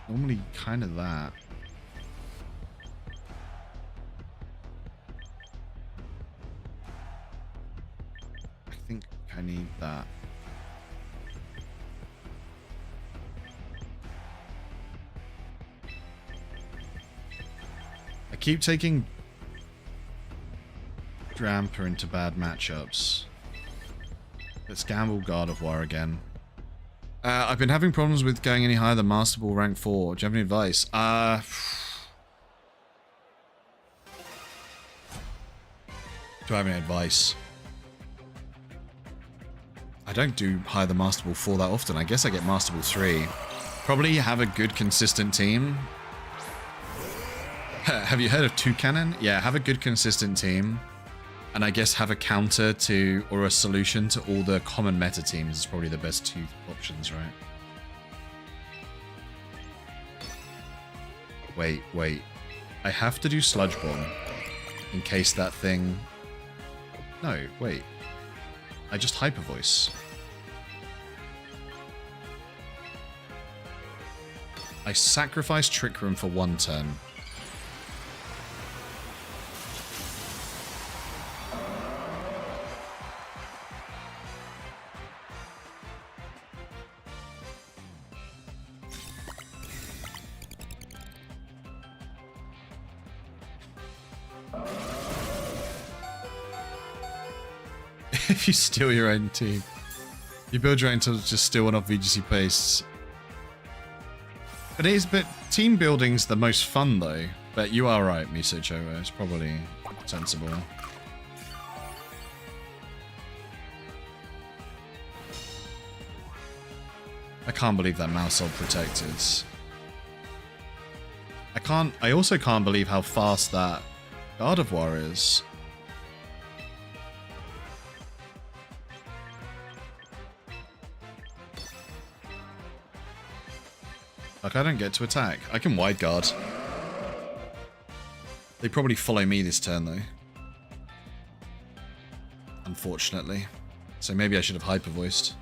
Normally kind of that. I think I need that. I keep taking Drampa into bad matchups. Let's gamble Gardevoir again. I've been having problems with going any higher than Master Ball rank 4. Do you have any advice? Do I have any advice? I don't do higher than Master Ball 4 that often. I guess I get Master Ball 3. Probably have a good, consistent team. Have you heard of Toucannon? Yeah, have a good, consistent team. And I guess have a counter to, or a solution to all the common meta teams is probably the best 2 options, right? Wait. I have to do Sludge Bomb in case that thing... No, wait. I just Hyper Voice. I sacrifice Trick Room for 1 turn. If you steal your own team. You build your own to just steal one off VGC pastes. But team building's the most fun though. But you are right, Miso Chowo. It's probably sensible. I can't believe that Maushold protected. I also can't believe how fast that Gardevoir is. Like, I don't get to attack. I can wide guard. They probably follow me this turn, though. Unfortunately. So maybe I should have Hyper Voiced.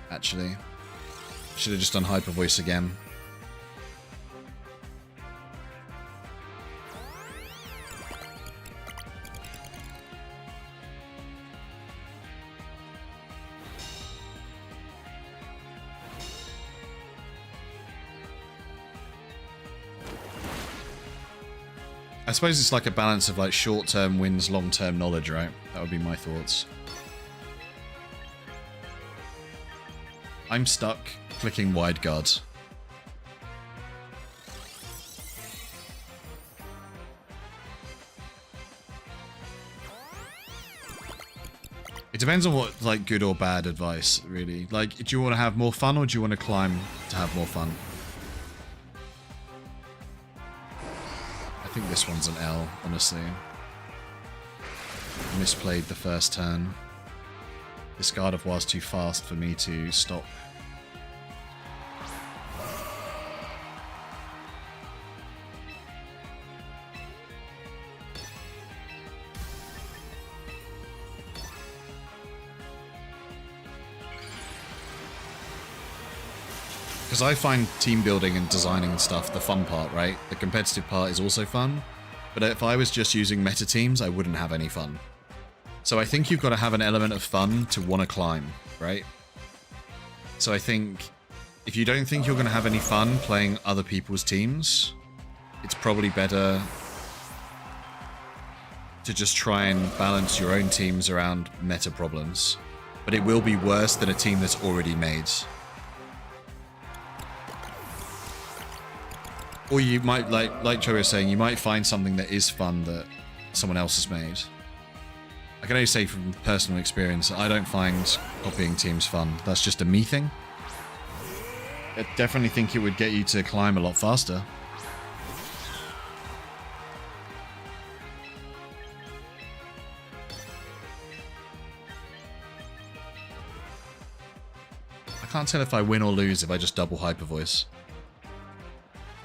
Actually. Should have just done Hyper Voice again. I suppose it's like a balance of like short-term wins, long-term knowledge, right? That would be my thoughts. I'm stuck clicking wide guard. depends on what, like, good or bad advice, really. Like, do you want to have more fun or do you want to climb to have more fun? I think this one's an L, honestly. Misplayed the first turn. This Gardevoir's too fast for me to stop. Because I find team building and designing and stuff the fun part, right? The competitive part is also fun. But if I was just using meta teams, I wouldn't have any fun. So I think you've got to have an element of fun to want to climb, right? So I think if you don't think you're going to have any fun playing other people's teams, it's probably better to just try and balance your own teams around meta problems. But it will be worse than a team that's already made. Or you might, like Joe was saying, you might find something that is fun that someone else has made. I can only say from personal experience, I don't find copying teams fun. That's just a me thing. I definitely think it would get you to climb a lot faster. I can't tell if I win or lose if I just double hyper voice.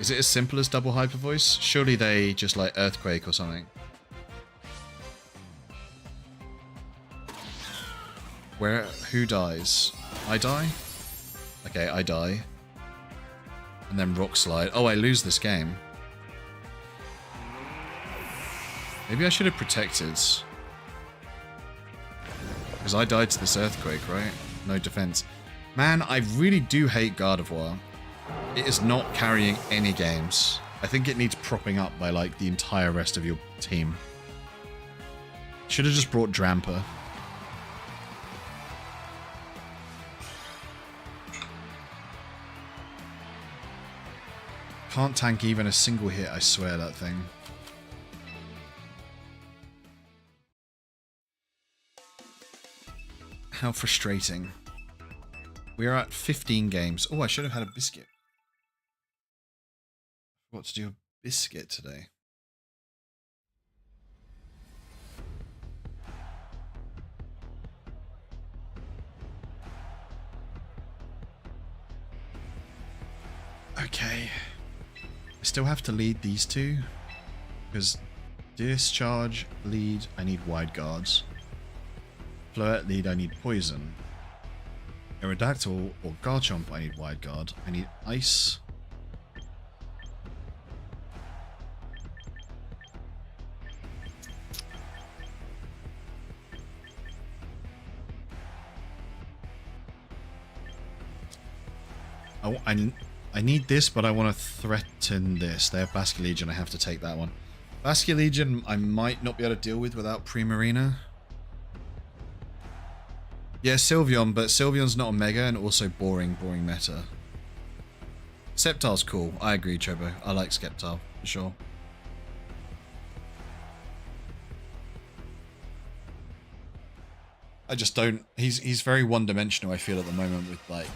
Is it as simple as double hyper voice? Surely they just like earthquake or something. Who dies? I die? Okay, I die. And then rock slide. Oh, I lose this game. Maybe I should have protected. Because I died to this earthquake, right? No defense. Man, I really do hate Gardevoir. It is not carrying any games. I think it needs propping up by, like, the entire rest of your team. Should have just brought Drampa. Can't tank even a single hit, I swear, that thing. How frustrating. We are at 15 games. Oh, I should have had a biscuit. What to do a biscuit today? Okay. I still have to lead these two. Because discharge, lead, I need wide guards. Floette, lead, I need poison. Aerodactyl or Garchomp, I need wide guard. I need ice. I need this, but I want to threaten this. They have Basculegion, I have to take that one. Basculegion I might not be able to deal with without Primarina. Yeah, Sylveon, but Sylveon's not a Mega and also boring meta. Sceptile's cool. I agree, Chobo. I like Sceptile, for sure. I just don't... He's very one-dimensional, I feel, at the moment with, like,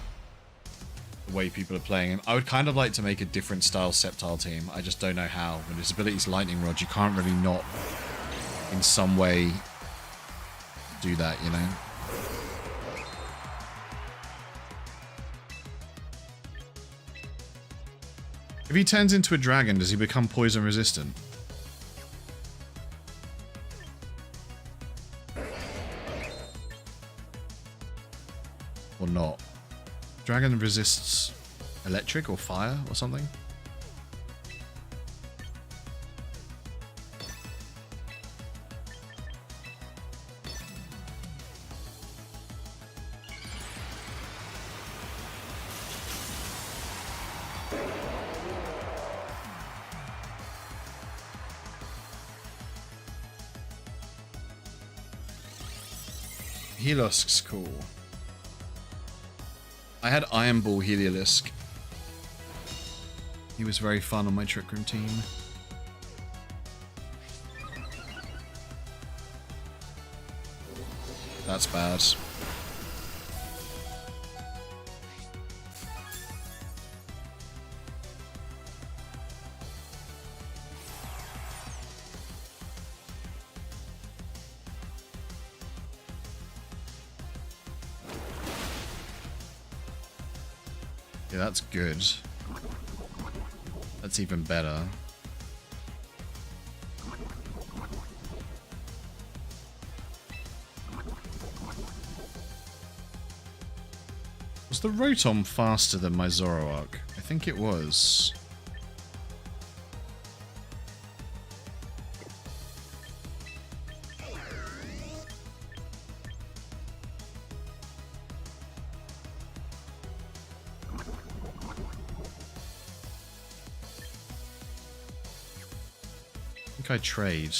the way people are playing him. I would kind of like to make a different style Sceptile team. I just don't know how. When his ability's Lightning Rod, you can't really not, in some way, do that, you know? If he turns into a dragon, does he become poison resistant? Or not? Dragon resists electric or fire or something? Heliolisk's cool. I had Iron Ball Heliolisk. He was very fun on my Trick Room team. That's bad. Yeah, that's good. That's even better. Was the Rotom faster than my Zoroark? I think it was. I think I trade.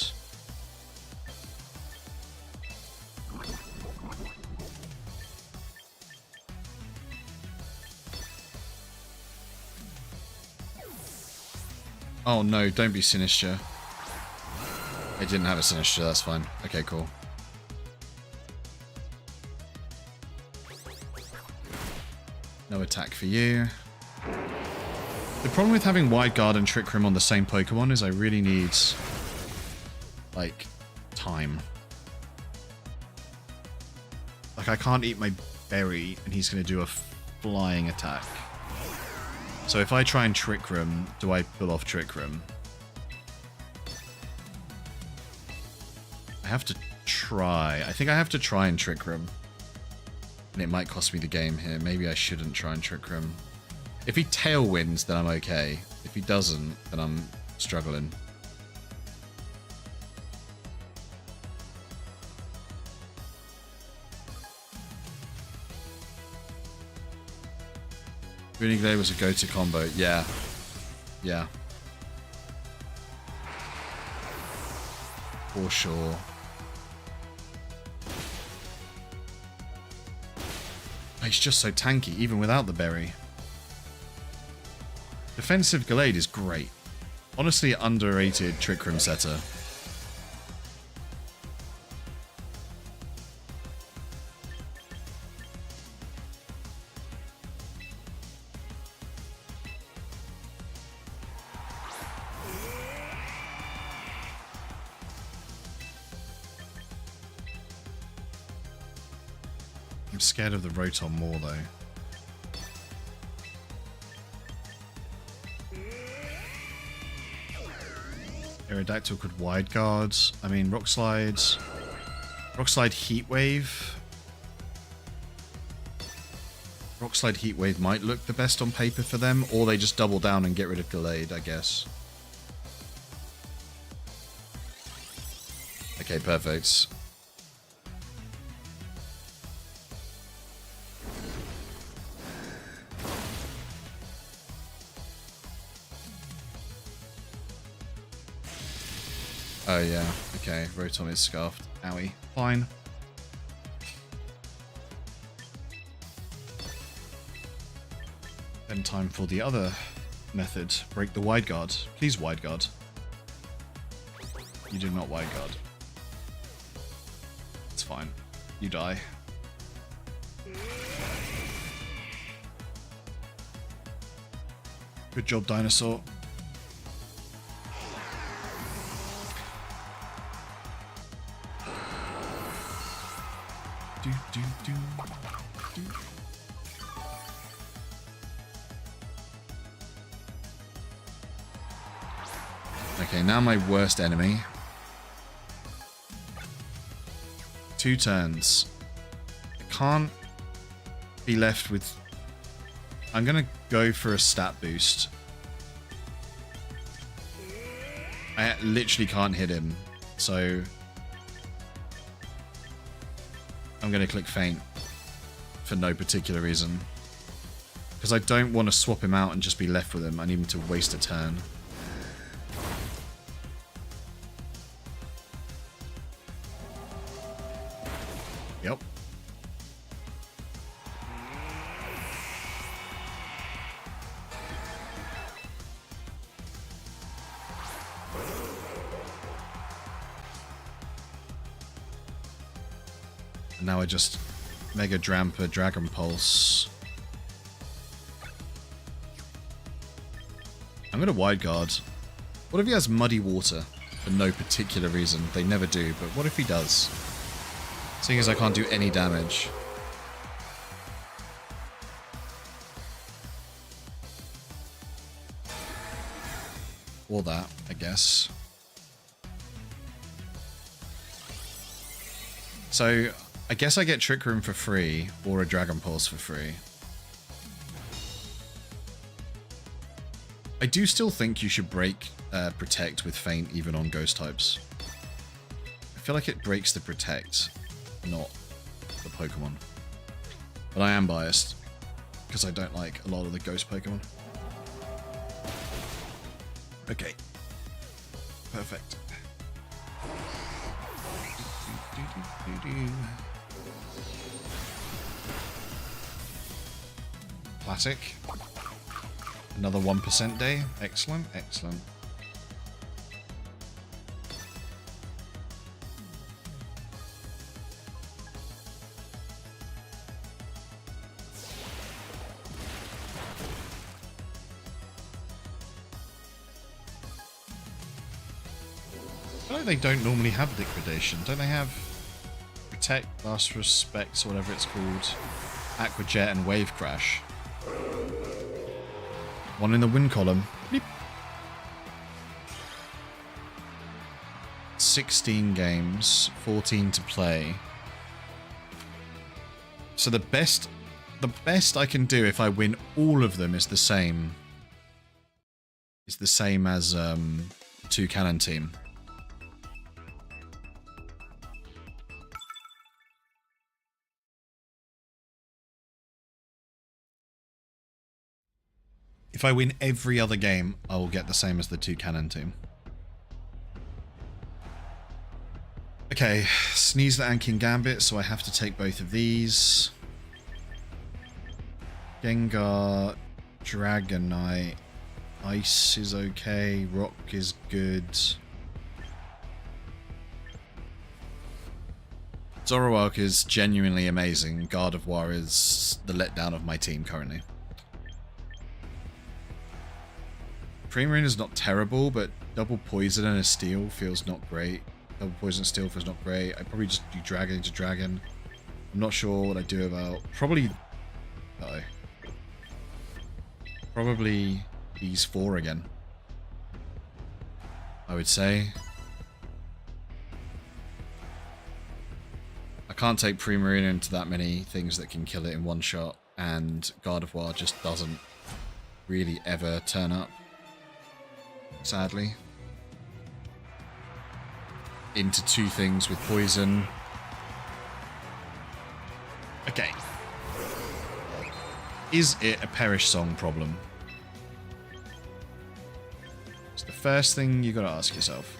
Oh no, don't be Sinistra. I didn't have a Sinistra, that's fine. Okay, cool. No attack for you. The problem with having Wide Guard and Trick Room on the same Pokemon is I really need, like, time. Like, I can't eat my berry and he's going to do a flying attack. So if I try and Trick Room, do I pull off Trick Room? I have to try. I think I have to try and Trick Room. And it might cost me the game here. Maybe I shouldn't try and Trick Room. If he Tailwinds, then I'm okay. If he doesn't, then I'm struggling. Boony Glade was a go-to combo. Yeah. Yeah. For sure. He's just so tanky, even without the berry. Defensive Gallade is great. Honestly, underrated Trick Room setter. I'm scared of the Rotom more, though. Aerodactyl could Wide Guard. I mean, Rock Slide. Rock Slide Heat Wave. Rock Slide Heat Wave might look the best on paper for them, or they just double down and get rid of Gallade, I guess. Okay, perfect. Oh yeah, okay, Rotom is scarfed. Owie. Fine. Then time for the other method. Break the Wide Guard. Please Wide Guard. You do not Wide Guard. It's fine. You die. Good job, Dinosaur. Do. Okay, now my worst enemy. 2 turns. I can't be left with... I'm gonna go for a stat boost. I literally can't hit him, so... I'm going to click Feint for no particular reason. Because I don't want to swap him out and just be left with him. I need him to waste a turn. Yep. now I just Mega Dramper, Dragon Pulse. I'm gonna Wide Guard. What if he has Muddy Water for no particular reason? They never do, but what if he does? Seeing as I can't do any damage. Or that, I guess. So, I guess I get Trick Room for free, or a Dragon Pulse for free. I do still think you should break Protect with Feint even on Ghost types. I feel like it breaks the Protect, not the Pokemon. But I am biased, because I don't like a lot of the Ghost Pokemon. Okay. Perfect. Classic. Another 1% day. Excellent, excellent. I feel like they don't normally have Liquidation. Don't they have Protect, Last Respect, or whatever it's called, Aqua Jet, and Wave Crash? One in the win column. Bleep. 16 games, 14 to play. So the best I can do if I win all of them is the same. Is the same as 2 Cannon team. If I win every other game, I will get the same as the 2 Cannon team. Okay, Sneasler and King Gambit, so I have to take both of these. Gengar, Dragonite, Ice is okay, Rock is good. Zoroark is genuinely amazing. Gardevoir is the letdown of my team currently. Primarine is not terrible, but double poison and a steel feels not great. Double poison steel feels not great. I probably just do dragon into dragon. I'm not sure what I do about probably these 4 again. I would say. I can't take Primarina into that many things that can kill it in one shot, and Gardevoir just doesn't really ever turn up. Sadly. Into 2 things with poison. Okay. Is it a Perish Song problem? It's the first thing you gotta ask yourself.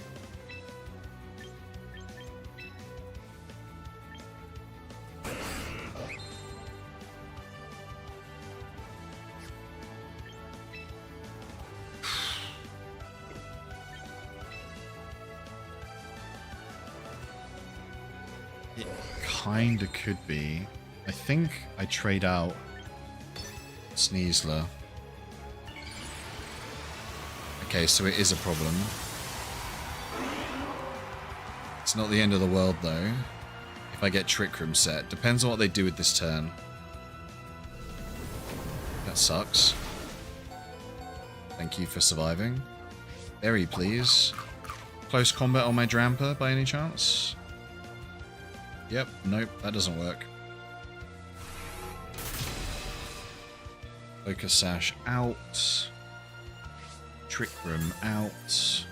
Kinda could be. I think I trade out Sneasler. Okay, so it is a problem. It's not the end of the world though. If I get Trick Room set. Depends on what they do with this turn. That sucks. Thank you for surviving. Berry, please. Close combat on my Dramper by any chance? Yep, nope, that doesn't work. Focus Sash out. Trick Room out.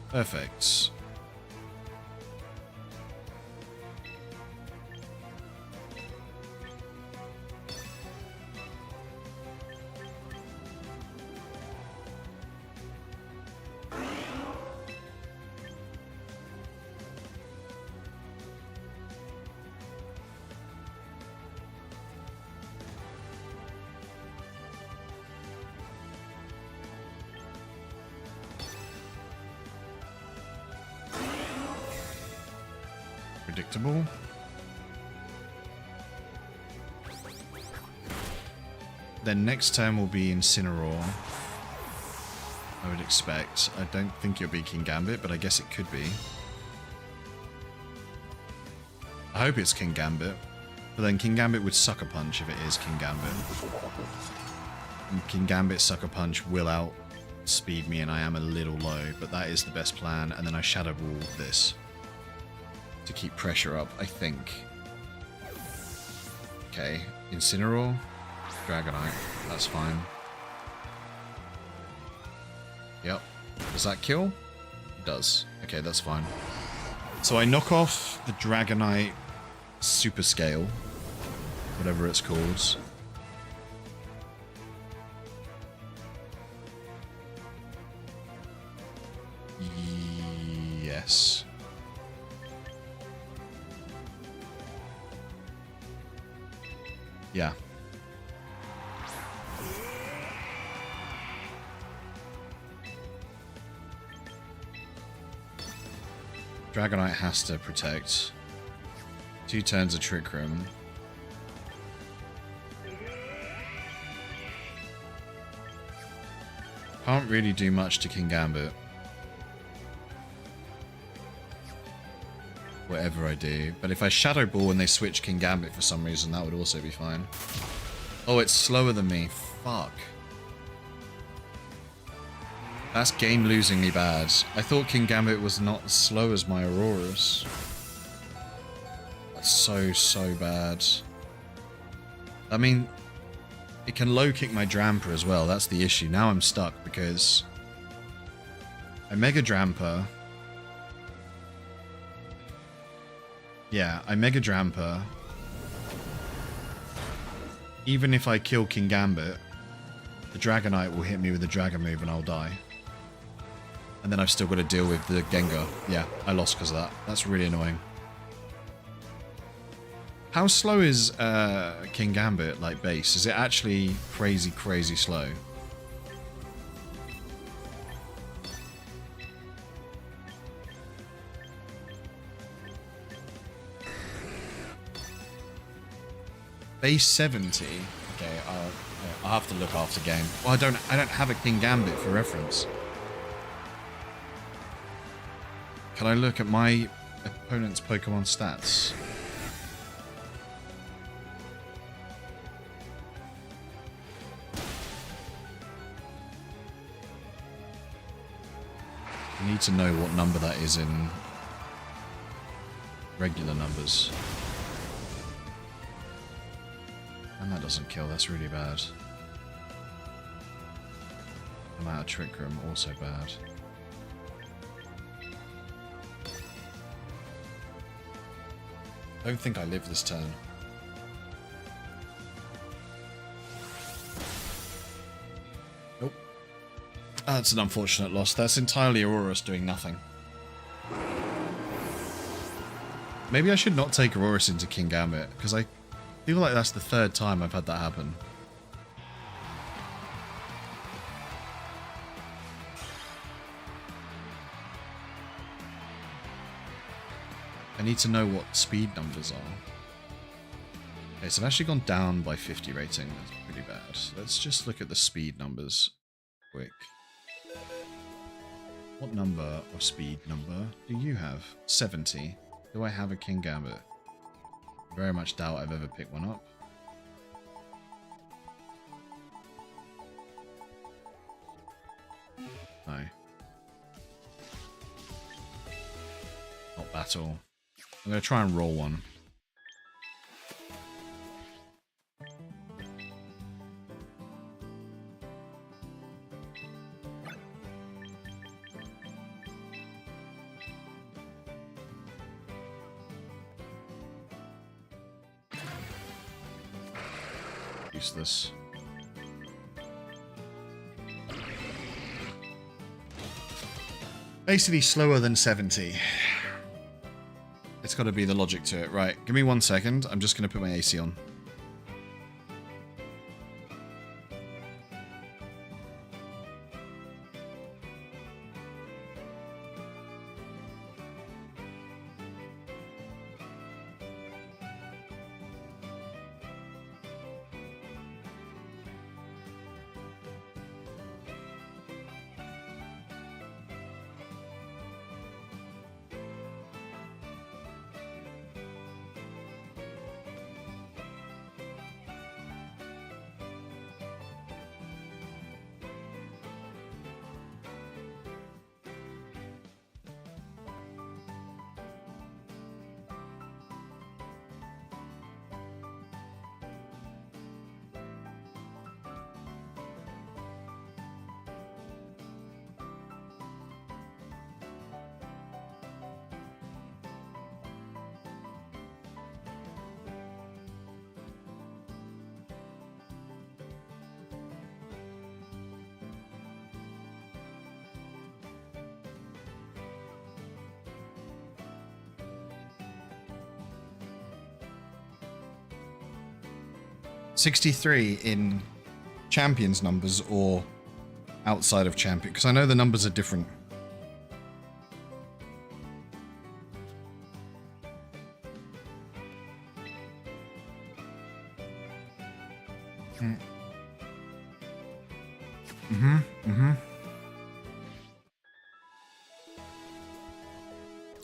Perfect. Predictable. Then next turn will be Incineroar. I would expect. I don't think it'll be King Gambit, but I guess it could be. I hope it's King Gambit. But then King Gambit would Sucker Punch if it is King Gambit. And King Gambit Sucker Punch will outspeed me and I am a little low, but that is the best plan. And then I Shadow Ball this to keep pressure up, I think. Okay, Incineroar, Dragonite, that's fine. Yep. Does that kill? It does. Okay, that's fine. So I knock off the Dragonite Super Scale, whatever it's called. Yes. Yeah. Dragonite has to protect. 2 turns of Trick Room. Can't really do much to King Gambit. Whatever I do. But if I Shadow Ball and they switch King Gambit for some reason, that would also be fine. Oh, it's slower than me. Fuck. That's game-losingly bad. I thought King Gambit was not as slow as my Aurorus. That's so bad. I mean, it can low-kick my Dramper as well. That's the issue. Now I'm stuck because I Mega Dramper. Yeah, I Mega Dramper. Even if I kill King Gambit, the Dragonite will hit me with the Dragon move and I'll die. And then I've still got to deal with the Gengar. Yeah, I lost because of that. That's really annoying. How slow is King Gambit, like, base? Is it actually crazy slow? Base 70? Okay, I'll have to look after game. Well, I don't have a King Gambit for reference. Can I look at my opponent's Pokemon stats? I need to know what number that is in regular numbers. And that doesn't kill, that's really bad. Amount of Trick Room, also bad. Don't think I live this turn. Nope. That's an unfortunate loss. That's entirely Aurorus doing nothing. Maybe I should not take Aurorus into King Gambit, because I feel like that's the 3rd time I've had that happen. I need to know what speed numbers are. Okay, so I've actually gone down by 50 rating. That's pretty bad. Let's just look at the speed numbers quick. What number of speed number do you have? 70. Do I have a King Gambit? Very much doubt I've ever picked one up. No. Not battle. I'm going to try and roll one. Useless. Basically slower than 70. It's got to be the logic to it. Right, give me 1 second. I'm just going to put my AC on. 63 in champions numbers or outside of champion? Because I know the numbers are different.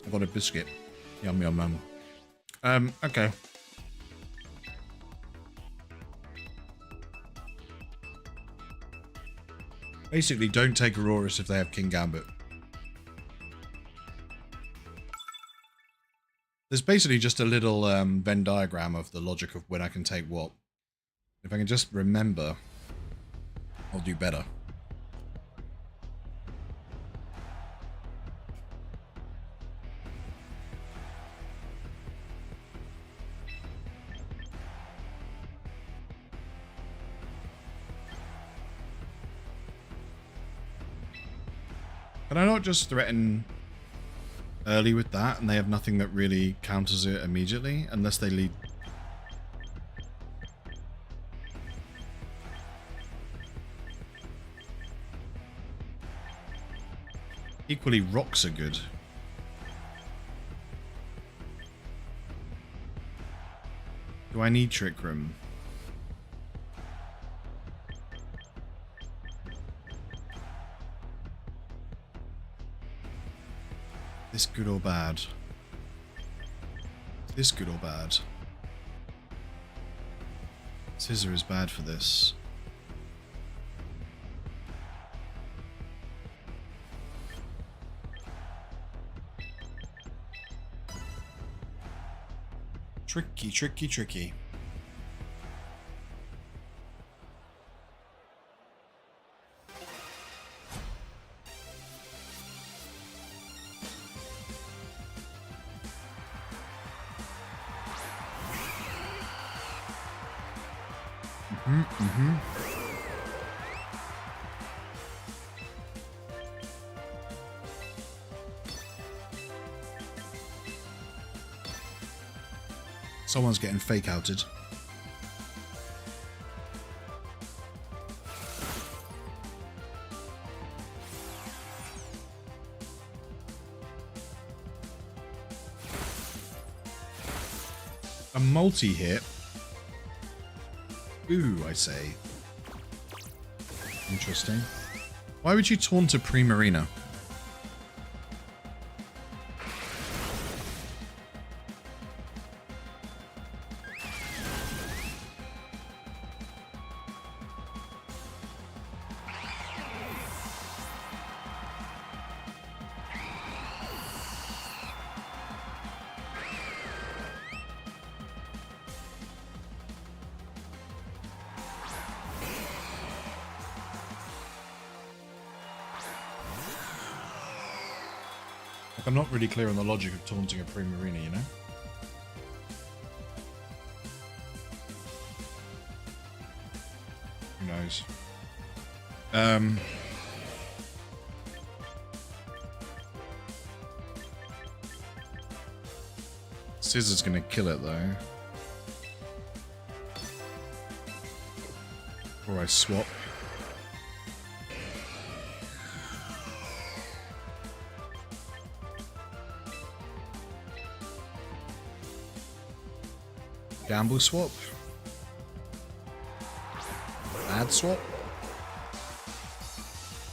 I got a biscuit. Yum, yum, yum. Okay. Basically, don't take Auroras if they have King Gambit. There's basically just a little Venn diagram of the logic of when I can take what. If I can just remember, I'll do better. Can I not just threaten early with that and they have nothing that really counters it immediately unless they lead? Equally, rocks are good. Do I need Trick Room? This good or bad? Is this good or bad? Scissor is bad for this. Tricky, tricky, tricky. Someone's getting fake outed. A multi-hit. Ooh, I say. Interesting. Why would you taunt a Primarina? I'm not really clear on the logic of taunting a Primarina, you know? Who knows? Scissor's gonna kill it though. Or I swap. Gamble swap. Bad swap.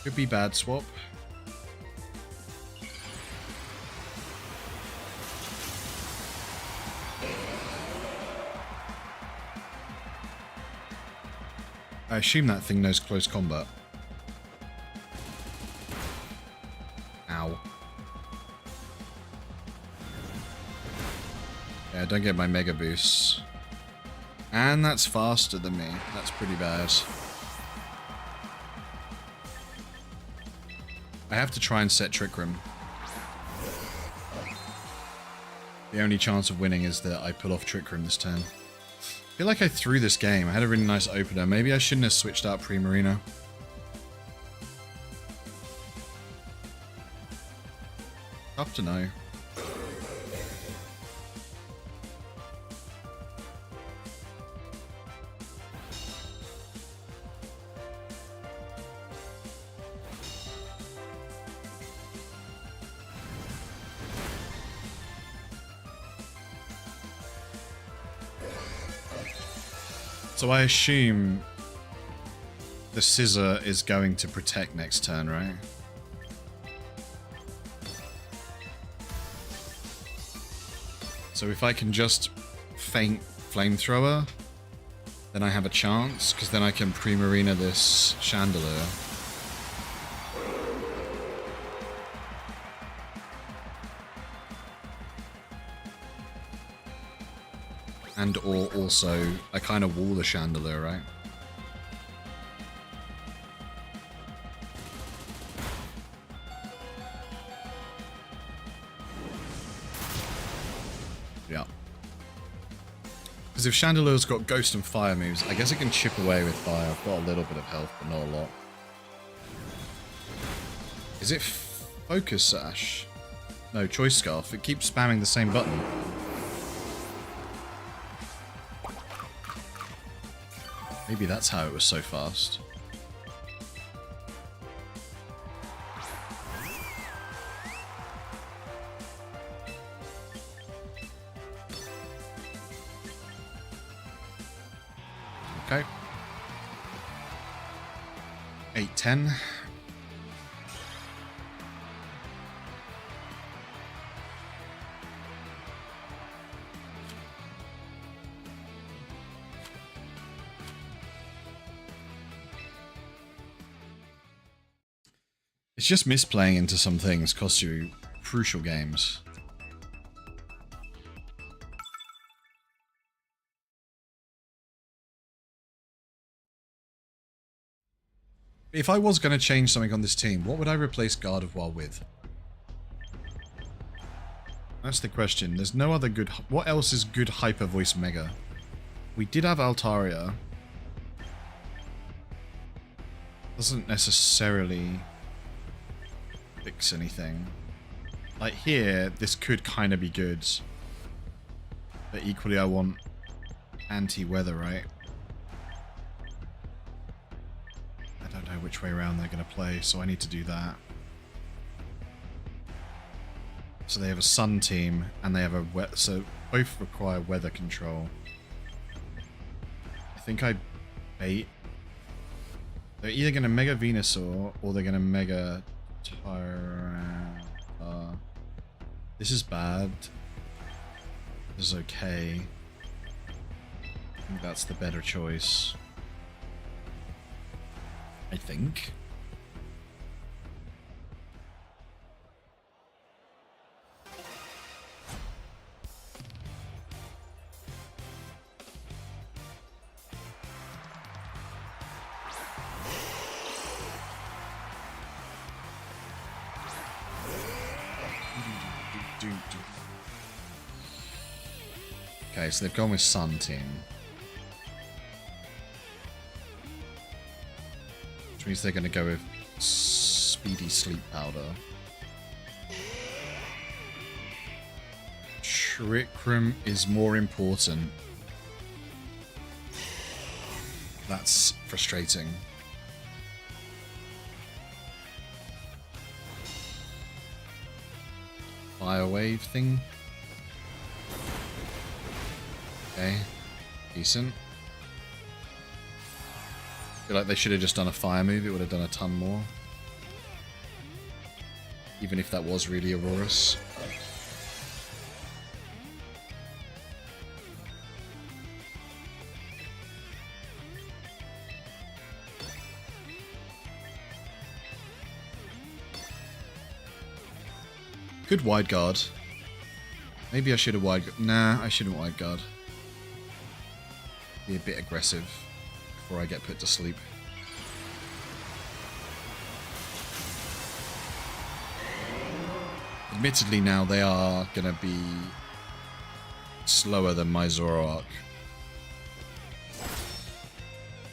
Could be bad swap. I assume that thing knows close combat. Ow. Yeah, don't get my mega boosts. And that's faster than me. That's pretty bad. I have to try and set Trick Room. The only chance of winning is that I pull off Trick Room this turn. I feel like I threw this game. I had a really nice opener. Maybe I shouldn't have switched out Primarina. Tough to know. So I assume the scissor is going to protect next turn, right? So if I can just feint flamethrower, then I have a chance, because then I can Primarina this Chandelier. And or also, I kind of wall the Chandelier, right? Yeah. Because if Chandelier's got Ghost and Fire moves, I guess it can chip away with Fire. I've got a little bit of health, but not a lot. Is it Focus Sash? No, Choice Scarf. It keeps spamming the same button. Maybe that's how it was so fast. Okay. 8-10. It's just misplaying into some things costs you crucial games. If I was going to change something on this team, what would I replace Gardevoir with? That's the question. There's no other good... What else is good Hyper Voice Mega? We did have Altaria. Doesn't necessarily fix anything. Like here, this could kind of be good. But equally I want anti-weather, right? I don't know which way around they're going to play, so I need to do that. So they have a sun team, and they have a wet... So both require weather control. I think I bait. They're either going to Mega Venusaur, or they're going to Mega Tyranitar. This is bad. This is okay. I think that's the better choice. I think. Okay, so they've gone with Sun Team. Which means they're going to go with Speedy Sleep Powder. Trick Room is more important. That's frustrating. Fire Wave thing. Okay, decent. I feel like they should have just done a fire move, it would have done a ton more. Even if that was really Aurorus. Good wide guard. Maybe I should have wide guard. Nah, I shouldn't wide guard. Be a bit aggressive before I get put to sleep. Admittedly now they are going to be slower than my Zoroark.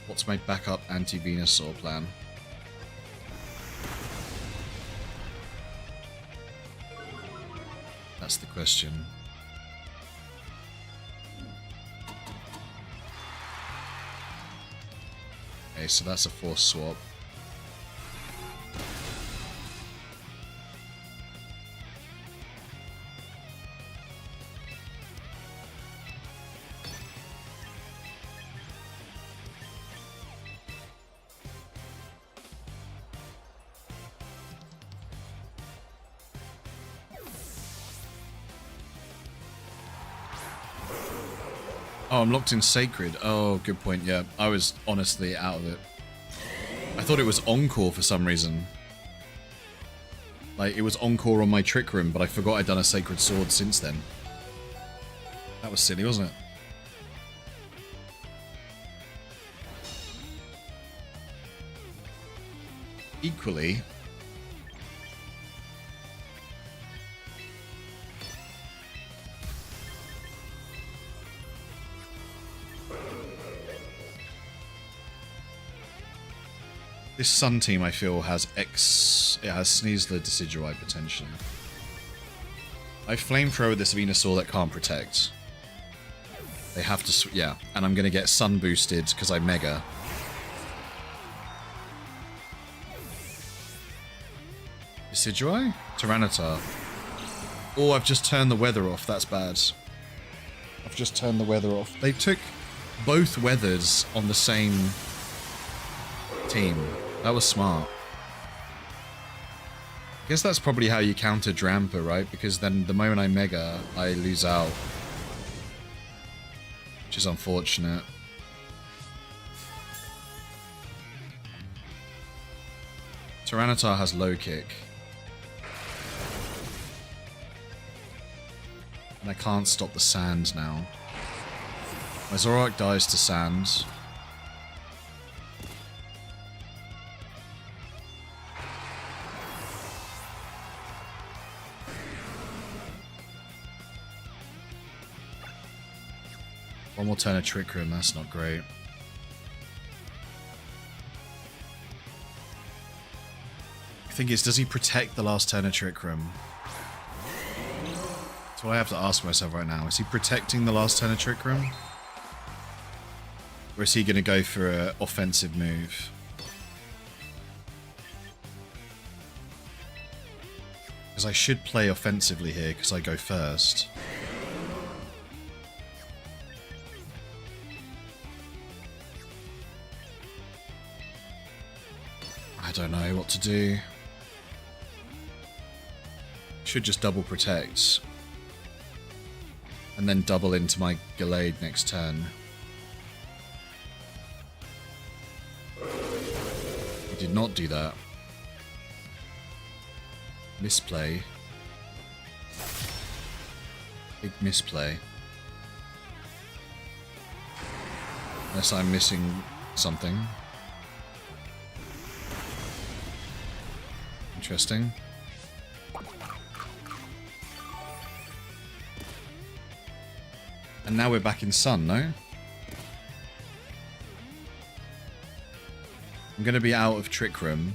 What's my backup anti-Venusaur plan? That's the question. Okay, so that's a force swap. Oh, I'm locked in Sacred. Oh, good point. Yeah, I was honestly out of it. I thought it was Encore for some reason. Like, it was Encore on my Trick Room, but I forgot I'd done a Sacred Sword since then. That was silly, wasn't it? Equally... this Sun team, I feel, has it has Sneasler Decidueye potentially. I Flamethrower this Venusaur that can't protect. They have to, yeah, and I'm gonna get Sun boosted because I Mega. Decidueye? Tyranitar. Oh, I've just turned the weather off, that's bad. I've just turned the weather off. They took both weathers on the same team. That was smart. I guess that's probably how you counter Drampa, right? Because then the moment I Mega, I lose out. Which is unfortunate. Tyranitar has low kick. And I can't stop the sand now. My Zoroark dies to sand. One more turn of Trick Room, that's not great. The thing is, does he protect the last turn of Trick Room? That's what I have to ask myself right now. Is he protecting the last turn of Trick Room? Or is he going to go for an offensive move? Because I should play offensively here because I go first. I don't know what to do. Should just double protect. And then double into my Gallade next turn. He did not do that. Misplay. Big misplay. Unless I'm missing something. Interesting. And now we're back in Sun, no? I'm going to be out of Trick Room.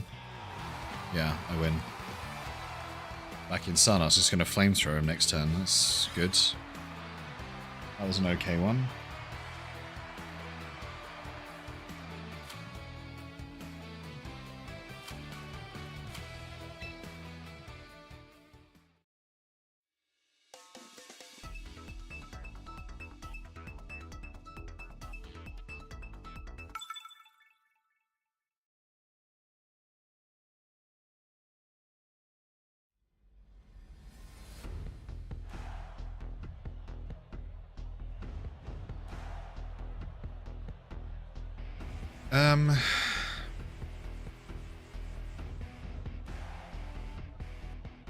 Yeah, I win. Back in Sun, I was just going to Flamethrower him next turn. That's good. That was an okay one.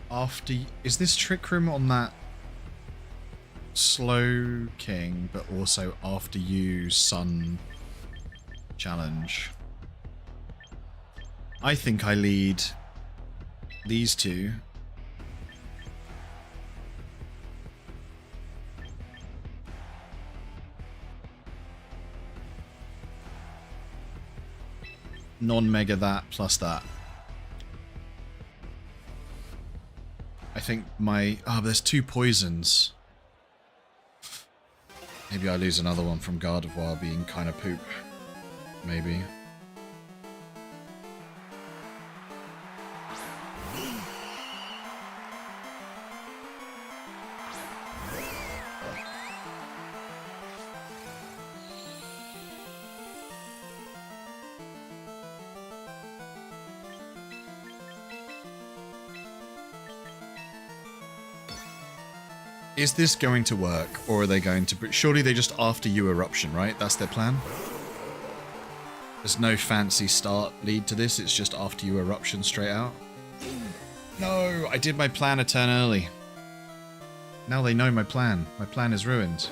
After... Is this Trick Room on that Slow King, but also after you Sun challenge? I think I lead these two. Non-mega that plus that. I think my... Oh, there's two poisons. Maybe I lose another one from Gardevoir being kind of poop. Maybe. Is this going to work, or are they going to... Surely they just after you eruption, right? That's their plan? There's no fancy start lead to this, it's just after you eruption straight out. No, I did my plan a turn early. Now they know my plan. My plan is ruined.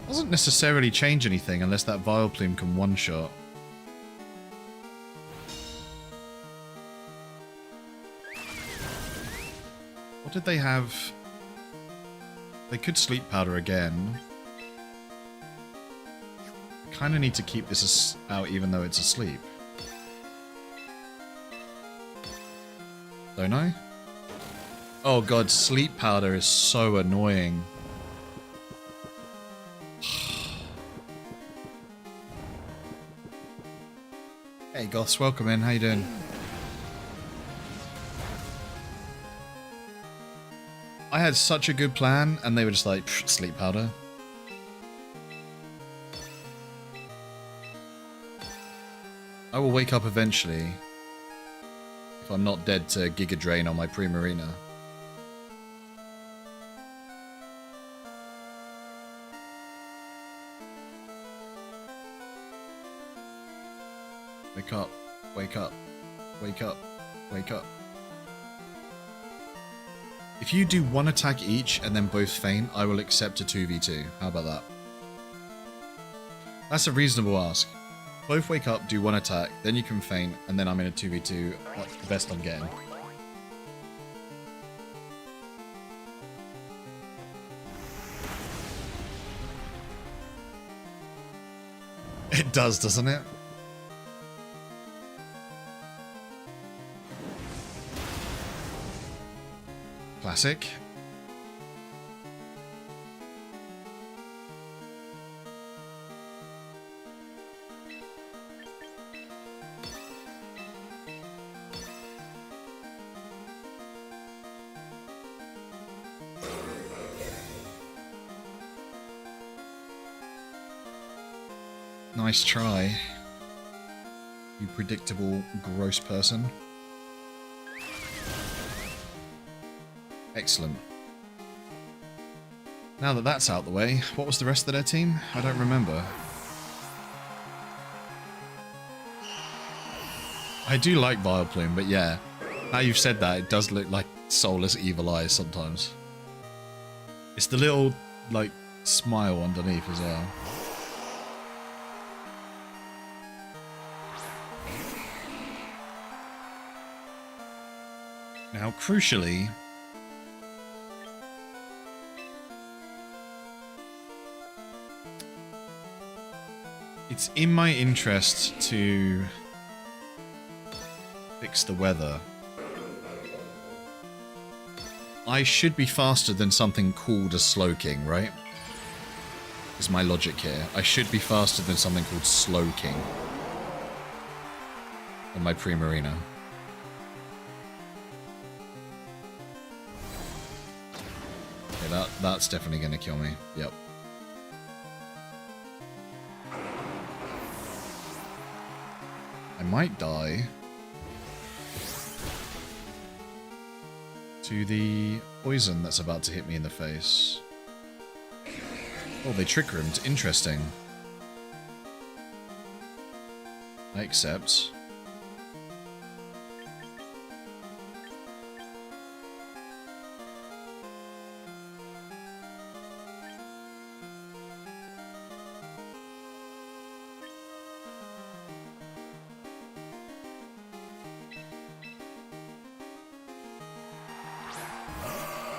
Doesn't necessarily change anything unless that Vileplume can one-shot. What did they have? They could Sleep Powder again. I kind of need to keep this out even though it's asleep. Don't I? Oh god, Sleep Powder is so annoying. Hey Goths, welcome in, how you doing? I had such a good plan, and they were just like, Sleep Powder. I will wake up eventually. If I'm not dead to Giga Drain on my Primarina. Wake up, wake up, wake up, wake up. If you do one attack each and then both faint, I will accept a 2v2. How about that? That's a reasonable ask. Both wake up, do one attack, then you can feint, and then I'm in a 2v2. That's the best I'm getting. It does, doesn't it? Classic. Nice try, you predictable, gross person. Excellent. Now that that's out the way, what was the rest of their team? I don't remember. I do like Vileplume, but yeah, now you've said that, it does look like soulless evil eyes sometimes. It's the little, like, smile underneath as well. Now, crucially, it's in my interest to fix the weather. I should be faster than something called a Slowking, right? Is my logic here. I should be faster than something called Slowking on my Primarina. Okay, that's definitely going to kill me. Yep. I might die to the poison that's about to hit me in the face. Oh, they Trick Roomed. Interesting. I accept.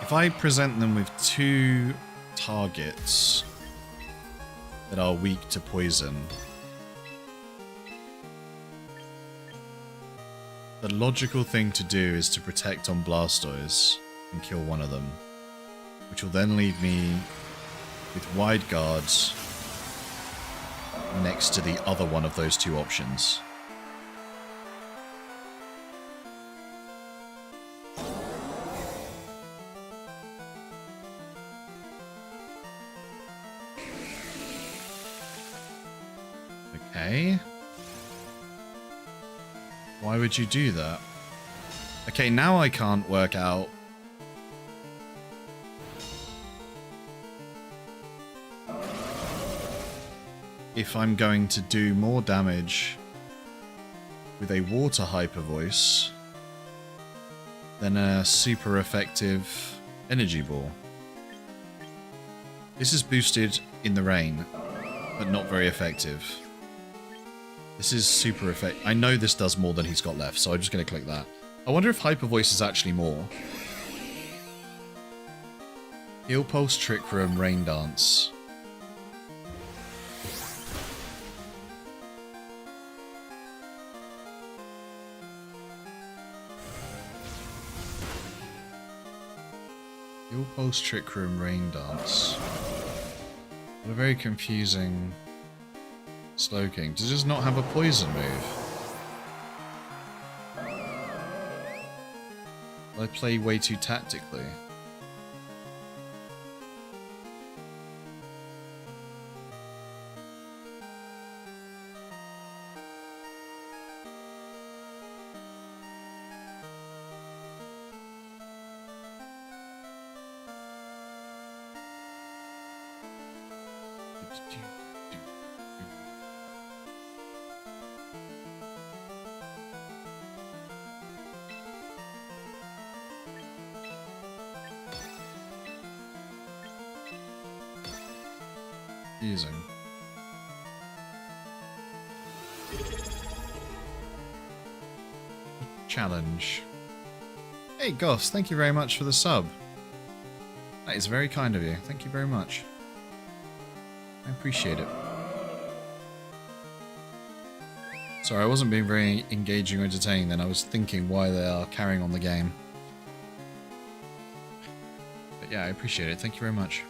If I present them with two targets that are weak to poison, the logical thing to do is to protect on Blastoise and kill one of them, which will then leave me with Wide Guards next to the other one of those two options. Okay. Why would you do that? Okay, now I can't work out if I'm going to do more damage with a water hyper voice than a super effective energy ball. This is boosted in the rain, but not very effective. This is super effective. I know this does more than he's got left, so I'm just going to click that. I wonder if hyper voice is actually more. Heal Pulse, Trick Room, Rain Dance. Heal Pulse, Trick Room, Rain Dance. What a very confusing Slowking. Does it just not have a poison move? I play way too tactically. Using. Challenge. Hey Goss, thank you very much for the sub. That is very kind of you. Thank you very much. I appreciate it. Sorry, I wasn't being very engaging or entertaining then. I was thinking why they are carrying on the game. But yeah, I appreciate it. Thank you very much.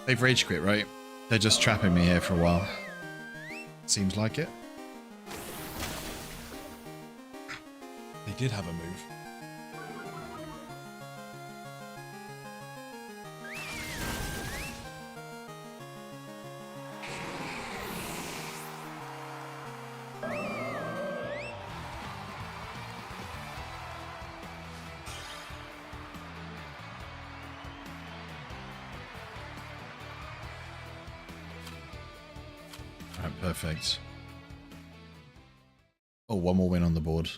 They've rage quit, right? They're just trapping me here for a while. Seems like it. They did have a move. Perfect. Oh, one more win on the board.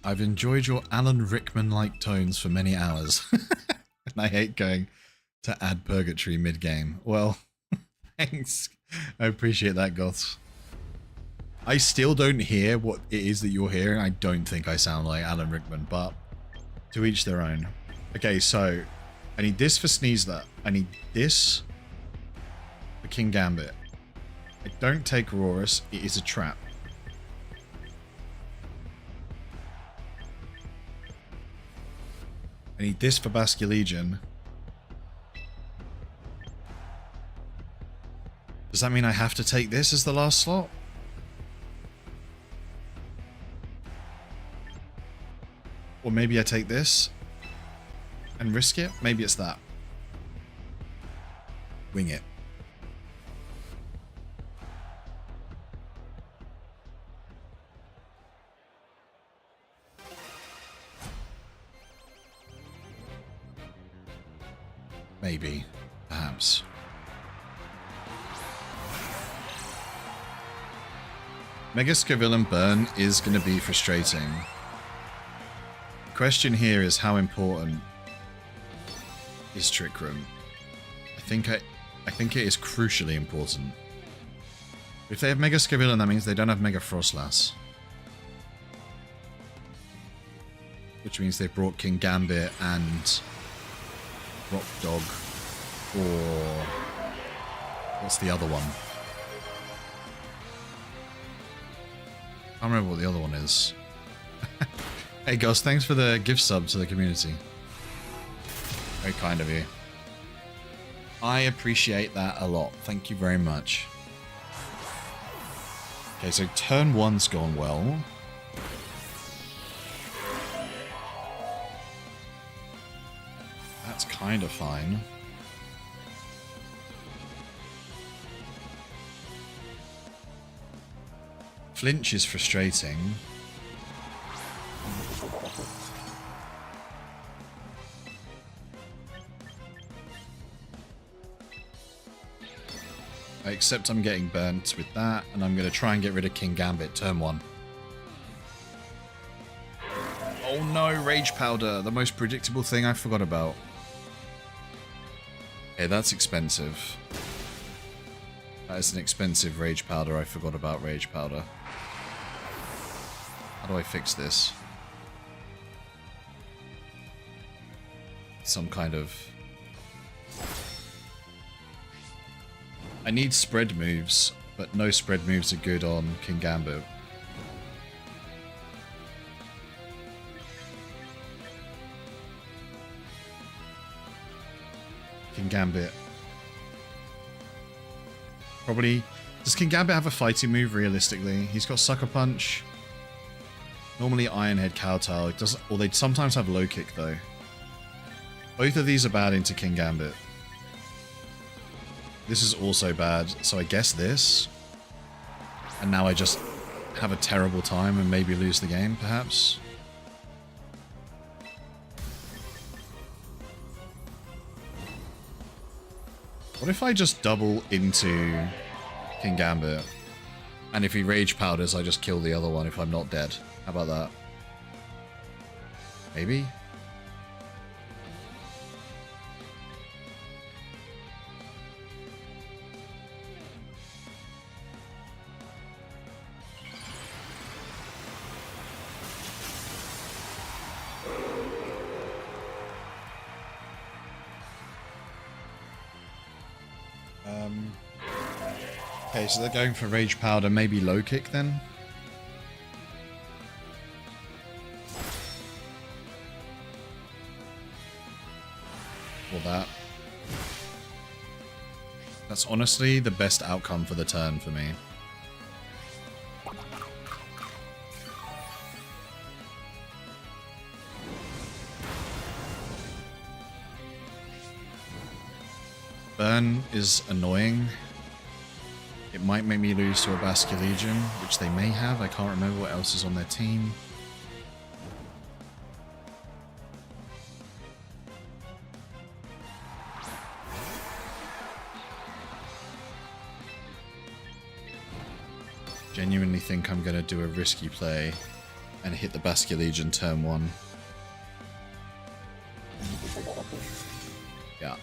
I've enjoyed your Alan Rickman-like tones for many hours. And I hate going to add purgatory mid-game. Well, thanks. I appreciate that, Goths. I still don't hear what it is that you're hearing. I don't think I sound like Alan Rickman, but to each their own. Okay, so I need this for Sneasler. I need this for King Gambit. I don't take Aurorus. It is a trap. I need this for Basculegion. Does that mean I have to take this as the last slot? Or maybe I take this and risk it? Maybe it's that. Wing it. Maybe. Perhaps. Mega Scoville and Burn is going to be frustrating. The question here is how important is Trick Room? I think it is crucially important. If they have Mega Scoville, that means they don't have Mega Frostlass. Which means they've brought King Gambit and Rock Dog, or what's the other one? I can't remember what the other one is. Hey Gus, thanks for the gift sub to the community. Very kind of you. I appreciate that a lot. Thank you very much. Okay, so turn 1's gone well. kind of fine. Flinch is frustrating. Except I'm getting burnt with that, and I'm going to try and get rid of King Gambit turn 1. Oh no, Rage Powder, the most predictable thing I forgot about. Okay, that's expensive. That is an expensive Rage Powder. I forgot about Rage Powder. How do I fix this? Some kind of... I need spread moves, but no spread moves are good on King Gambit. King Gambit. Probably... Does King Gambit have a fighting move, realistically? He's got Sucker Punch. Normally Ironhead Kowtow. It doesn't... Or they sometimes have Low Kick, though. Both of these are bad into King Gambit. This is also bad, so I guess this. And now I just have a terrible time and maybe lose the game, perhaps. What if I just double into King Gambit? And if he Rage Powders, I just kill the other one if I'm not dead. How about that? Maybe? Okay, so they're going for Rage Powder, maybe Low Kick then? Or that. That's honestly the best outcome for the turn for me. Burn is annoying. It might make me lose to a Basket Legion, which they may have. I can't remember what else is on their team. Genuinely think I'm going to do a risky play and hit the Basket Legion turn 1. Yeah.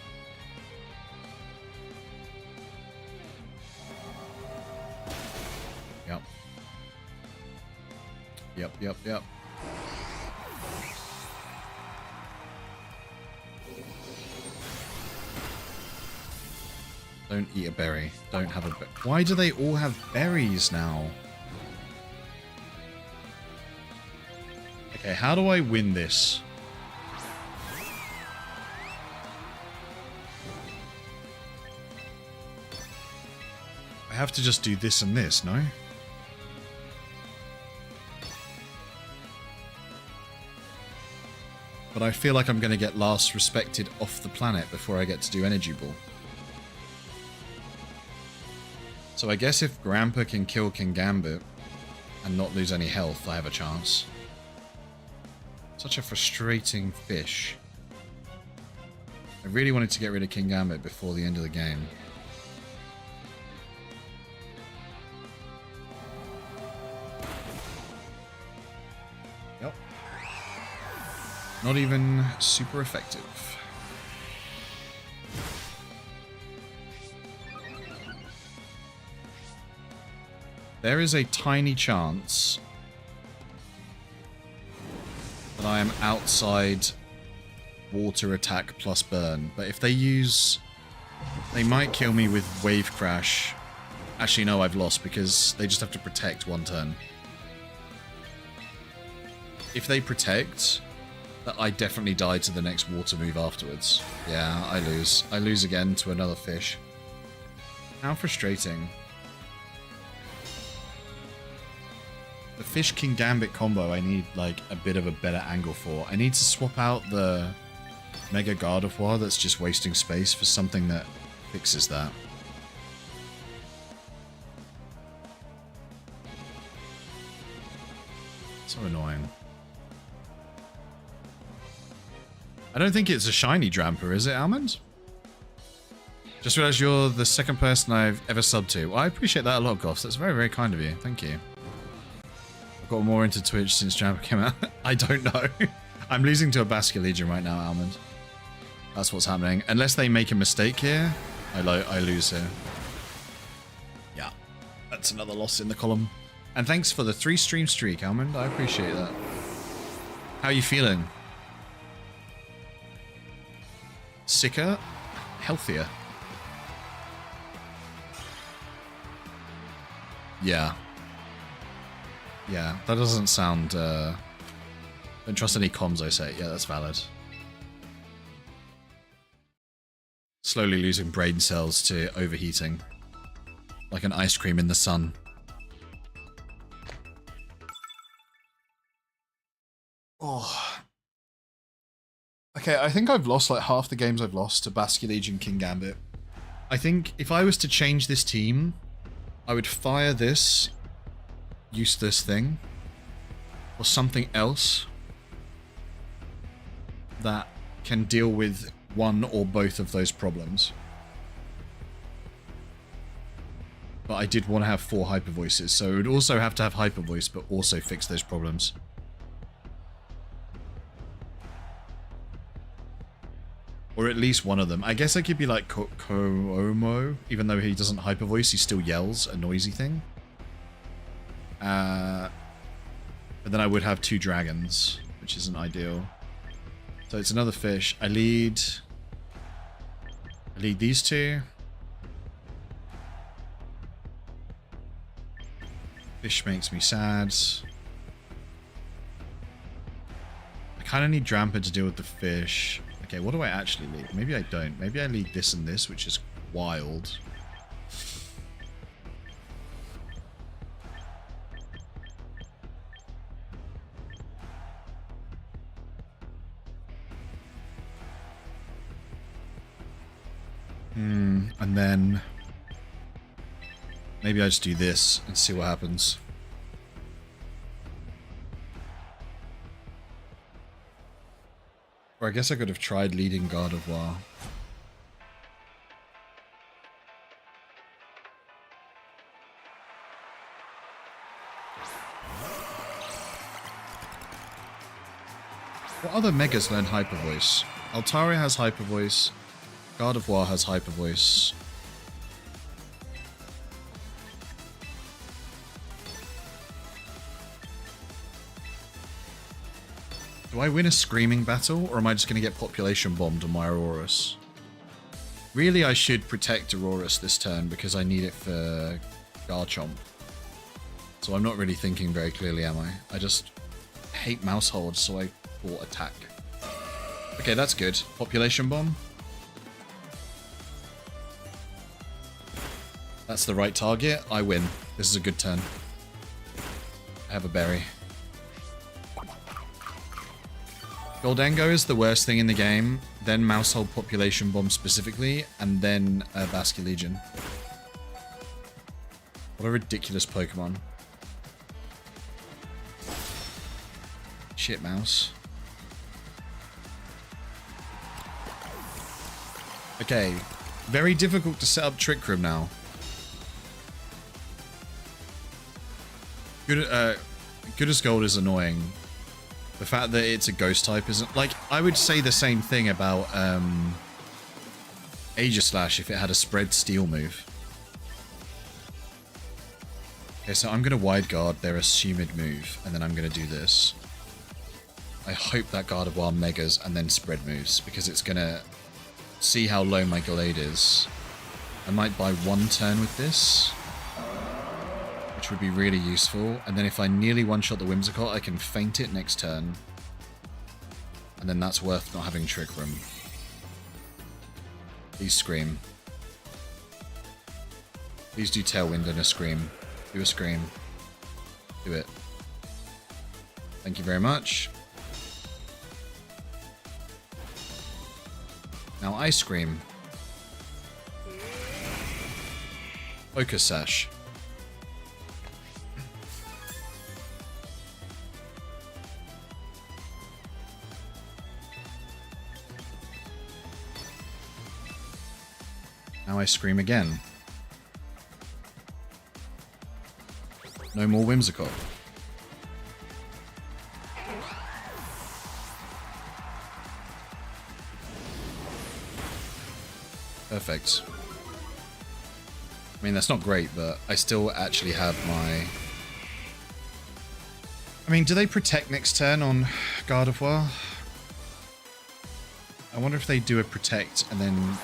Yep. Don't eat a berry. Don't have a berry. Why do they all have berries now? Okay, how do I win this? I have to just do this and this, no? But I feel like I'm going to get last respected off the planet before I get to do Energy Ball. So I guess if Grandpa can kill King Gambit and not lose any health, I have a chance. Such a frustrating fish. I really wanted to get rid of King Gambit before the end of the game. Yep. Not even super effective. There is a tiny chance that I am outside water attack plus burn, but if they use... They might kill me with Wave Crash. Actually, no, I've lost because they just have to protect one turn. If they protect, I definitely die to the next water move afterwards. Yeah, I lose. I lose again to another fish. How frustrating. The Fish King Gambit combo I need like a bit of a better angle for. I need to swap out the Mega God of War that's just wasting space for something that fixes that. So annoying. I don't think it's a shiny Dramper, is it, Almond? Just realized you're the second person I've ever subbed to. Well, I appreciate that a lot, Goffs. That's very, very kind of you. Thank you. I've got more into Twitch since Dramper came out. I don't know. I'm losing to a Basket Legion right now, Almond. That's what's happening. Unless they make a mistake here, I lose here. Yeah. That's another loss in the column. And thanks for the 3-stream streak, Almond. I appreciate that. How are you feeling? Sicker? Healthier? Yeah. Yeah, that doesn't sound... Don't trust any comms I say. Yeah, that's valid. Slowly losing brain cells to overheating. Like an ice cream in the sun. Oh. Okay, I think I've lost like half the games I've lost to Basket Legion King Gambit. I think if I was to change this team, I would fire this useless thing or something else that can deal with one or both of those problems. But I did want to have 4 Hyper Voices, so it would also have to have Hyper Voice, but also fix those problems. Or at least one of them. I guess I could be like Koomo, even though he doesn't Hyper Voice, he still yells a noisy thing. But then I would have 2 dragons, which isn't ideal. So it's another fish. I lead these 2. Fish makes me sad. I kind of need Dramper to deal with the fish. Okay, what do I actually lead? Maybe I don't. Maybe I lead this and this, which is wild. And then maybe I just do this and see what happens. Or I guess I could have tried leading God of War. What other megas learn Hyper Voice? Altaria has Hyper Voice. God of War has Hyper Voice. Do I win a screaming battle, or am I just going to get population bombed on my Aurorus? Really, I should protect Aurorus this turn because I need it for Garchomp. So I'm not really thinking very clearly, am I? I just hate mouse holds, so I bought attack. Okay, that's good. Population bomb. That's the right target. I win. This is a good turn. I have a berry. Goldango is the worst thing in the game, then Mousehold Population Bomb specifically, and then Basket Legion. What a ridiculous Pokemon. Shit, Mouse. Okay, very difficult to set up Trick Room now. Good as Gold is annoying. The fact that it's a ghost type isn't... Like, I would say the same thing about Aegislash if it had a spread steel move. Okay, so I'm going to wide guard their assumed move, and then I'm going to do this. I hope that Gardevoir megas and then spread moves, because it's going to see how low my Gallade is. I might buy 1 turn with this, which would be really useful. And then if I nearly one-shot the Whimsicott, I can feint it next turn. And then that's worth not having Trick Room. Please Scream. Please do Tailwind and a Scream. Do a Scream. Do it. Thank you very much. Now Ice Cream. Focus Sash. Now I scream again. No more Whimsicott. Perfect. I mean, that's not great, but I still actually have my... I mean, do they protect next turn on Gardevoir? I wonder if they do a protect and then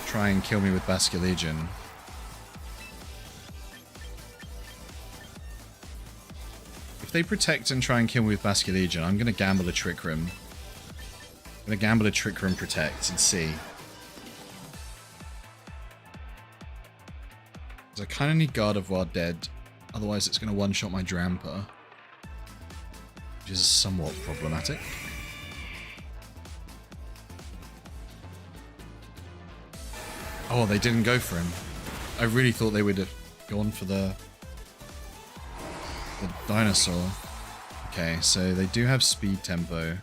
try and kill me with Basculegion. If they protect and try and kill me with Basculegion, I'm going to gamble a Trick Room. I'm going to gamble a Trick Room protect and see. Because I kind of need Gardevoir dead, otherwise it's going to one-shot my Drampa, which is somewhat problematic. Oh, they didn't go for him. I really thought they would have gone for the dinosaur. Okay, so they do have speed tempo.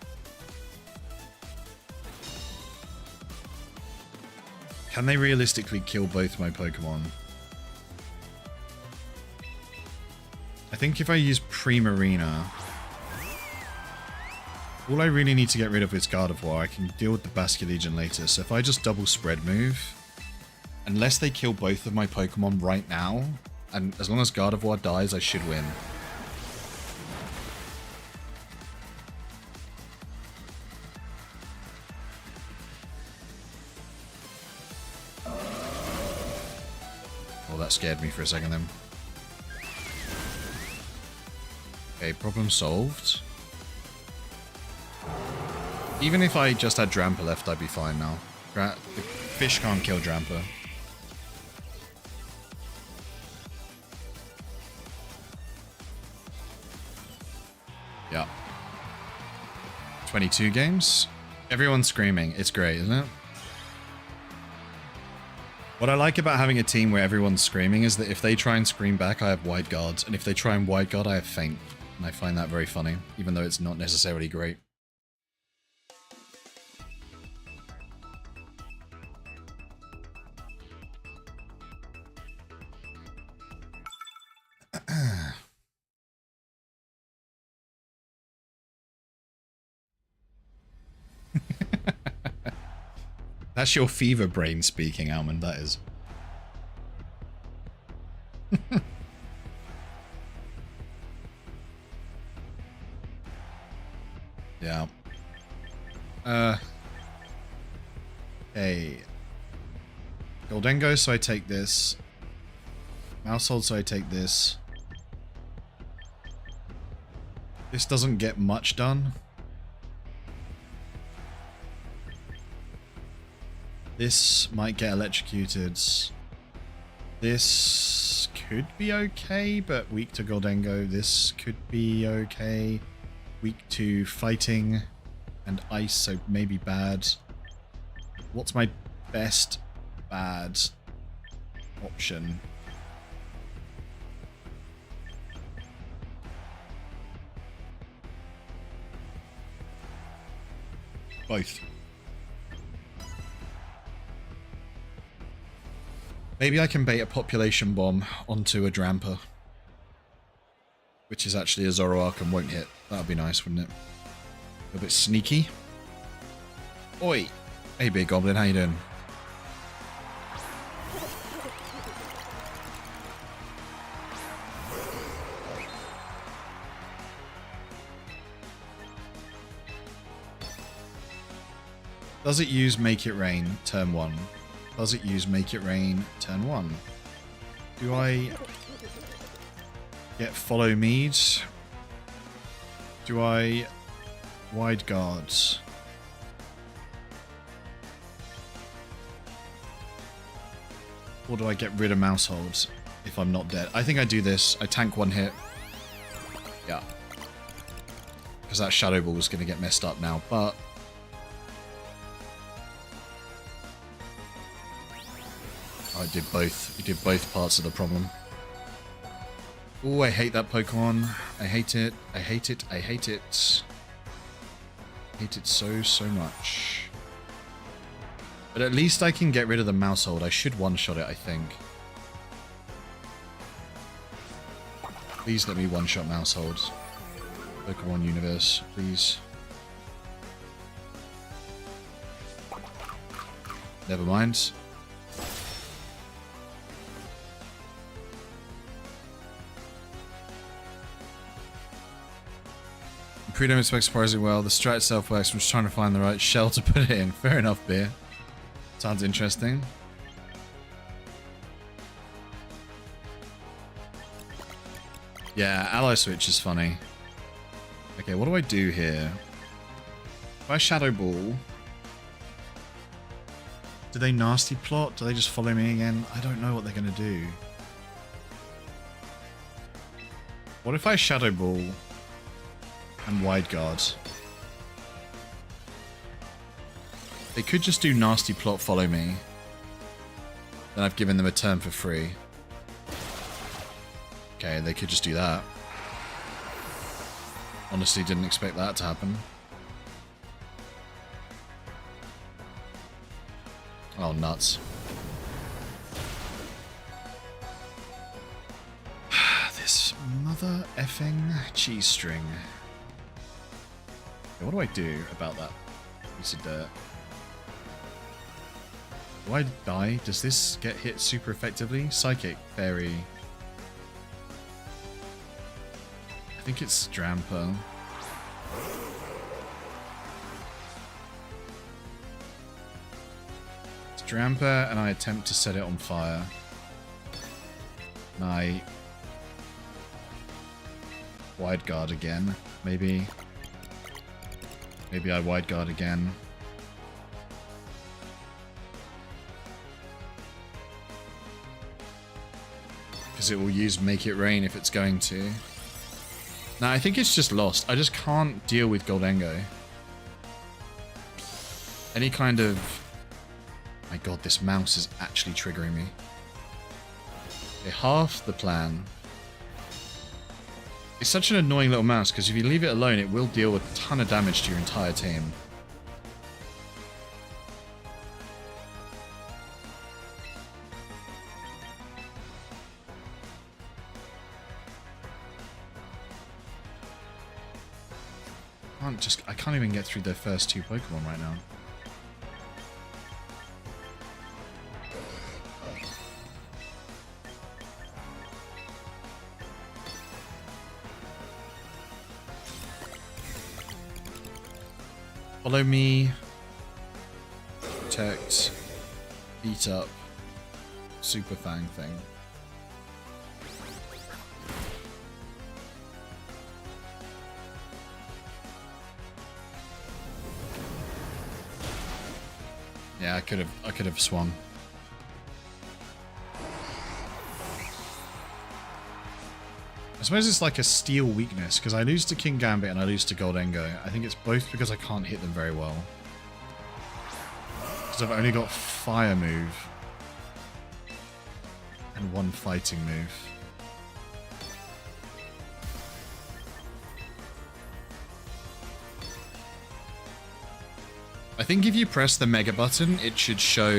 Can they realistically kill both my Pokemon? I think if I use Primarina, all I really need to get rid of is Gardevoir. I can deal with the Basculegion later. So if I just double spread move, unless they kill both of my Pokemon right now, and as long as Gardevoir dies, I should win. Oh, that scared me for a second then. Okay, problem solved. Even if I just had Drampa left, I'd be fine now. The fish can't kill Drampa. Yeah. 22 games? Everyone's screaming. It's great, isn't it? What I like about having a team where everyone's screaming is that if they try and scream back, I have Wide Guards, and if they try and Wide Guard, I have Feint. And I find that very funny, even though it's not necessarily great. That's your fever brain speaking, Almond, that is. Yeah. Hey. Goldengo, so I take this. Mousehold, so I take this. This doesn't get much done. This might get electrocuted. This could be okay, but weak to Goldengo. This could be okay. Weak to fighting and ice, so maybe bad. What's my best bad option? Both. Maybe I can bait a population bomb onto a Drampa, which is actually a Zoroark and won't hit. That would be nice, wouldn't it? A bit sneaky. Oi! Hey, Big Goblin, how you doing? Does it use Make It Rain turn 1? Does it use Make It Rain turn 1? Do I get Follow Mead? Do I Wide Guard? Or do I get rid of Mousehold if I'm not dead? I think I do this. I tank one hit. Yeah. Because that Shadow Ball is going to get messed up now, but Oh, it did both. It did both parts of the problem. Oh, I hate that Pokemon. I hate it. I hate it. I hate it. I hate it so, so much. But at least I can get rid of the Mousehold. I should one-shot it, I think. Please let me one-shot Mousehold. Pokemon Universe, please. Never mind. Predome specs surprisingly well. The strat itself works. I'm just trying to find the right shell to put it in. Fair enough, Beer. Sounds interesting. Yeah, Ally Switch is funny. Okay, what do I do here? If I Shadow Ball... Do they nasty plot? Do they just follow me again? I don't know what they're going to do. What if I Shadow Ball and Wide Guard? They could just do nasty plot, follow me. Then I've given them a turn for free. Okay, they could just do that. Honestly, didn't expect that to happen. Oh, nuts. This mother effing cheese string. Okay, what do I do about that piece of dirt? Do I die? Does this get hit super effectively? Psychic, Fairy. I think it's Dramper. It's Dramper, and I attempt to set it on fire. And I Wide Guard again, maybe. Maybe I Wide Guard again. Because it will use Make It Rain if it's going to. Nah, I think it's just lost. I just can't deal with Goldengo. Any kind of... My god, this mouse is actually triggering me. Okay, half the plan. It's such an annoying little mouse, because if you leave it alone, it will deal a ton of damage to your entire team. I can't even get through their first two Pokemon right now. Follow me. Protect. Beat up. Super Fang thing. Yeah, I could have swung. I suppose it's like a steel weakness, because I lose to King Gambit and I lose to Goldengo. I think it's both because I can't hit them very well. Because I've only got Fire move. And one fighting move. I think if you press the Mega button, it should show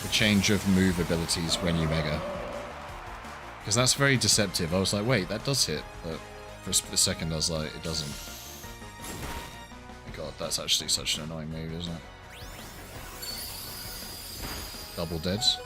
the change of move abilities when you Mega. Because that's very deceptive. I was like, wait, that does hit. But for a split second, I was like, it doesn't. Oh my god, that's actually such an annoying move, isn't it? Double deads.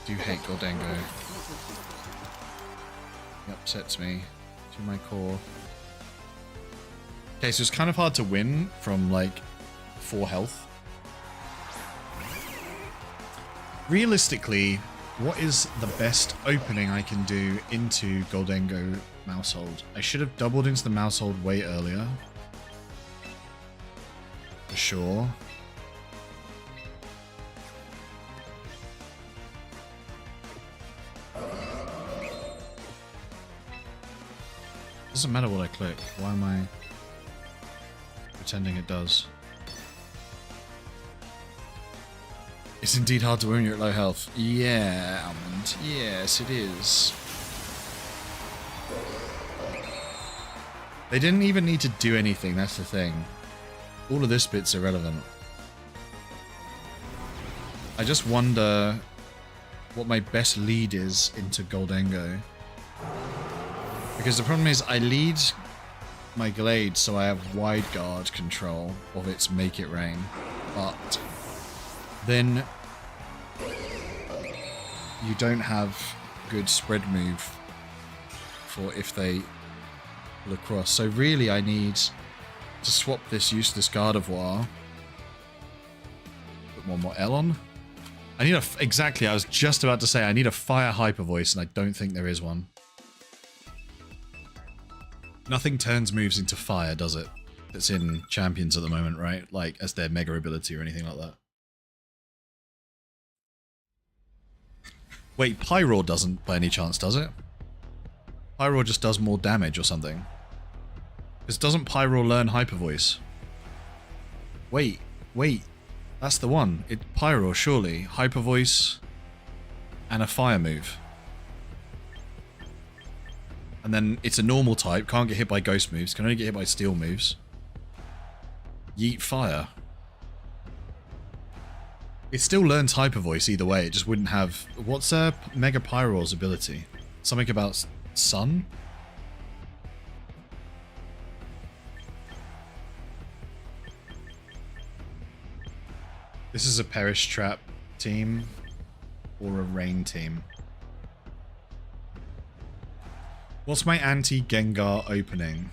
I do hate Goldengo. He upsets me to my core. Okay, so it's kind of hard to win from like 4 health. Realistically, what is the best opening I can do into Goldengo Mousehold? I should have doubled into the Mousehold way earlier. Sure. Doesn't matter what I click. Why am I pretending it does? It's indeed hard to win when you're at low health. Yeah, Almond. Yes, it is. They didn't even need to do anything, that's the thing. All of this bit's irrelevant. I just wonder what my best lead is into Goldengo. Because the problem is I lead my Glade so I have wide guard control of its Make It Rain. But then you don't have good spread move for if they pull across. So really I need to swap this useless Gardevoir. Put one more L on. I need a... Exactly, I was just about to say I need a Fire Hyper Voice and I don't think there is one. Nothing turns moves into fire, does it? That's in Champions at the moment, right? Like, as their Mega ability or anything like that. Wait, Pyroar doesn't by any chance, does it? Pyroar just does more damage or something. Because doesn't Pyroar learn Hyper Voice? Wait. That's the one. Pyroar, surely. Hyper Voice and a fire move. And then it's a normal type, can't get hit by ghost moves, can only get hit by steel moves. Yeet fire. It still learns Hyper Voice either way, it just wouldn't have... What's Mega Pyroar's ability? Something about sun? This is a Perish Trap team or a Rain team. What's my anti-Gengar opening?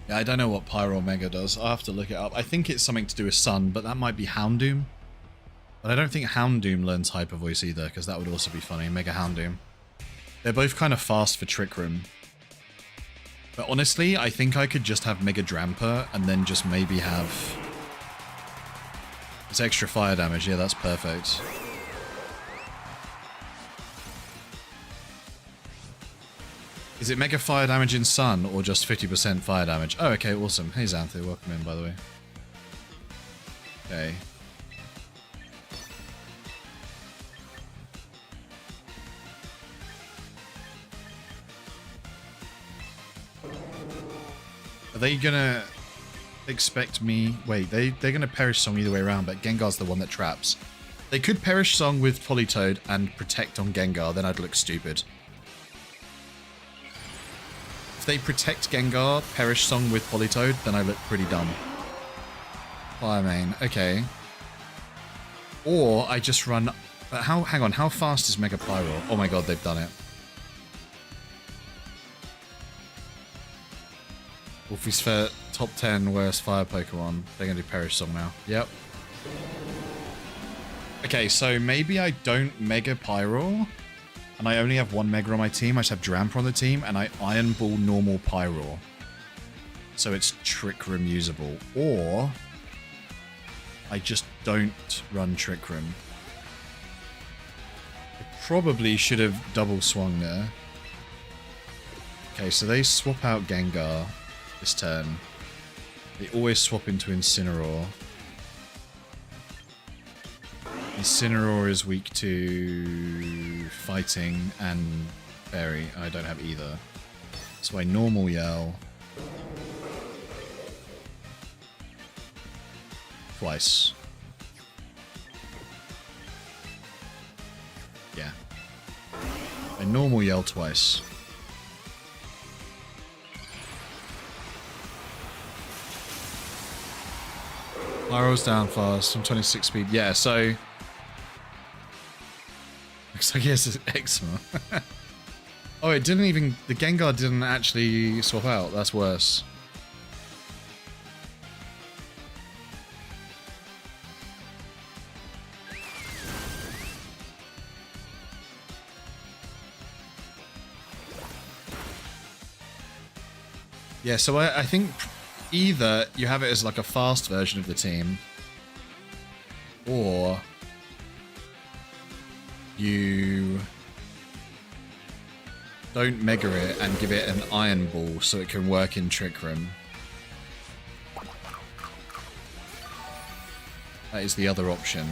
Yeah, I don't know what Pyro Mega does. I'll have to look it up. I think it's something to do with Sun, but that might be Houndoom. But I don't think Houndoom learns Hyper Voice either, because that would also be funny. Mega Houndoom. They're both kind of fast for Trick Room. But honestly, I think I could just have Mega Dramper, and then just maybe have... It's extra fire damage. Yeah, that's perfect. Is it Mega Fire damage in Sun, or just 50% fire damage? Oh, okay, awesome. Hey, Xanthe, welcome in, by the way. Okay. Are they gonna expect me... Wait, they're gonna Perish Song either way around, but Gengar's the one that traps. They could Perish Song with Politoed and Protect on Gengar, then I'd look stupid. They protect Gengar, Perish Song with Politoed, then I look pretty dumb. Fire Main, okay. Or I just run... hang on, how fast is Mega Pyroar? Oh my god, they've done it. Wolfie's Fair, top 10 worst fire Pokemon. They're gonna do Perish Song now. Yep. Okay, so maybe I don't Mega Pyroar. And I only have one Mega on my team. I just have Dramper on the team, and I Iron Ball normal Pyroar. So it's Trick Room usable. Or I just don't run Trick Room. I probably should have double swung there. Okay, so they swap out Gengar this turn. They always swap into Incineroar. Incineroar is weak to fighting and Fairy. I don't have either. So I normal Yell. Twice. Yeah. I normal Yell twice. Spirals down fast from 26 speed. Yeah, so... Looks like he has eczema. Oh, it didn't even... The Gengar didn't actually swap out. That's worse. Yeah, so I think either you have it as like a fast version of the team, or you don't Mega it and give it an Iron Ball so it can work in Trick Room. That is the other option.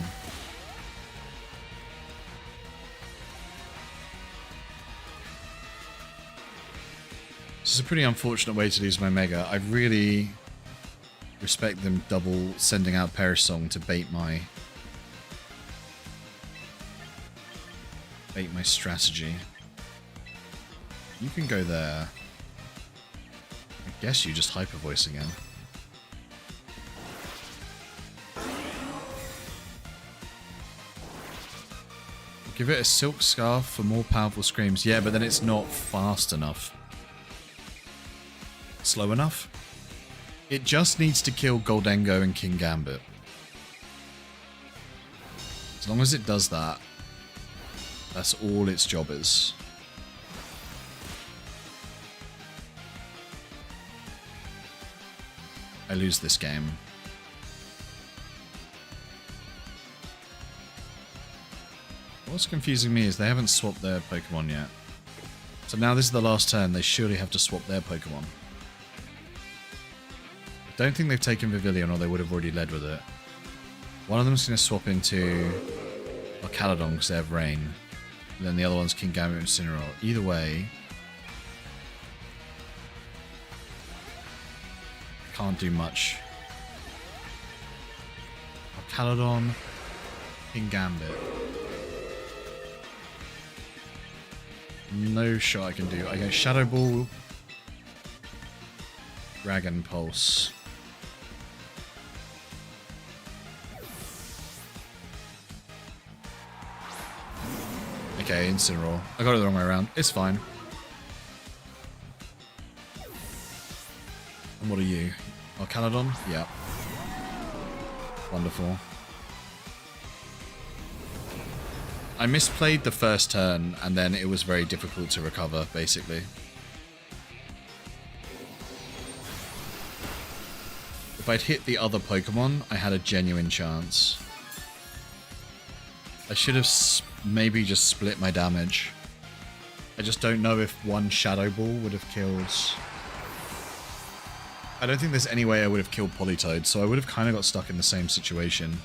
This is a pretty unfortunate way to lose my Mega. I really respect them double sending out Perish Song to bait my strategy. You can go there. I guess you just Hyper Voice again. Give it a Silk Scarf for more powerful screams. Yeah, but then it's not fast enough. Slow enough? It just needs to kill Goldengo and King Gambit. As long as it does that, that's all its job is. I lose this game. What's confusing me is they haven't swapped their Pokemon yet. So now this is the last turn, they surely have to swap their Pokemon. I don't think they've taken Vivillon or they would have already led with it. One of them's going to swap into Caladon because they have Rain. And then the other one's King Gambit and Incineroar. Either way, I can't do much. Caladon, King Gambit. No shot I can do. I go Shadow Ball, Dragon Pulse. Okay, Incineroar. I got it the wrong way around. It's fine. And what are you? Oh, Caladon? Yeah. Wonderful. I misplayed the first turn, and then it was very difficult to recover, basically. If I'd hit the other Pokemon, I had a genuine chance. I should have maybe just split my damage. I just don't know if one Shadow Ball would have killed... I don't think there's any way I would have killed Politoed, so I would have kind of got stuck in the same situation.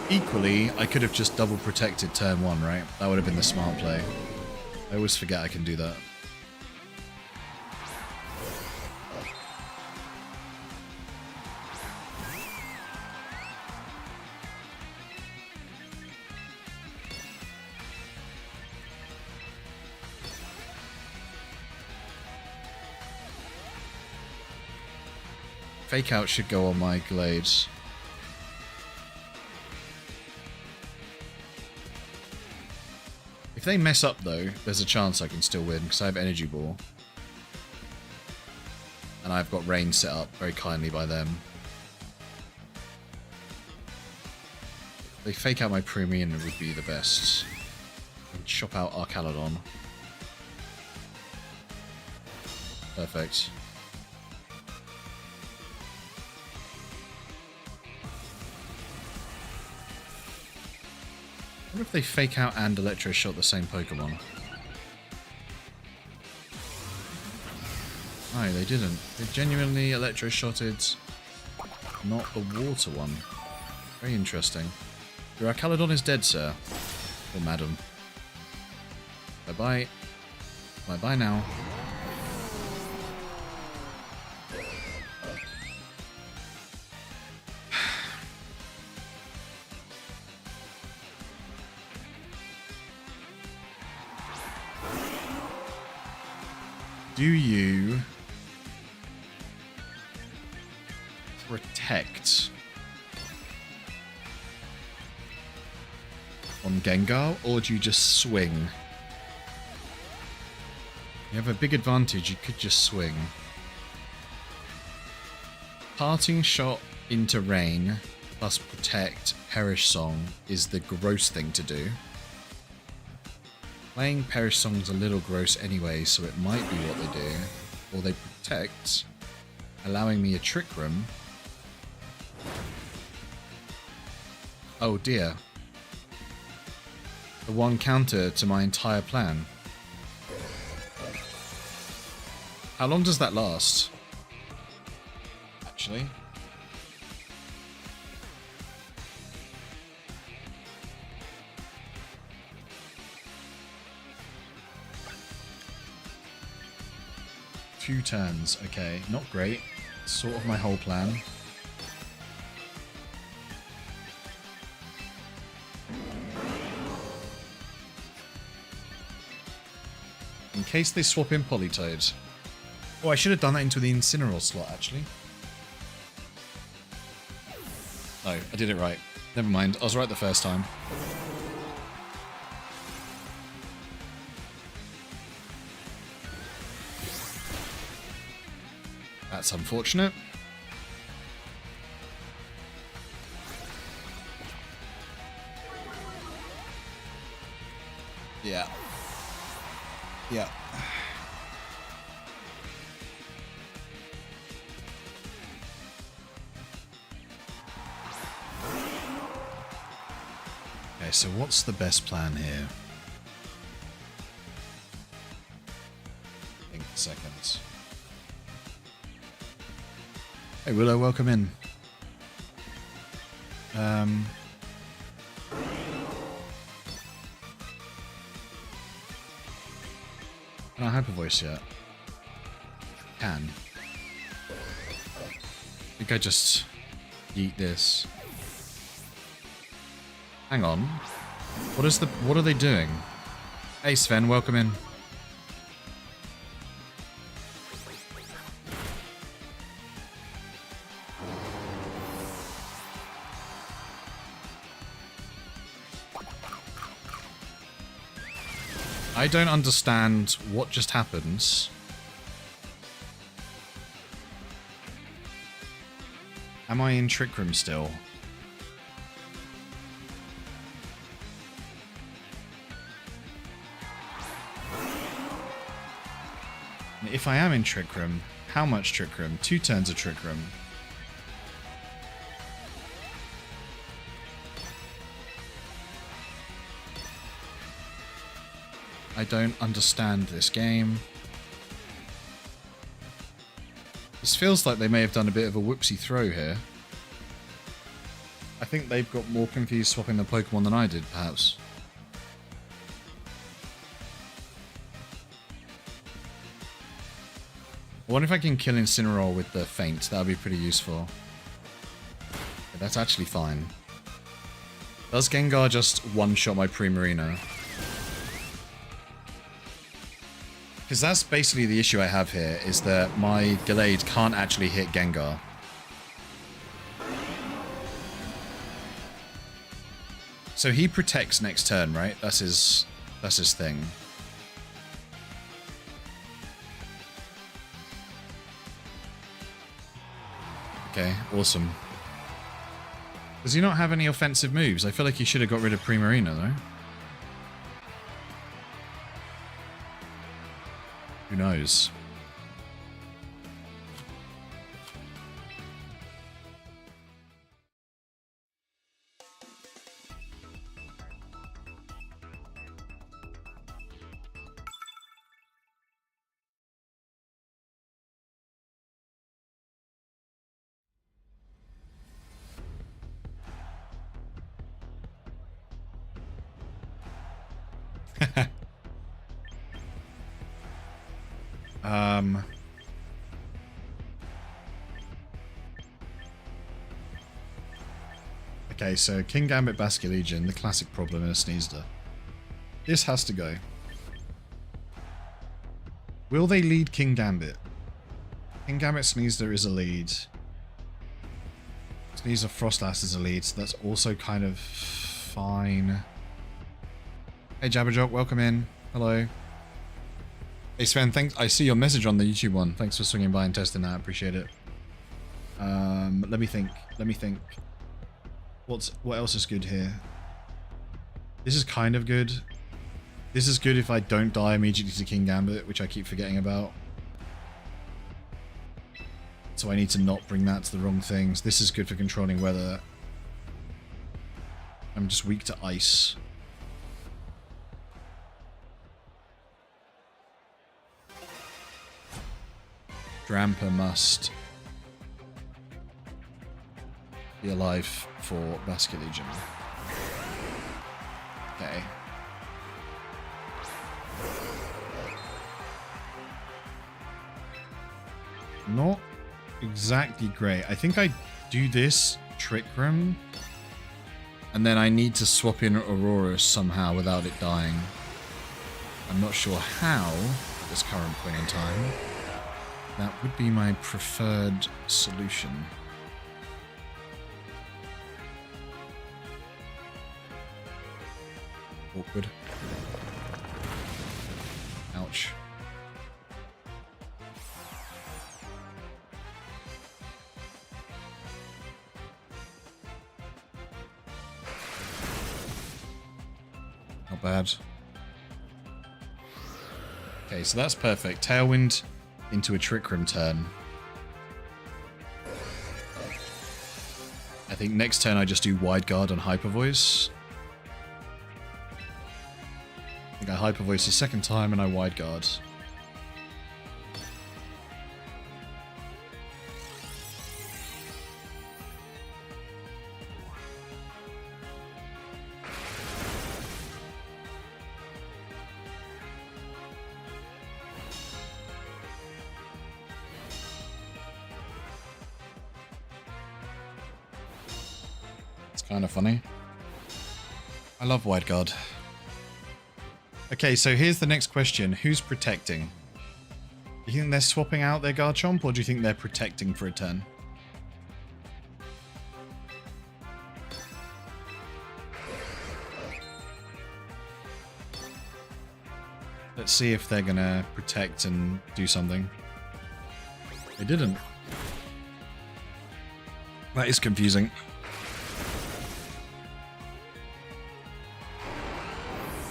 Equally, I could have just double protected turn 1, right? That would have been the smart play. I always forget I can do that. Fake Out should go on my Glades. If they mess up though, there's a chance I can still win because I have Energy Ball. And I've got Rain set up very kindly by them. If they fake out my Premium, it would be the best. And chop out Arcaladon. Perfect. What if they fake out and Electro Shot the same Pokemon? No, they didn't. They genuinely Electro Shotted not the water one. Very interesting. Your Arcaladon is dead, sir. Or madam. Bye-bye. Bye-bye now. Do you protect on Gengar, or do you just swing? You have a big advantage, you could just swing. Parting shot into rain plus protect Perish Song is the gross thing to do. Playing Perish Song's a little gross anyway, so it might be what they do. Or they protect, allowing me a Trick Room. Oh dear. The one counter to my entire plan. How long does that last? Actually. Few turns, okay, not great. Sort of my whole plan. In case they swap in Politoed. Oh, I should have done that into the Incineroar slot, actually. No, I did it right. Never mind, I was right the first time. That's unfortunate. Yeah. Yeah. Okay, so what's the best plan here? Think seconds. Hey Willow, welcome in. Can I Hyper Voice yet? Can. I think I just eat this. Hang on. What are they doing? Hey Sven, welcome in. I don't understand what just happened. Am I in Trick Room still? If I am in Trick Room, how much Trick Room? 2 turns of Trick Room. I don't understand this game. This feels like they may have done a bit of a whoopsie throw here. I think they've got more confused swapping the Pokemon than I did, perhaps. I wonder if I can kill Incineroar with the Feint. That would be pretty useful. Yeah, that's actually fine. Does Gengar just one-shot my Primarina? Because that's basically the issue I have here, is that my Gallade can't actually hit Gengar. So he protects next turn, right? That's his thing. Okay, awesome. Does he not have any offensive moves? I feel like he should have got rid of Primarina, though. Who knows? Okay, so Kingambit Basculegion, the classic problem in a Sneasler. This has to go. Will they lead Kingambit? Kingambit Sneasler is a lead. Sneasler Frostlass is a lead, so that's also kind of fine. Hey Jabberjock, welcome in. Hello. Hey Sven, thanks. I see your message on the YouTube one. Thanks for swinging by and testing that. Appreciate it. Let me think. What else is good here? This is kind of good. This is good if I don't die immediately to King Gambit, which I keep forgetting about. So I need to not bring that to the wrong things. This is good for controlling weather. I'm just weak to ice. Drampa must be alive for Basket Legion. Okay. Not exactly great. I think I do this Trick Room, and then I need to swap in Aurora somehow without it dying. I'm not sure how at this current point in time. That would be my preferred solution. Awkward. Ouch. Not bad. Okay, so that's perfect. Tailwind into a Trick Room turn. I think next turn I just do Wide Guard on Hyper Voice. I think I Hyper Voice the second time and I Wide Guard. Kind of funny. I love Wide Guard. Okay, so here's the next question. Who's protecting? Do you think they're swapping out their Garchomp, or do you think they're protecting for a turn? Let's see if they're gonna protect and do something. They didn't. That is confusing.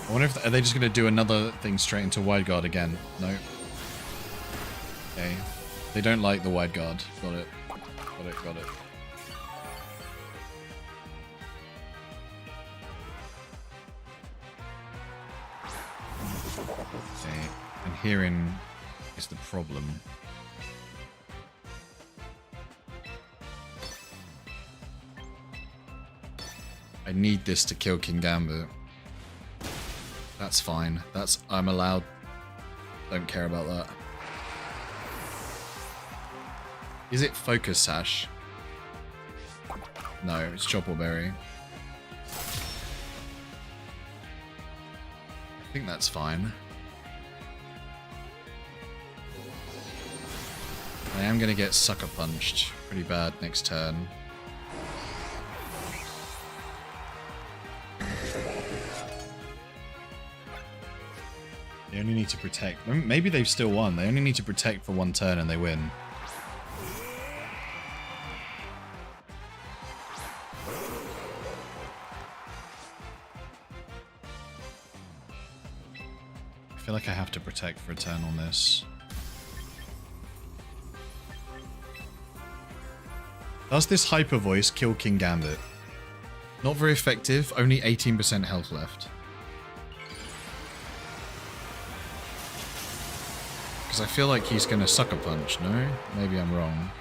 I wonder if are they just going to do another thing straight into Wide Guard again? No. Okay. They don't like the Wide Guard. Got it. Got it. Okay. And herein is the problem. I need this to kill King Gambit. That's fine. I'm allowed. Don't care about that. Is it Focus Sash? No, it's Choppleberry. I think that's fine. I am going to get Sucker Punched pretty bad next turn. They only need to protect. Maybe they've still won. They only need to protect for one turn and they win. I feel like I have to protect for a turn on this. Does this Hyper Voice kill King Gambit? Not very effective, only 18% health left. Because I feel like he's going to Sucker Punch, no? Maybe I'm wrong.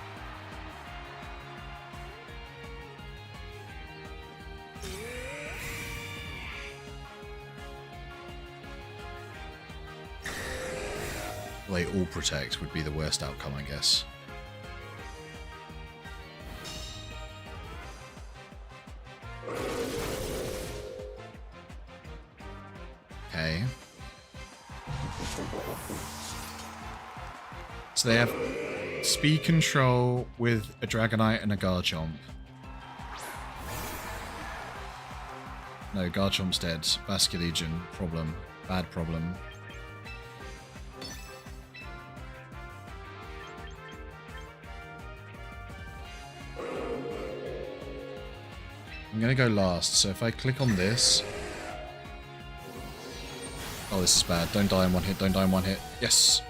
They all protect would be the worst outcome, I guess. Okay. So they have speed control with a Dragonite and a Garchomp. No, Garchomp's dead. Basculegion. Problem. Bad problem. I'm gonna go last, so if I click on this... Oh, this is bad. Don't die in one hit, don't die in one hit. Yes!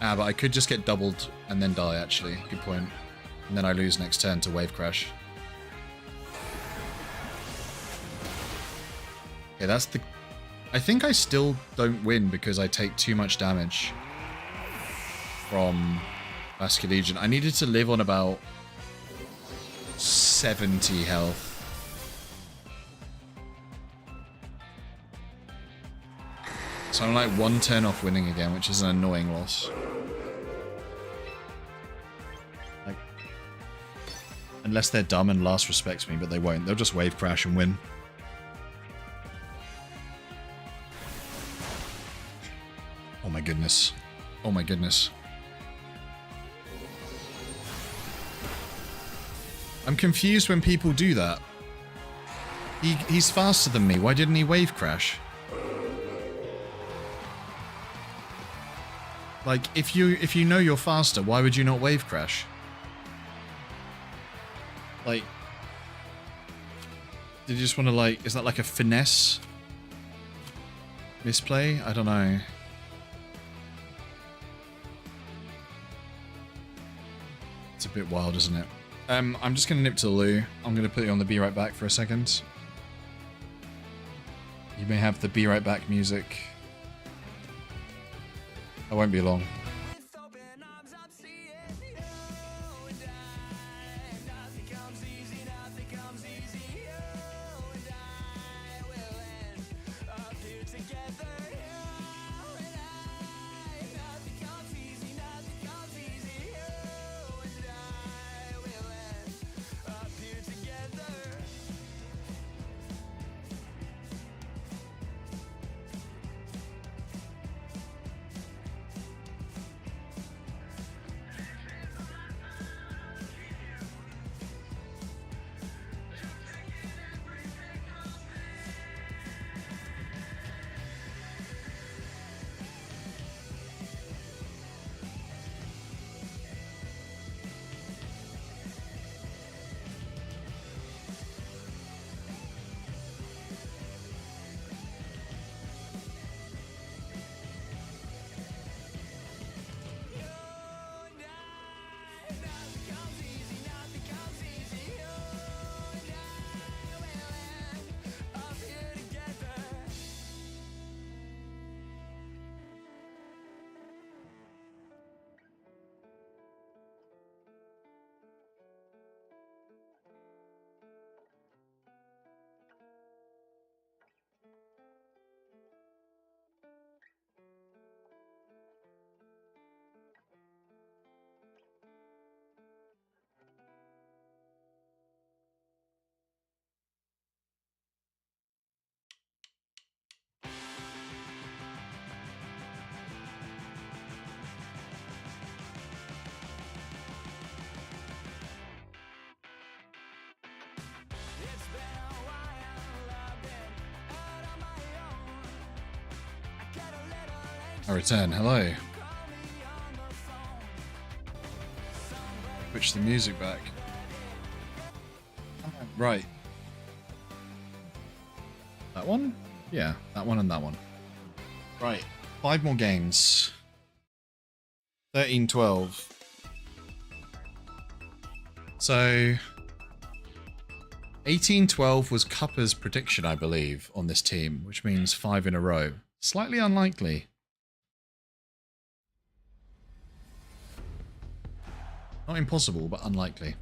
Ah, but I could just get doubled and then die, actually. Good point. And then I lose next turn to Wave Crash. Okay, that's the... I think I still don't win because I take too much damage from Basculegion. I needed to live on about 70 health. So I'm like one turn off winning again, which is an annoying loss. Like, unless they're dumb and Last respects me, but they won't. They'll just Wave Crash and win. Oh my goodness. Oh my goodness. I'm confused when people do that. He's faster than me. Why didn't he Wave Crash? Like, if you know you're faster, why would you not Wave Crash? Like, did you just want to, like, is that like a finesse misplay? I don't know. It's a bit wild, isn't it? I'm just going to nip to the loo. I'm going to put you on the Be Right Back for a second. You may have the Be Right Back music. I won't be long. I return. Hello. Switch the music back. Right. That one? Yeah, that one and that one. Right. 5 more games. 13-12. So 18-12 was Cuppa's prediction, I believe, on this team, which means 5 in a row. Slightly unlikely. Not impossible, but unlikely.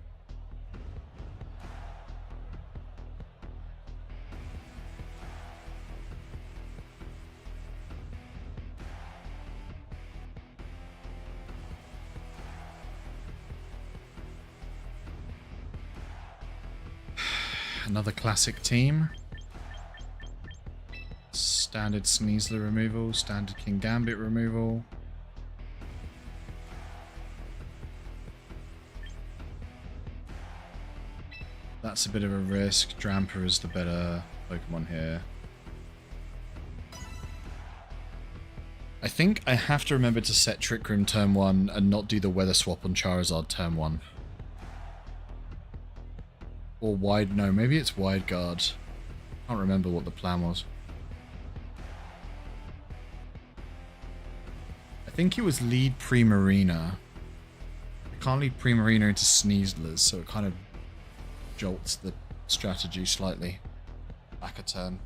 Another classic team. Standard Sneasler removal, standard King Gambit removal. That's a bit of a risk. Dramper is the better Pokemon here. I think I have to remember to set Trick Room turn 1 and not do the weather swap on Charizard turn 1. Or wide, no, maybe it's Wide Guard. I can't remember what the plan was. I think it was lead Primarina. I can't lead Primarina into Sneaslers, so it kind of jolts the strategy slightly. Back a turn.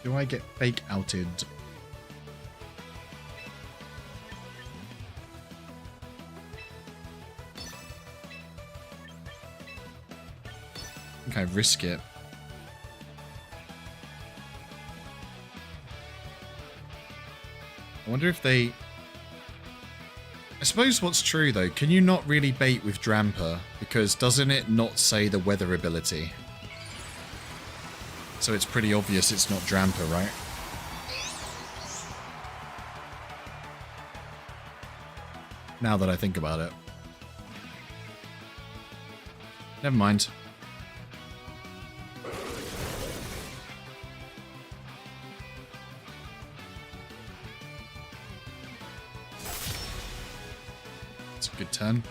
Do I get fake outed? I think I risk it. I wonder if they... I suppose what's true though, can you not really bait with Drampa? Because doesn't it not say the weather ability? So it's pretty obvious it's not Drampa, right? Now that I think about it. Never mind. It's a good turn.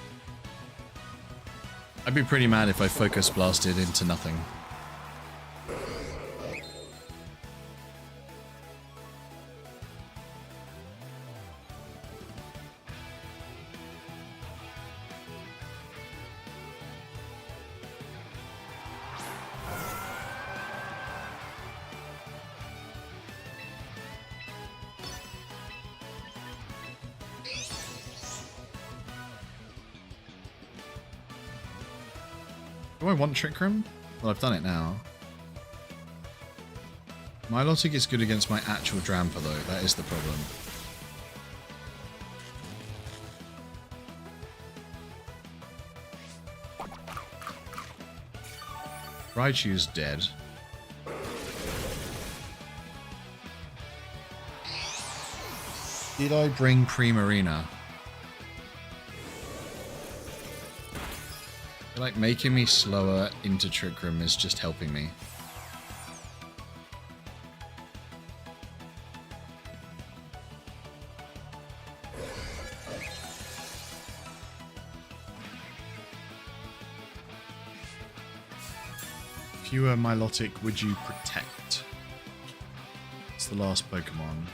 I'd be pretty mad if I focus blasted into nothing. Do I want Trick Room? Well, I've done it now. Milotic is good against my actual Drampa, though. That is the problem. Raichu's dead. Did I bring Primarina? I feel like making me slower into Trick Room is just helping me. If you were Milotic, would you protect? It's the last Pokemon.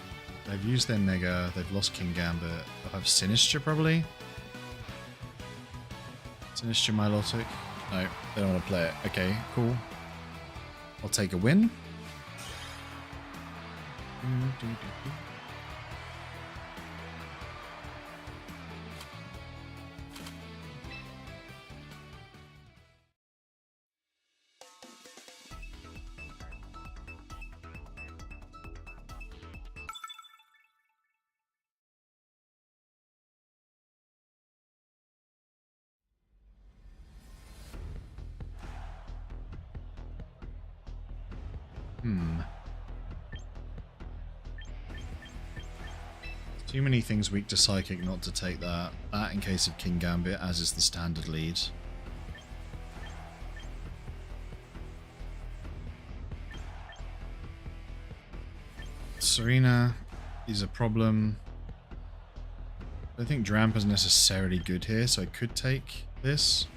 They've used their Mega, they've lost Kingambit. They'll have Sinistcha probably? Sinistcha Milotic? No, they don't want to play it. Okay, cool. I'll take a win. Too many things weak to Psychic not to take that. That in case of Kingambit, as is the standard lead. Serena is a problem. I don't think Drampa's necessarily good here, so I could take this.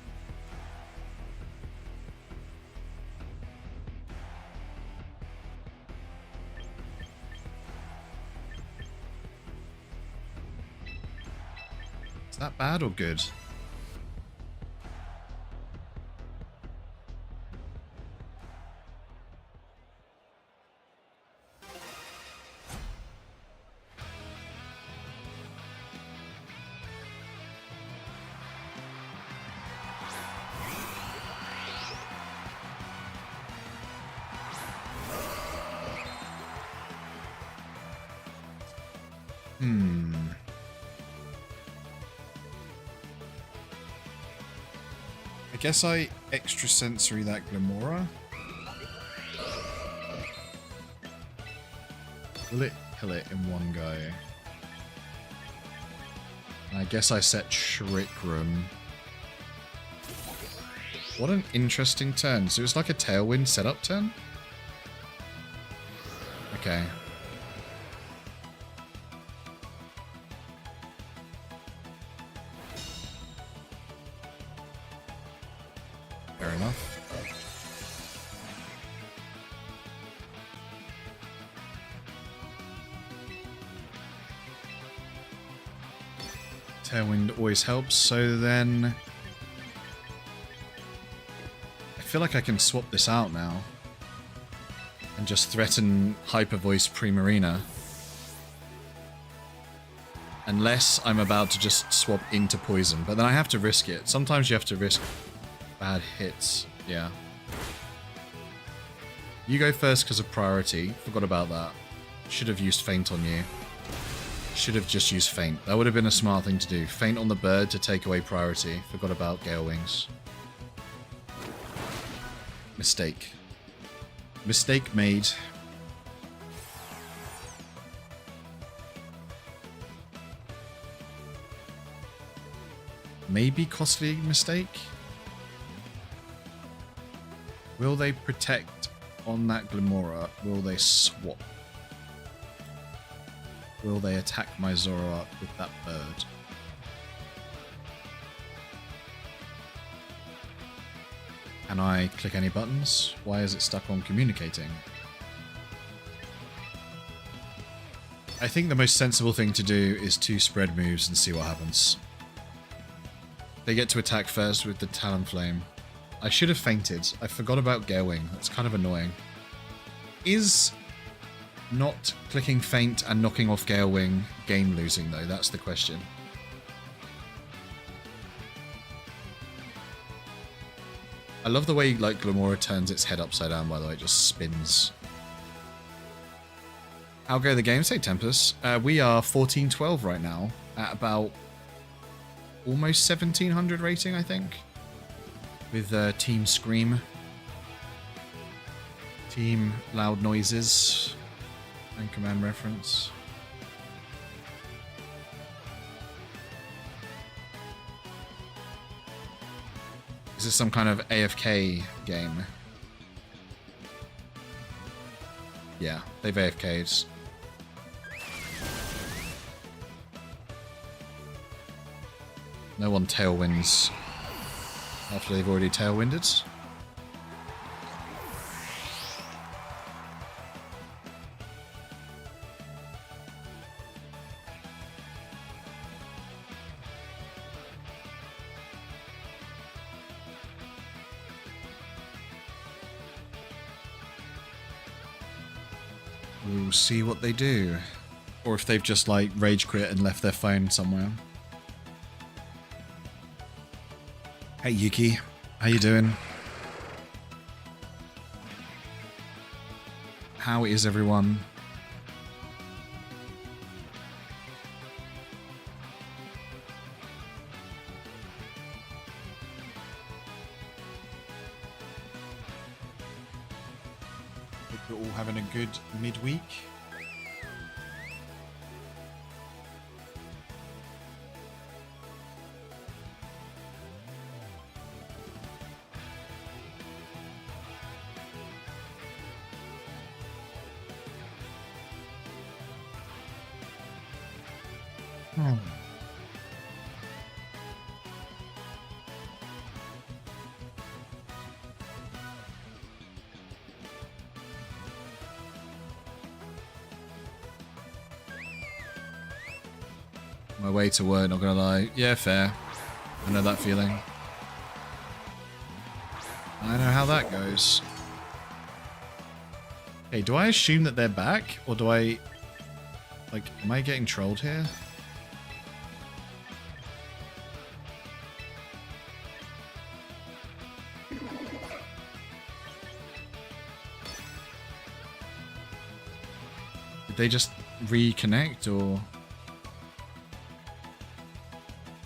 that bad or good? I guess I extrasensory that Glimora. Will it kill it in one go? I guess I set Shriek Room. What an interesting turn. So it's like a Tailwind setup turn? Okay. Fair enough. Tailwind always helps, so then I feel like I can swap this out now and just threaten Hyper Voice Primarina. Unless I'm about to just swap into Poison, but then I have to risk it. Sometimes you have to risk bad hits, yeah. You go first because of priority. Forgot about that. Should have used Feint on you. Should have just used Feint. That would have been a smart thing to do. Feint on the bird to take away priority. Forgot about Gale Wings. Mistake. Mistake made. Maybe costly mistake? Will they protect on that Glimora? Will they swap? Will they attack my Zoroark with that bird? Can I click any buttons? Why is it stuck on communicating? I think the most sensible thing to do is to spread moves and see what happens. They get to attack first with the Talonflame. I should have fainted. I forgot about Gale Wing. That's kind of annoying. Is not clicking Feint and knocking off Gale Wing game losing though? That's the question. I love the way like Glimora turns its head upside down, by the way. It just spins. How go the game? Say Tempest. We are 14-12 right now at about almost 1700 rating, I think. With Team Scream. Team Loud Noises. And command reference. Is this some kind of AFK game? Yeah, they've AFK'd. No one tailwinds after they've already tailwinded. We'll see what they do. Or if they've just like rage quit and left their phone somewhere. Hey Yuki, how you doing? How is everyone? Hope you're all having a good midweek. My way to work, not gonna lie. Yeah, fair. I know that feeling. I know how that goes. Hey, do I assume that they're back? Or do I... Like, am I getting trolled here? Did they just reconnect, or...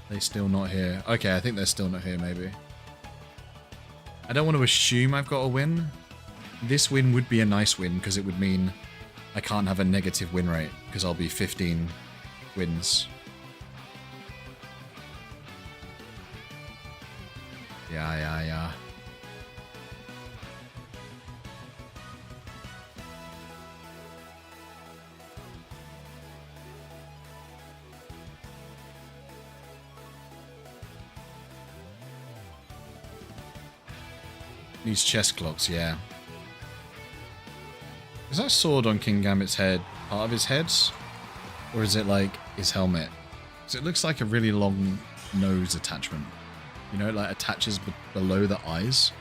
They still not here? Okay, I think they're still not here, maybe. I don't want to assume I've got a win. This win would be a nice win, because it would mean I can't have a negative win rate, because I'll be 15 wins. Yeah. These chest clocks, yeah. Is that sword on King Gambit's head part of his head? Or is it like his helmet? Because it looks like a really long nose attachment. You know, it like attaches below the eyes.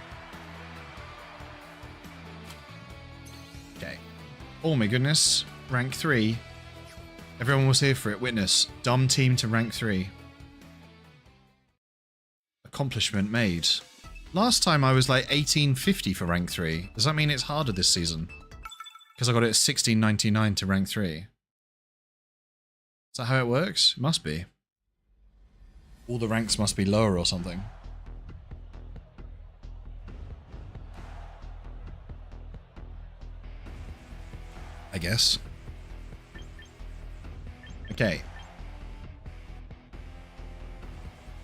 Okay. Oh my goodness. Rank 3. Everyone was here for it. Witness. Dumb team to rank 3. Accomplishment made. Last time I was like 1850 for rank 3. Does that mean it's harder this season? Because I got it at 1699 to rank 3. Is that how it works? It must be. All the ranks must be lower or something. I guess. Okay.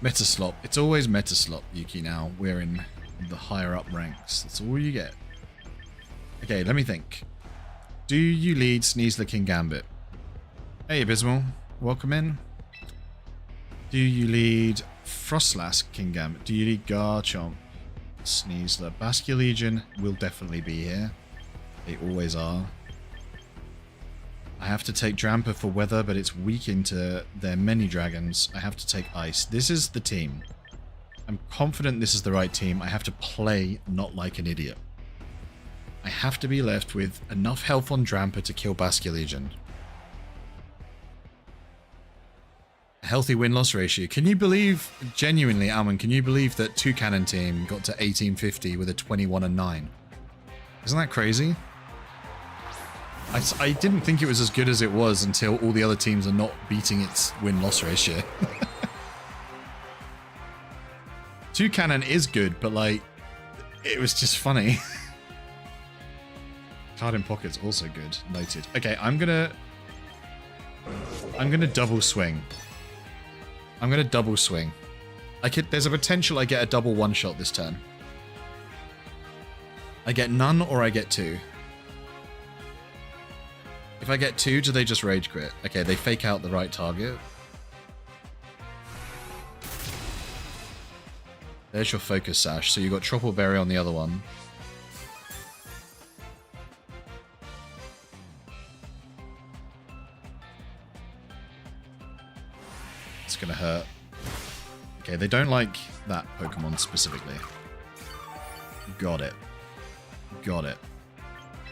Metaslop. It's always Metaslop, Yuki, now. We're in the higher up ranks. That's all you get. Okay, let me think. Do you lead Sneasler King Gambit? Hey, Abysmal. Welcome in. Do you lead Frostlass King Gambit? Do you lead Garchomp? Sneasler. Baskia Legion will definitely be here. They always are. I have to take Drampa for weather, but it's weak into their many dragons. I have to take ice. This is the team. I'm confident this is the right team. I have to play not like an idiot. I have to be left with enough health on Drampa to kill Baskia Legion. A healthy win-loss ratio. Can you believe, genuinely, Almond, can you believe that Two Cannon team got to 1850 with a 21-9? Isn't that crazy? I didn't think it was as good as it was until all the other teams are not beating its win-loss ratio. Two Cannon is good, but like, it was just funny. Card in Pocket's also good. Noted. Okay, I'm gonna double swing. I'm gonna double swing. There's a potential I get a double one-shot this turn. I get none or I get 2. If I get 2, do they just rage quit? Okay, they fake out the right target. There's your focus sash. So you got Troppleberry on the other one. It's gonna hurt. Okay, they don't like that Pokemon specifically. Got it. Got it.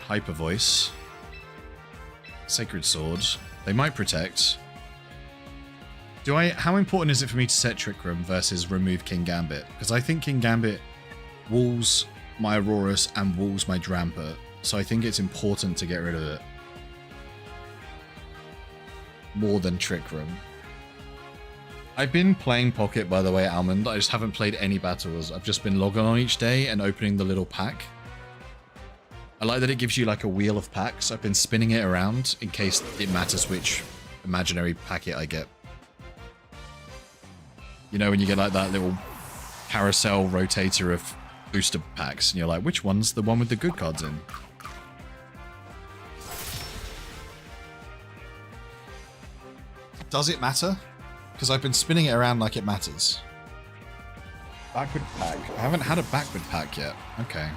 Hyper Voice. Sacred Sword. They might protect. How important is it for me to set Trick Room versus remove King Gambit? Because I think King Gambit walls my Aurorus and walls my Drampa. So I think it's important to get rid of it. More than Trick Room. I've been playing Pocket, by the way, Almond. I just haven't played any battles. I've just been logging on each day and opening the little pack. I like that it gives you like a wheel of packs. I've been spinning it around in case it matters which imaginary packet I get. You know, when you get like that little carousel rotator of booster packs, and you're like, which one's the one with the good cards in? Does it matter? Because I've been spinning it around like it matters. Backward pack. I haven't had a backward pack yet. Okay.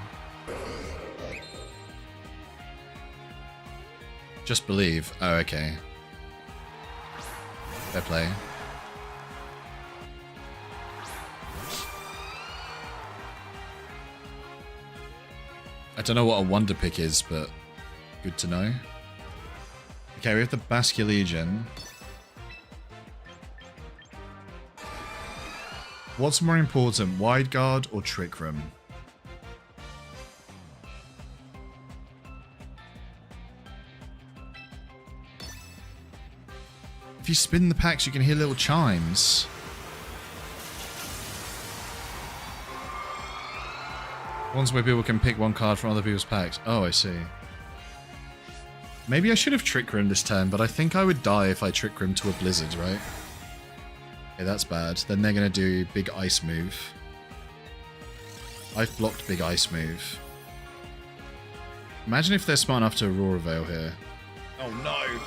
Just believe. Oh, okay. Fair play. I don't know what a wonder pick is, but good to know. Okay, we have the Basculegion. What's more important, Wide Guard or Trick Room? If you spin the packs, you can hear little chimes. Ones where people can pick one card from other people's packs. Oh, I see. Maybe I should have Trick Room this turn, but I think I would die if I Trick Room to a Blizzard, right? Okay, that's bad. Then they're going to do Big Ice move. I've blocked Big Ice move. Imagine if they're smart enough to Aurora Veil here. Oh no!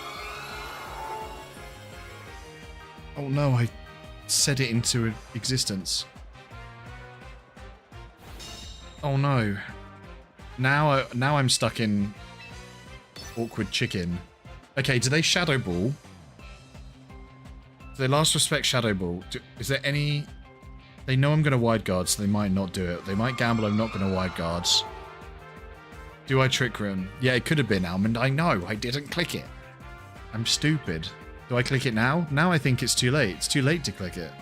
Oh no, I set it into existence. Oh no. Now I'm stuck in awkward chicken. Okay, do they Shadow Ball? Do they last respect Shadow Ball? Is there any... They know I'm going to Wide Guard, so they might not do it. They might gamble I'm not going to Wide Guards. Do I Trick Room? Yeah, it could have been Almond. I know, I didn't click it. I'm stupid. Do I click it now? Now I think it's too late. It's too late to click it.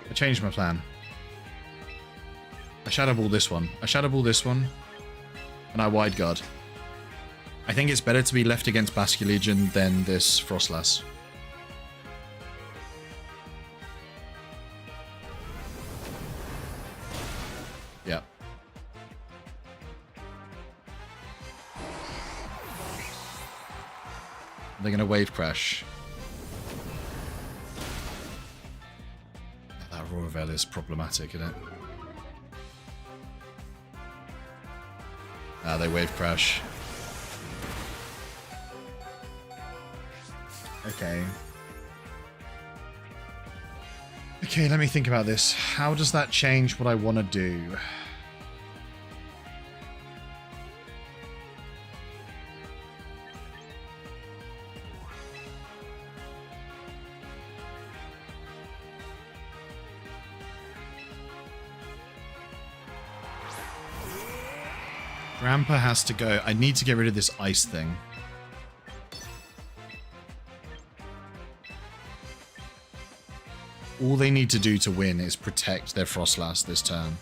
I changed my plan. I Shadow Ball this one. I Shadow Ball this one. And I Wide Guard. I think it's better to be left against Basculegion than this Frostlass. Yeah. They're gonna Wave Crash. That Aurora Veil is problematic, isn't it? Ah, they Wave Crash. Okay. Okay, let me think about this. How does that change what I want to do? Grandpa has to go. I need to get rid of this ice thing. All they need to do to win is protect their Frostlass this turn.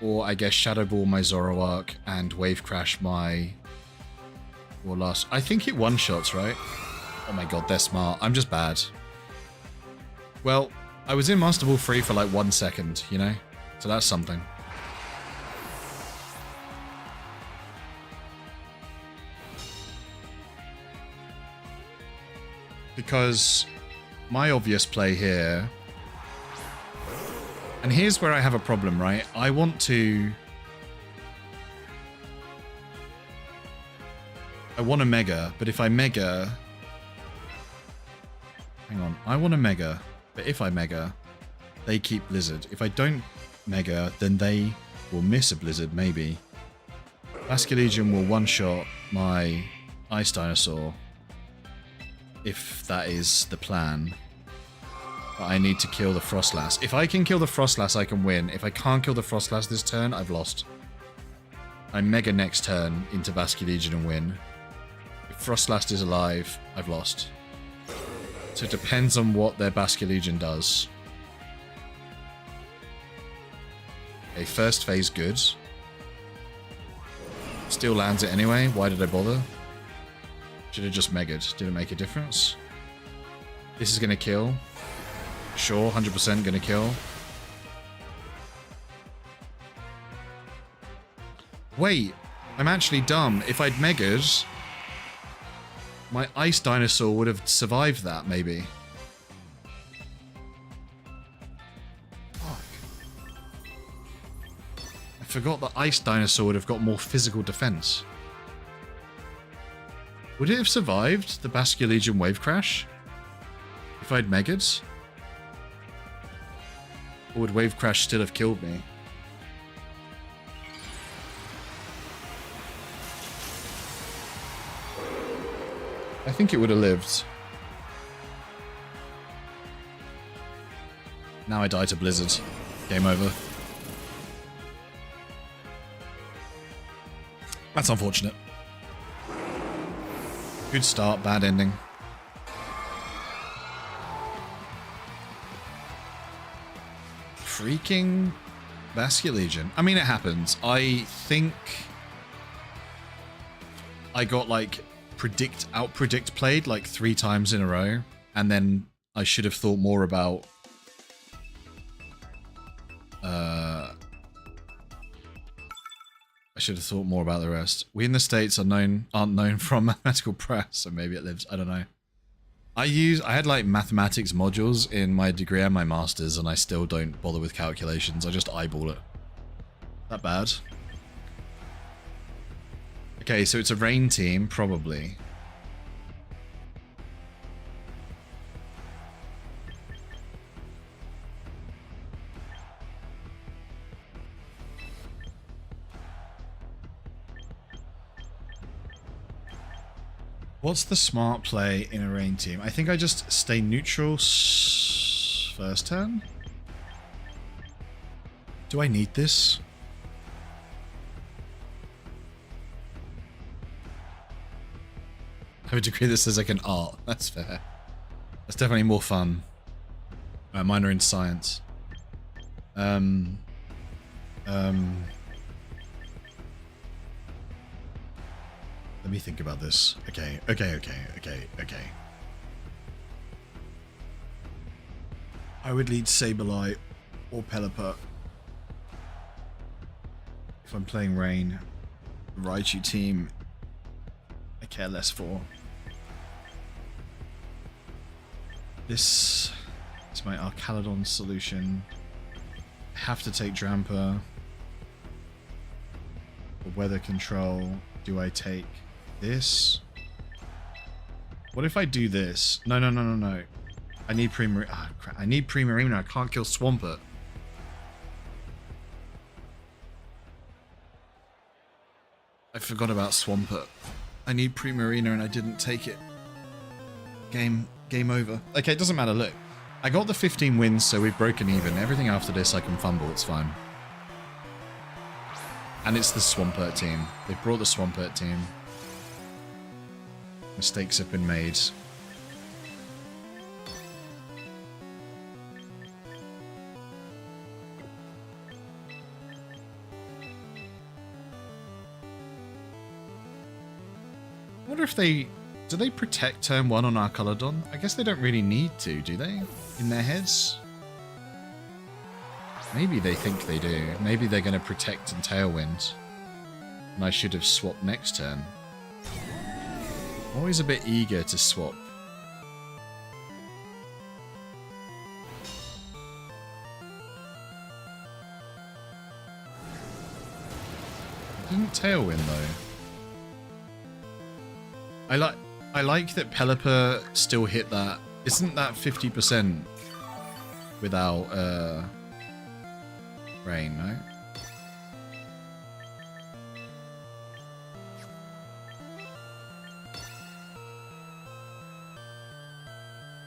Or I guess Shadow Ball my Zoroark and Wave Crash my Warloss. I think it one-shots, right? Oh my god, they're smart. I'm just bad. Well, I was in Master Ball 3 for like 1 second, you know? So that's something. Because my obvious play here... And here's where I have a problem, right? I want to... I want a Mega, but if I Mega... Hang on. I want a Mega, but if I Mega, they keep Blizzard. If I don't Mega, then they will miss a Blizzard, maybe. Basculegion will one-shot my Ice Dinosaur. If that is the plan. But I need to kill the Frostlass. If I can kill the Frostlass, I can win. If I can't kill the Frostlass this turn, I've lost. I Mega next turn into Basculegion and win. If Frostlass is alive, I've lost. So it depends on what their Basculegion does. Okay, first phase good. Still lands it anyway. Why did I bother? Should have just Mega'd. Did it make a difference? This is going to kill. Sure, 100% going to kill. Wait, I'm actually dumb. If I'd Mega'd, my Ice Dinosaur would have survived that, maybe. Fuck. I forgot the Ice Dinosaur would have got more physical defense. Would it have survived the Basculegion Wave Crash? If I'd Mega'd? Or would Wave Crash still have killed me? I think it would have lived. Now I die to Blizzard. Game over. That's unfortunate. Good start, bad ending. Freaking Basket Legion. I mean, it happens. I think I got like out-predict played like 3 times in a row, and then I should have thought more about I should have thought more about the rest. We in the States aren't known from mathematical press, so maybe it lives. I don't know. I had like mathematics modules in my degree and my masters, and I still don't bother with calculations. I just eyeball it. That bad? Okay, so it's a rain team, probably. What's the smart play in a rain team? I think I just stay neutral first turn. Do I need this? I would agree this is like an art. That's fair. That's definitely more fun. Minor in science. Let me think about this. Okay. I would lead Sableye or Pelipper. If I'm playing Rain. The Raichu team, I care less for. This is my Archaludon solution. I have to take Drampa. For weather control, do I take this? What if I do this? No. I need Primarina. Ah, crap. I need Primarina. I can't kill Swampert. I forgot about Swampert. I need Primarina and I didn't take it. Game over. Okay, it doesn't matter. Look, I got the 15 wins, so we've broken even. Everything after this I can fumble. It's fine. And it's the Swampert team. They brought the Swampert team. Mistakes have been made. I wonder if do they protect turn 1 on Archaludon? I guess they don't really need to, do they? In their heads? Maybe they think they do. Maybe they're going to protect and Tailwind. And I should have swapped next turn. Always a bit eager to swap. I didn't Tailwind though. I like that Pelipper still hit that. Isn't that 50% without Rain, no?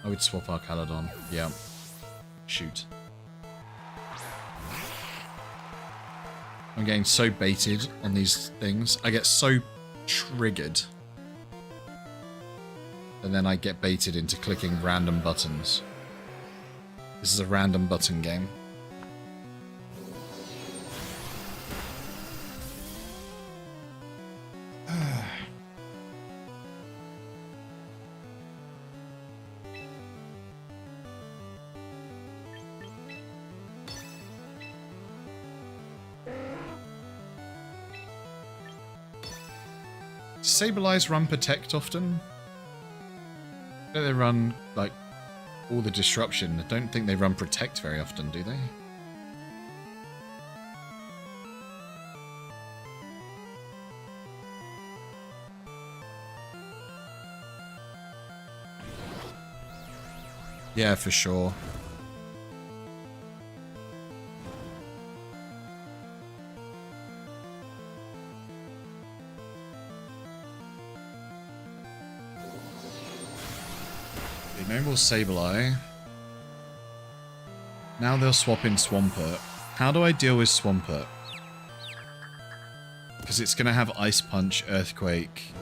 I would swap Archaludon. Yeah. Shoot. I'm getting so baited on these things. I get so triggered. And then I get baited into clicking random buttons. This is a random button game. Sableyes run Protect often? Don't they run, like, all the disruption? I don't think they run Protect very often, do they? Yeah, for sure. Maybe we'll Sableye. Now they'll swap in Swampert. How do I deal with Swampert? Because it's going to have Ice Punch, Earthquake,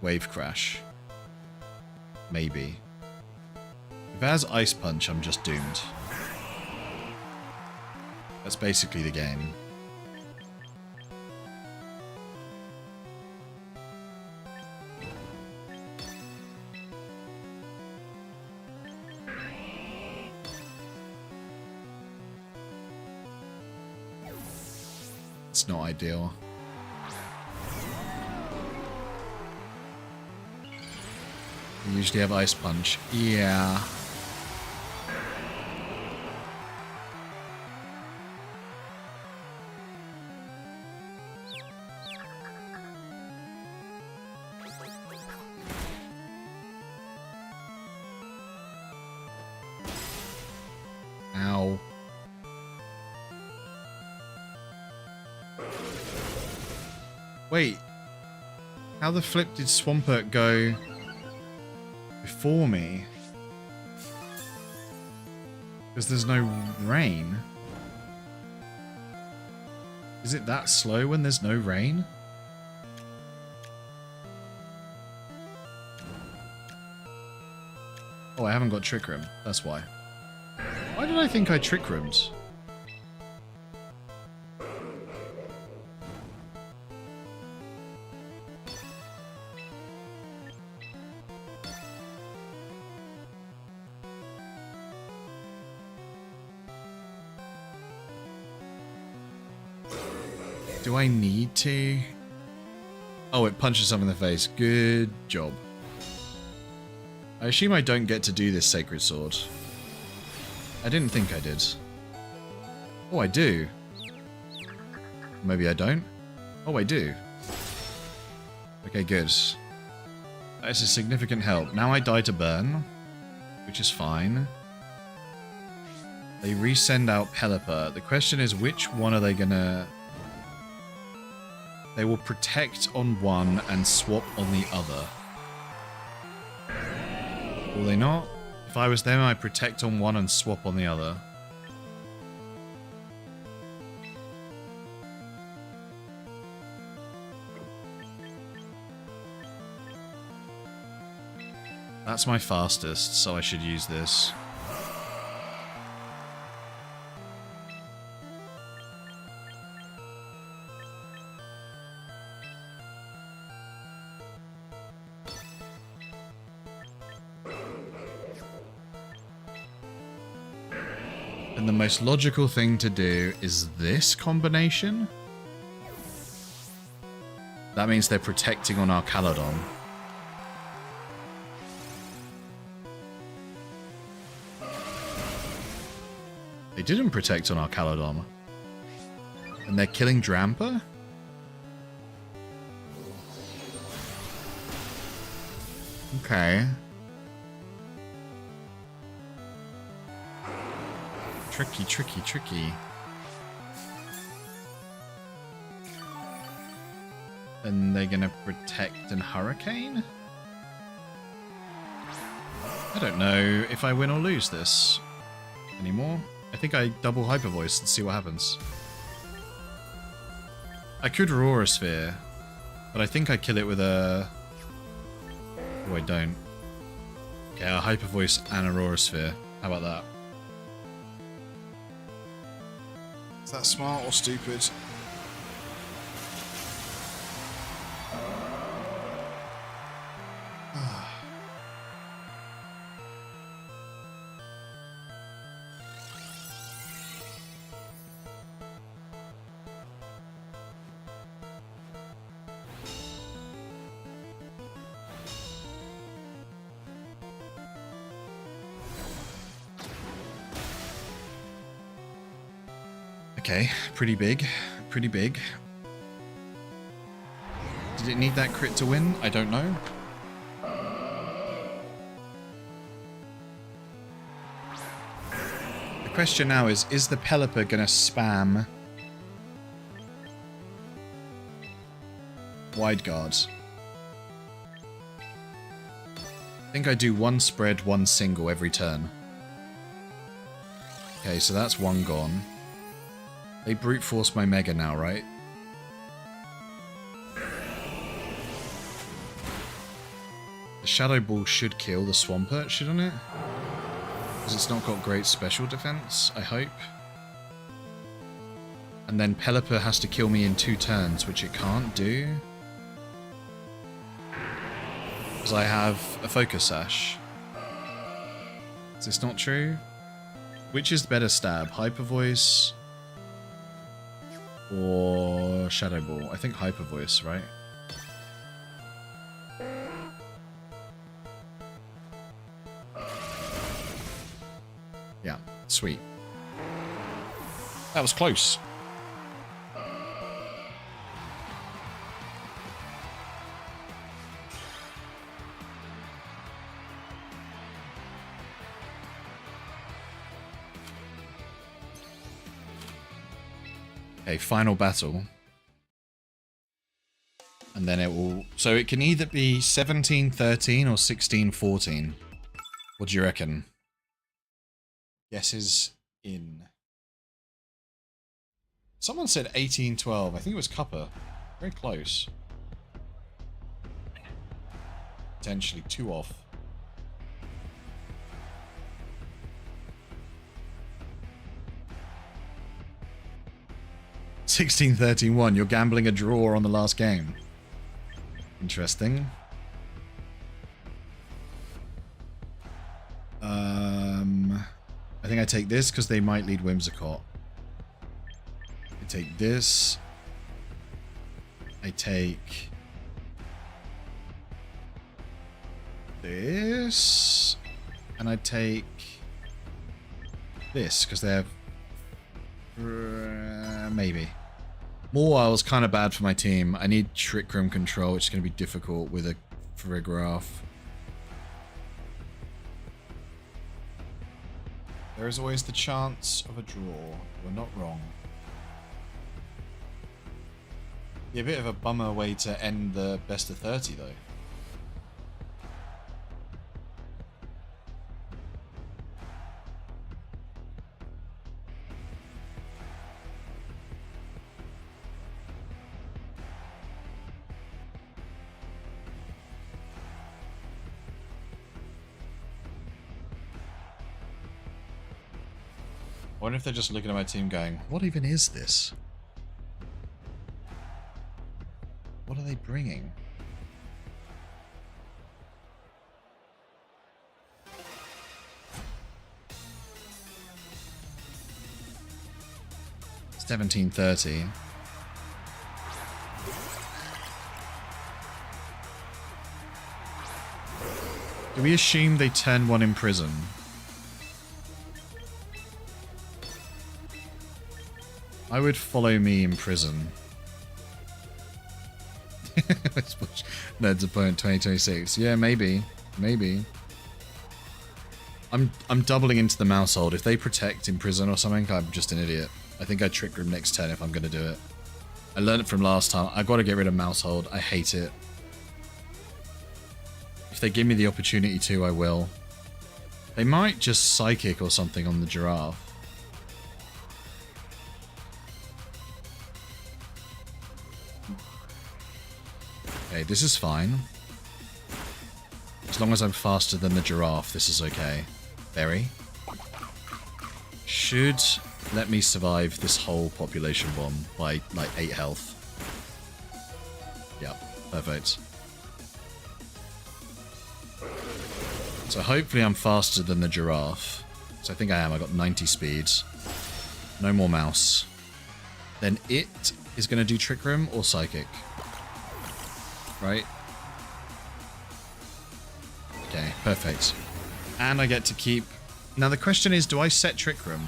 Wave Crash. Maybe. If it has Ice Punch, I'm just doomed. That's basically the game. It's not ideal. We usually have Ice Punch. Yeah. Ow. Wait. How the flip did Swampert go before me? Because there's no rain. Is it that slow when there's no rain? Oh, I haven't got Trick Room. That's why. Why did I think I Trick Roomed? Do I need to? Oh, it punches someone in the face. Good job. I assume I don't get to do this Sacred Sword. I didn't think I did. Oh, I do. Maybe I don't. Oh, I do. Okay, good. That's a significant help. Now I die to burn, which is fine. They resend out Pelipper. The question is, which one are they gonna... They will protect on one and swap on the other. Will they not? If I was them, I'd protect on one and swap on the other. That's my fastest, so I should use this. And the most logical thing to do is this combination. That means they're protecting on our Caladon. They didn't protect on our Caladon. And they're killing Drampa? Okay. Tricky, tricky, tricky. Then they're gonna protect and Hurricane? I don't know if I win or lose this anymore. I think I double Hyper Voice and see what happens. I could Aurora Sphere, but I think I kill it with a... Oh, I don't. Okay, a Hyper Voice and Aurora Sphere. How about that? Is that smart or stupid? Okay, pretty big. Pretty big. Did it need that crit to win? I don't know. The question now is the Pelipper gonna spam Wide Guard? I think I do one spread, one single every turn. Okay, so that's one gone. They brute force my Mega now, right? The Shadow Ball should kill the Swampert, shouldn't it? Because it's not got great special defense, I hope. And then Pelipper has to kill me in 2 turns, which it can't do. Because I have a Focus Sash. Is this not true? Which is the better stab? Hyper Voice or Shadow Ball? I think Hyper Voice, right? Yeah, sweet. That was close. Okay, final battle. And then it will... So it can either be 17-13 or 16-14. What do you reckon? Guesses in. Someone said 18-12. I think it was Cuppa. Very close. Potentially 2 off. $16-13-1. You're gambling a draw on the last game. Interesting. I think I take this because they might lead Whimsicott. I take this. I take this. And I take this because they have maybe. Moorwild's kind of bad for my team. I need Trick Room control, which is going to be difficult with a Farigiraf. There is always the chance of a draw. We're not wrong. Yeah, a bit of a bummer way to end the best of 30, though. I wonder if they're just looking at my team going, what even is this? What are they bringing? $17-30. Do we assume they turn one in prison? I would follow me in prison. Ned's opponent 2026. Yeah, maybe. Maybe. I'm doubling into the mouse hold. If they protect in prison or something, I'm just an idiot. I think I Trick Room next turn if I'm going to do it. I learned it from last time. I've got to get rid of mouse hold. I hate it. If they give me the opportunity to, I will. They might just Psychic or something on the Giraffe. Okay, this is fine. As long as I'm faster than the Giraffe, this is okay. Berry. Should let me survive this whole population bomb by, like, 8 health. Yep, perfect. So hopefully I'm faster than the Giraffe. So I think I am. I got 90 speed. No more mouse. Then it is going to do Trick Room or Psychic. Right? Okay, perfect. And I get to keep... Now the question is, do I set Trick Room?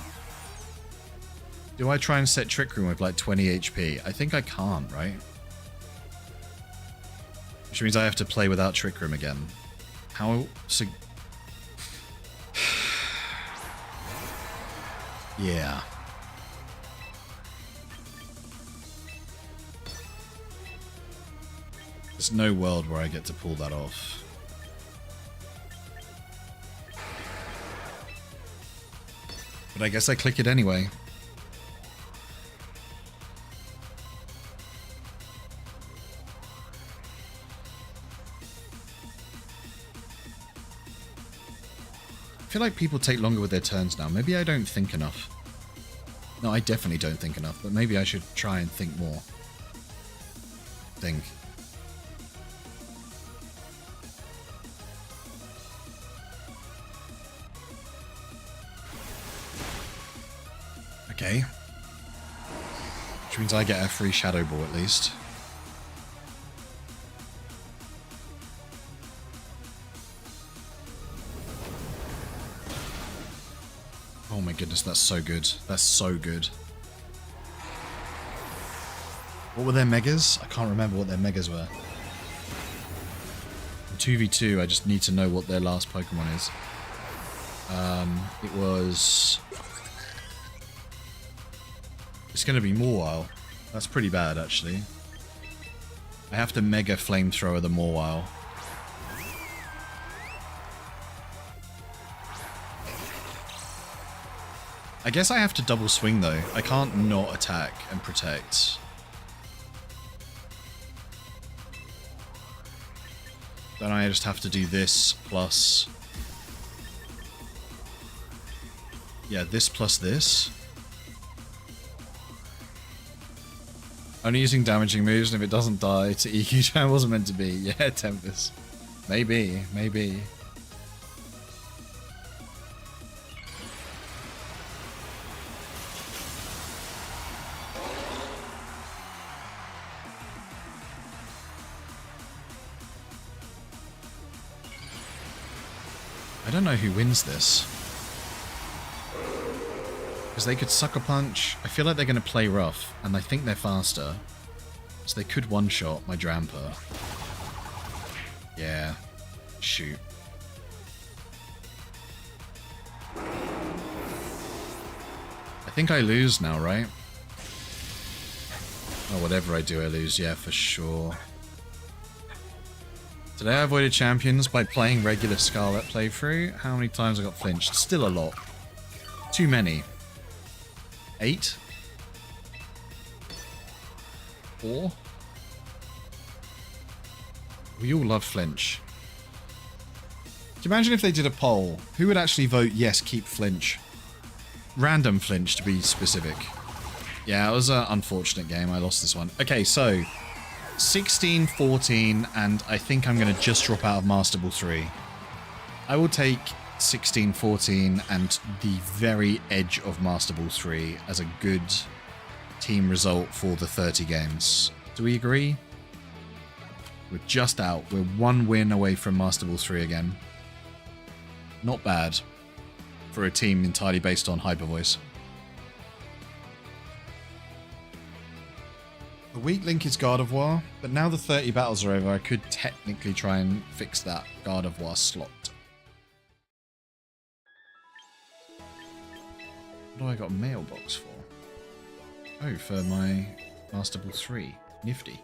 Do I try and set Trick Room with like 20 HP? I think I can't, right? Which means I have to play without Trick Room again. How... Yeah. There's no world where I get to pull that off. But I guess I click it anyway. I feel like people take longer with their turns now. Maybe I don't think enough. No, I definitely don't think enough, but maybe I should try and think more. Think. Okay. Which means I get a free Shadow Ball at least. Oh my goodness, that's so good. That's so good. What were their megas? I can't remember what their megas were. In 2v2, I just need to know what their last Pokemon is. It was... It's going to be Mawile. That's pretty bad, actually. I have to Mega Flamethrower the Mawile. I guess I have to double swing, though. I can't not attack and protect. Then I just have to do this plus... Yeah, this plus this. Only using damaging moves, and if it doesn't die to EQ Jam wasn't meant to be. Yeah, Tempest. Maybe, maybe. I don't know who wins this. Because they could Sucker Punch. I feel like they're going to play rough, and I think they're faster. So they could one-shot my Dramper. Yeah. Shoot. I think I lose now, right? Oh, whatever I do, I lose. Yeah, for sure. Today I avoided champions by playing regular Scarlet playthrough. How many times I got flinched? Still a lot. Too many. 8? 4? We all love flinch. Do you imagine if they did a poll? Who would actually vote yes, keep flinch? Random flinch, to be specific. Yeah, it was an unfortunate game. I lost this one. Okay, so 16, 14, and I think I'm going to just drop out of Master Ball 3. I will take 16, 14, and the very edge of Master Ball 3 as a good team result for the 30 games. Do we agree? We're just out. We're one win away from Master Ball 3 again. Not bad for a team entirely based on Hyper Voice. The weak link is Gardevoir, but now the 30 battles are over, I could technically try and fix that Gardevoir slot. What do I got a mailbox for? Oh, for my Master Ball 3. Nifty.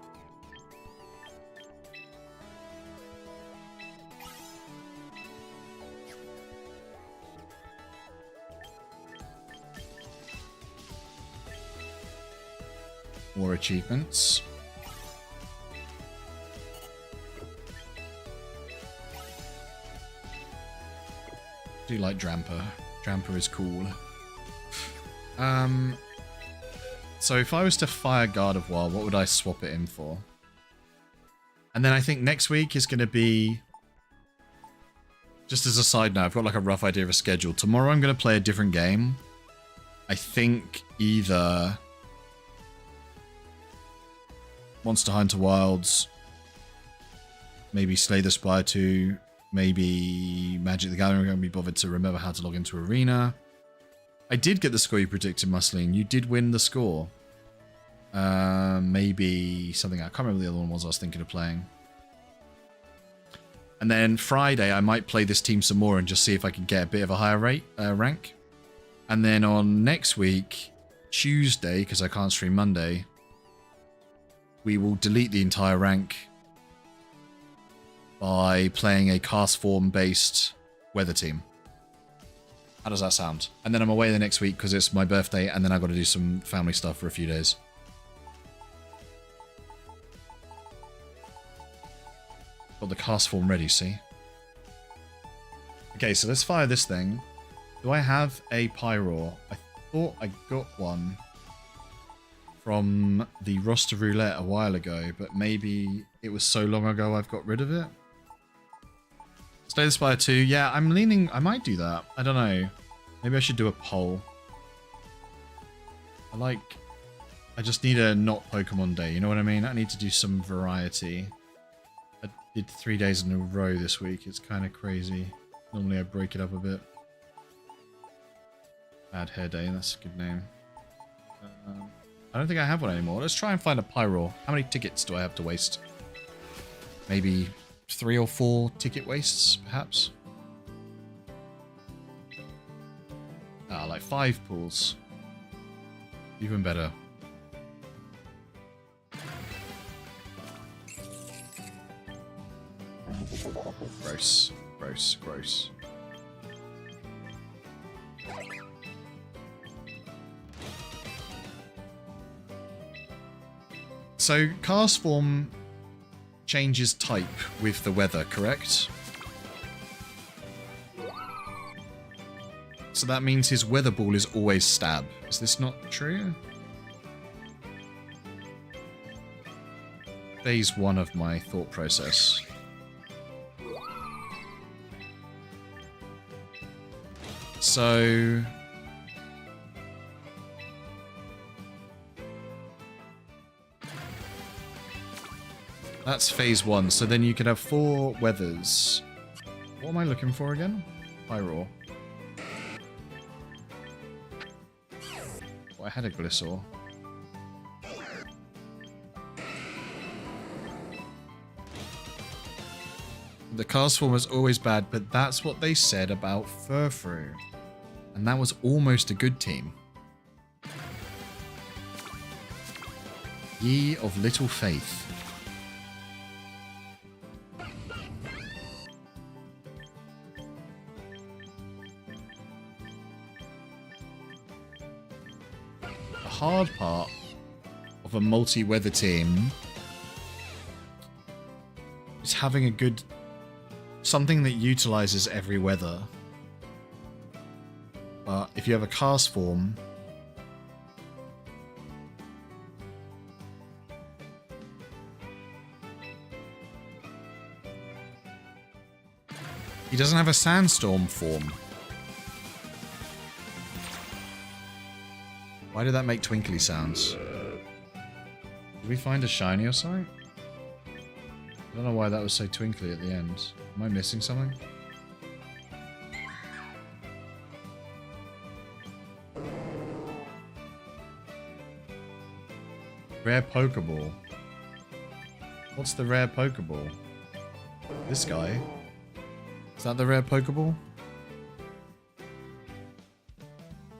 More achievements. Do like Dramper. Dramper is cool. So if I was to fire Gardevoir, what would I swap it in for? And then I think next week is going to be... Just as a side note, I've got like a rough idea of a schedule. Tomorrow I'm going to play a different game. I think either Monster Hunter Wilds, maybe Slay the Spire 2, maybe Magic the Gathering. I'm going to be bothered to remember how to log into Arena. I did get the score you predicted, Musline. You did win the score. Maybe something, I can't remember the other one was I was thinking of playing. And then Friday, I might play this team some more and just see if I can get a bit of a higher rank. And then on next week, Tuesday, because I can't stream Monday, we will delete the entire rank by playing a cast form based weather team. How does that sound? And then I'm away the next week because it's my birthday, and then I've got to do some family stuff for a few days. Got the cast form ready, see? Okay, so let's fire this thing. Do I have a Pyroar? I thought I got one from the roster roulette a while ago, but maybe it was so long ago I've got rid of it. Slay the Spire 2. Yeah, I'm leaning... I might do that. I don't know. Maybe I should do a poll. I just need a not Pokemon day, you know what I mean? I need to do some variety. I did 3 days in a row this week. It's kind of crazy. Normally I break it up a bit. Bad Hair Day, that's a good name. I don't think I have one anymore. Let's try and find a Pyroar. How many tickets do I have to waste? Maybe 3 or 4 ticket wastes, perhaps? Ah, like 5 pools. Even better. Gross. Gross. Gross. So, cast form changes type with the weather, correct? So that means his weather ball is always stab. Is this not true? Phase 1 of my thought process. So... that's phase 1. So then you could have 4 weathers. What am I looking for again? Pyroar. Oh, I had a Glissaur. The cast form was always bad, but that's what they said about Furfrou. And that was almost a good team. Ye of little faith. The hard part of a multi-weather team is having a good... something that utilizes every weather. But if you have a cast form... he doesn't have a sandstorm form. Why did that make twinkly sounds? Did we find a shiny or something? I don't know why that was so twinkly at the end. Am I missing something? Rare Pokeball. What's the rare Pokeball? This guy? Is that the rare Pokeball?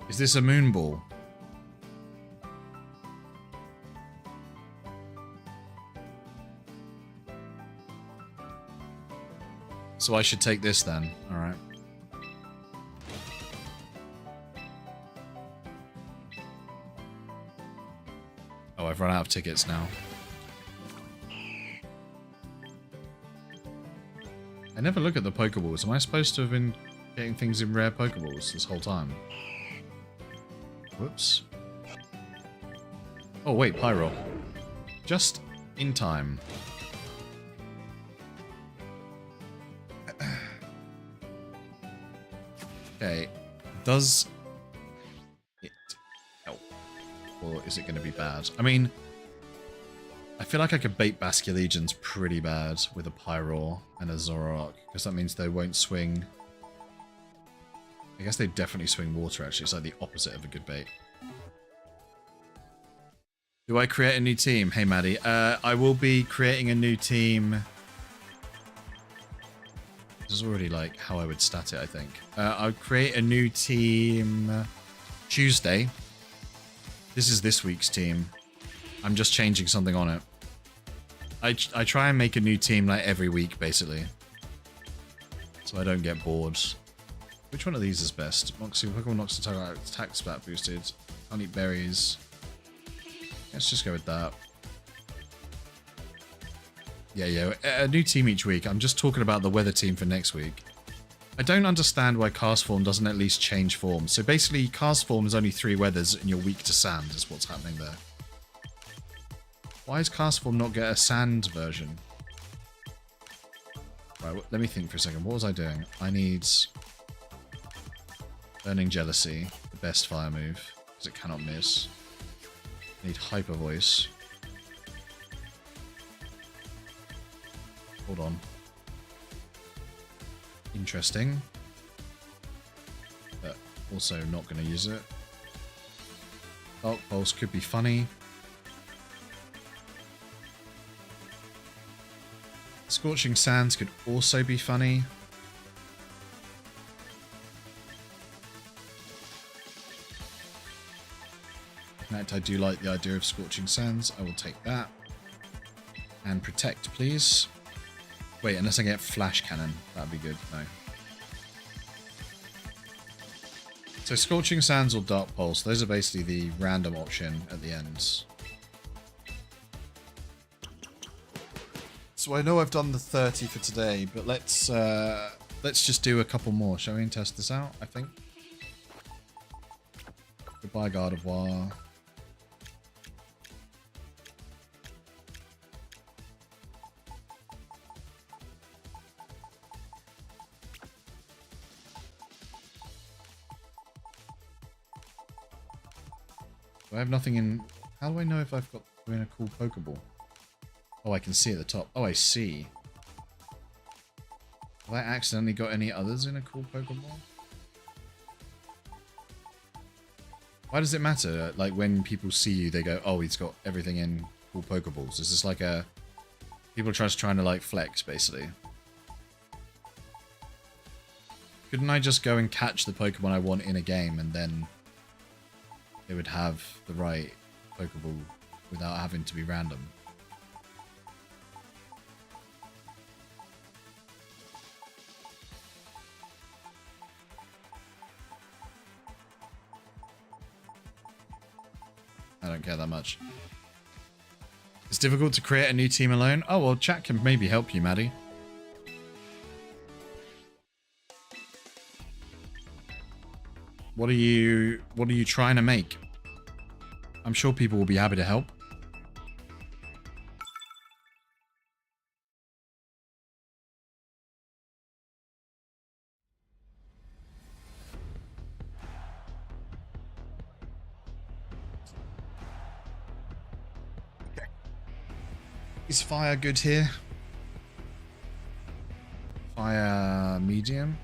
Is this a Moonball? So I should take this then. Alright. Oh, I've run out of tickets now. I never look at the Pokeballs. Am I supposed to have been getting things in rare Pokeballs this whole time? Whoops. Oh wait, Pyro. Just in time. Okay, does it help? Or is it going to be bad? I mean, I feel like I could bait Basculegions pretty bad with a Pyroar and a Zoroark, because that means they won't swing... I guess they definitely swing water, actually. It's like the opposite of a good bait. Do I create a new team? Hey, Maddie. I will be creating a new team... This is already like how I would stat it, I think. I'll create a new team Tuesday. This is this week's team. I'm just changing something on it. I try and make a new team like every week, basically. So I don't get bored. Which one of these is best? Moxie, Pokemon knocks the target out, attack stat boosted. Can't eat berries. Let's just go with that. Yeah, a new team each week. I'm just talking about the weather team for next week. I don't understand why Castform doesn't at least change form. So basically, Castform is only 3 weathers and you're weak to sand is what's happening there. Why does Castform not get a sand version? Right, let me think for a second. What was I doing? I need Burning Jealousy, the best fire move, because it cannot miss. I need Hyper Voice. Hold on. Interesting. But also not going to use it. Dark Pulse could be funny. Scorching Sands could also be funny. In fact, I do like the idea of Scorching Sands. I will take that. And Protect, please. Wait, unless I get Flash Cannon. That'd be good. No. So Scorching Sands or Dark Pulse. Those are basically the random option at the ends. So I know I've done the 30 for today, but let's just do a couple more, shall we, and test this out, I think. Goodbye, Gardevoir. Do I have nothing in... How do I know if I've got in a cool Pokeball? Oh, I can see at the top. Oh, I see. Have I accidentally got any others in a cool Pokeball? Why does it matter? Like, when people see you, they go, oh, he's got everything in cool Pokeballs. Is this like a... People are just trying to, like, flex, basically. Couldn't I just go and catch the Pokemon I want in a game, and then it would have the right Pokeball without having to be random? I don't care that much. It's difficult to create a new team alone. Oh, well, chat can maybe help you, Maddie. What are you trying to make? I'm sure people will be happy to help. Is fire good here? Fire medium?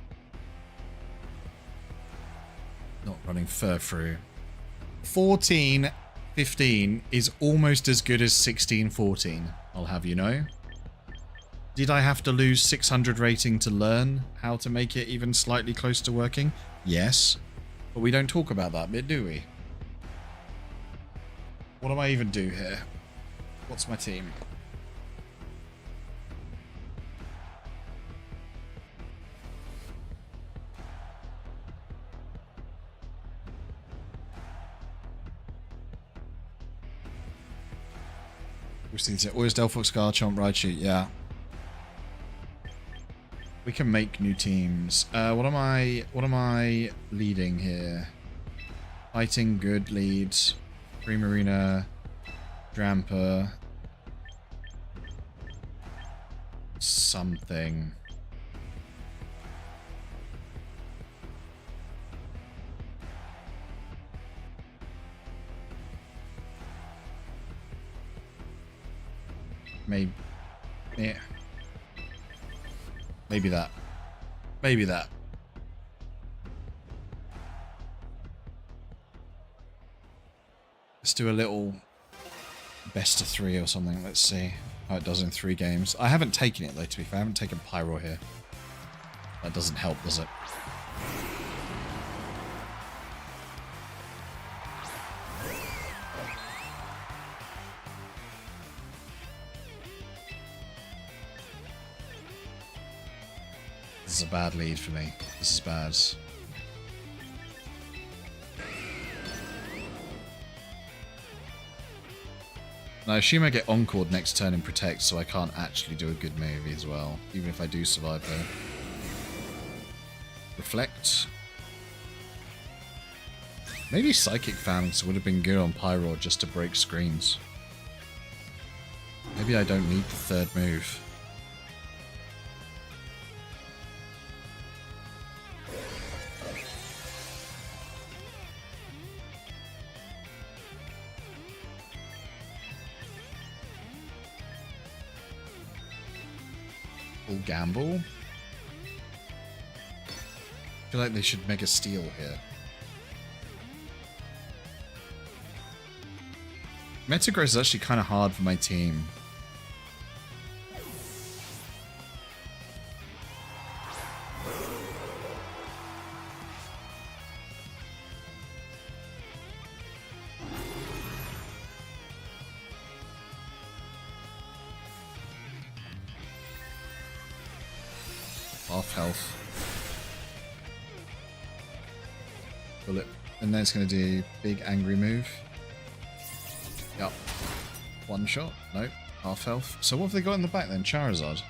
Not running Furfrou. 14-15 is almost as good as 16-14, I'll have you know. Did I have to lose 600 rating to learn how to make it even slightly close to working? Yes. But we don't talk about that bit, do we? What do I even do here? What's my team? Always Delphox, Garchomp, Raichu, yeah. We can make new teams. What am I leading here? Fighting, good leads. Primarina, Dramper. Something. Maybe, yeah. Maybe that. Maybe that. Let's do a little best of 3 or something. Let's see how it does in 3 games. I haven't taken it though, to be fair. I haven't taken Pyro here. That doesn't help, does it? This is a bad lead for me. This is bad. And I assume I get encored next turn in Protect, so I can't actually do a good move as well, even if I do survive there. Reflect. Maybe Psychic Phalanx would have been good on Pyroar just to break screens. Maybe I don't need the third move. Full gamble. I feel like they should Mega Steel here. Metagross is actually kind of hard for my team. Half health. Bullet. And then it's going to do big angry move. Yep. One shot. Nope. Half health. So what have they got in the back then? Charizard.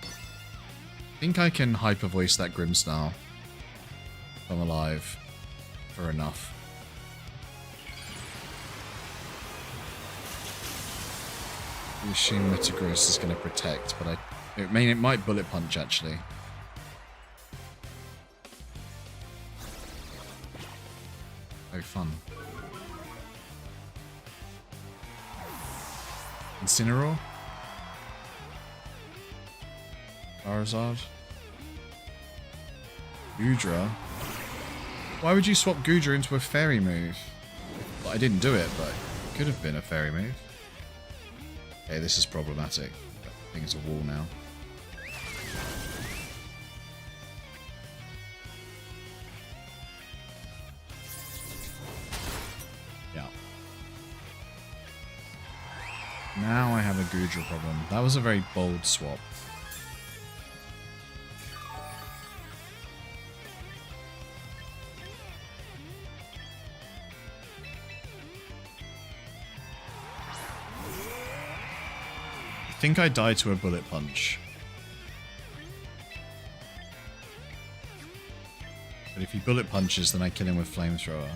I think I can hyper voice that Grimmsnarl if I'm alive for enough. I assume Metagross is going to protect, but it might Bullet Punch actually. Oh, fun. Incineroar? Charizard? Goodra? Why would you swap Goodra into a fairy move? Well, I didn't do it, but it could have been a fairy move. Okay, this is problematic. I think it's a wall now. Yeah. Now I have a Goodra problem. That was a very bold swap. I think I die to a Bullet Punch. But if he Bullet Punches, then I kill him with Flamethrower.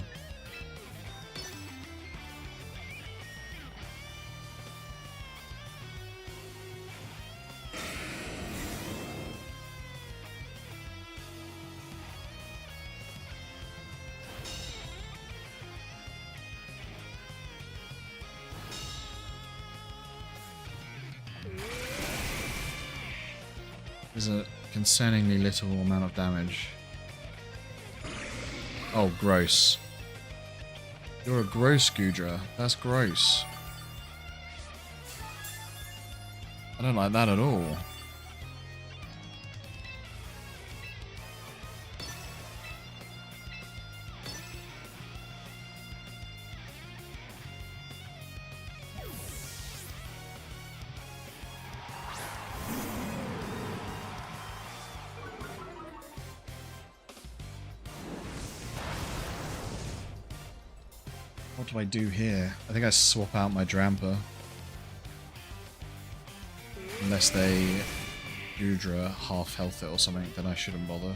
There's a concerningly little amount of damage. Oh, gross. You're a gross Goodra. That's gross. I don't like that at all. What do I do here? I think I swap out my Drampa. Unless they Goodra half health it or something, then I shouldn't bother.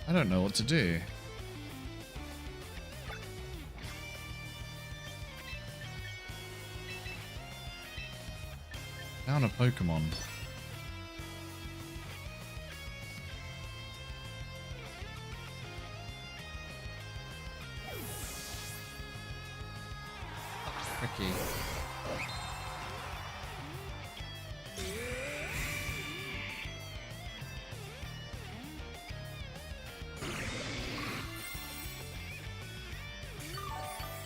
I don't know what to do. Down a Pokemon. Tricky.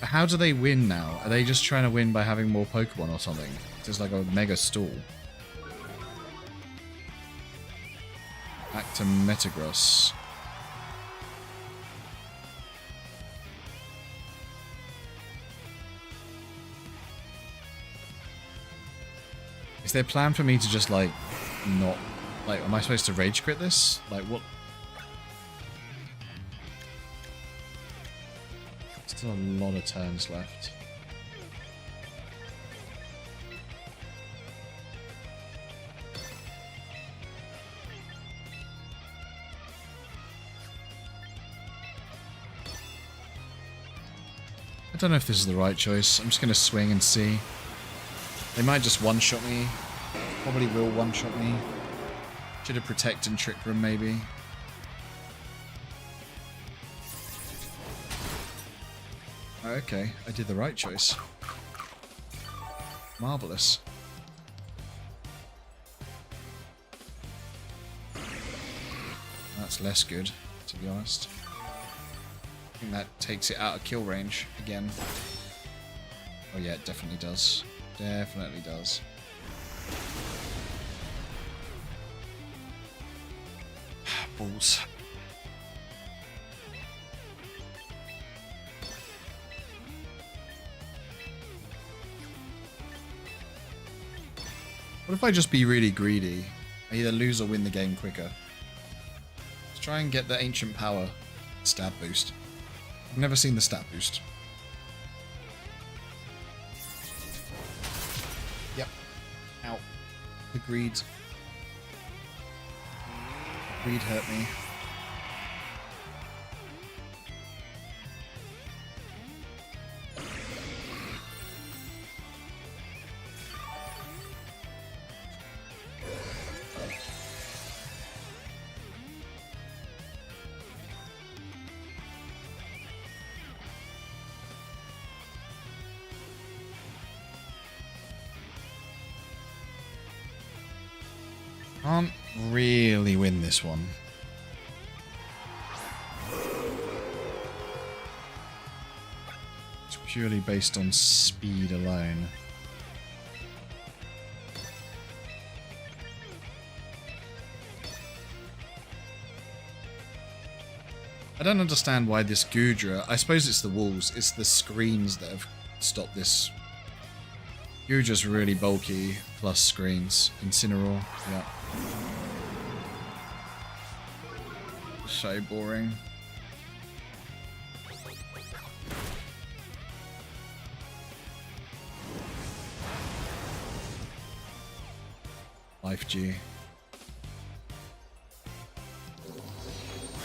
How do they win now? Are they just trying to win by having more Pokemon or something? It's like a mega stall. Back to Metagross. Is there a plan for me to just, like, not... Like, am I supposed to rage quit this? Like, what? Still a lot of turns left. I don't know if this is the right choice. I'm just going to swing and see. They might just one-shot me. Probably will one-shot me. Should have protect and trick room, maybe. Okay, I did the right choice. Marvelous. That's less good, to be honest. I think that takes it out of kill range again. Oh yeah, it definitely does. Definitely does. Balls. What if I just be really greedy? I either lose or win the game quicker. Let's try and get the ancient power stat boost. I've never seen the stat boost. Yep. Ow. The greed. Greed hurt me. Can't really win this one. It's purely based on speed alone. I don't understand why this Goodra... I suppose it's the walls. It's the screens that have stopped this. Goodra's really bulky, plus screens. Incineroar, yeah. So boring. Life G.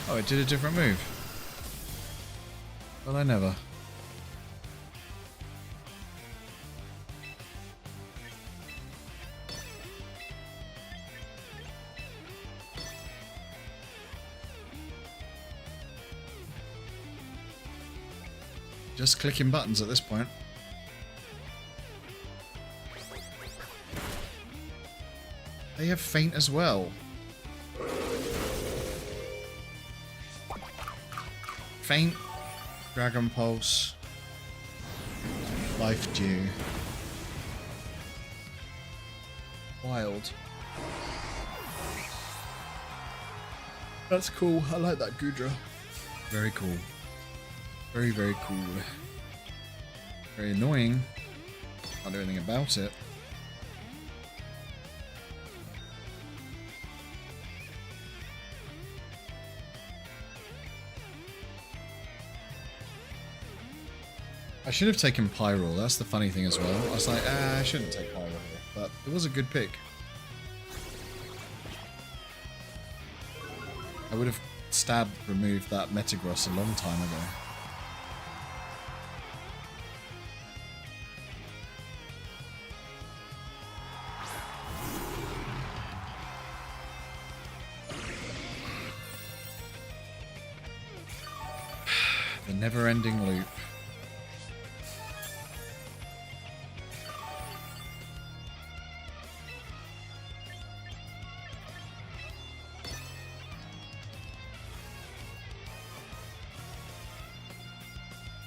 Oh, it did a different move. Well, I never. Just clicking buttons at this point. They have Faint as well. Faint, Dragon Pulse, Life Dew. Wild. That's cool. I like that Goodra. Very cool. Very, very cool. Very annoying. Can't do anything about it. I should have taken Pyroar. That's the funny thing as well. I was like, I shouldn't take Pyroar here. But it was a good pick. I would have removed that Metagross a long time ago. The never-ending loop.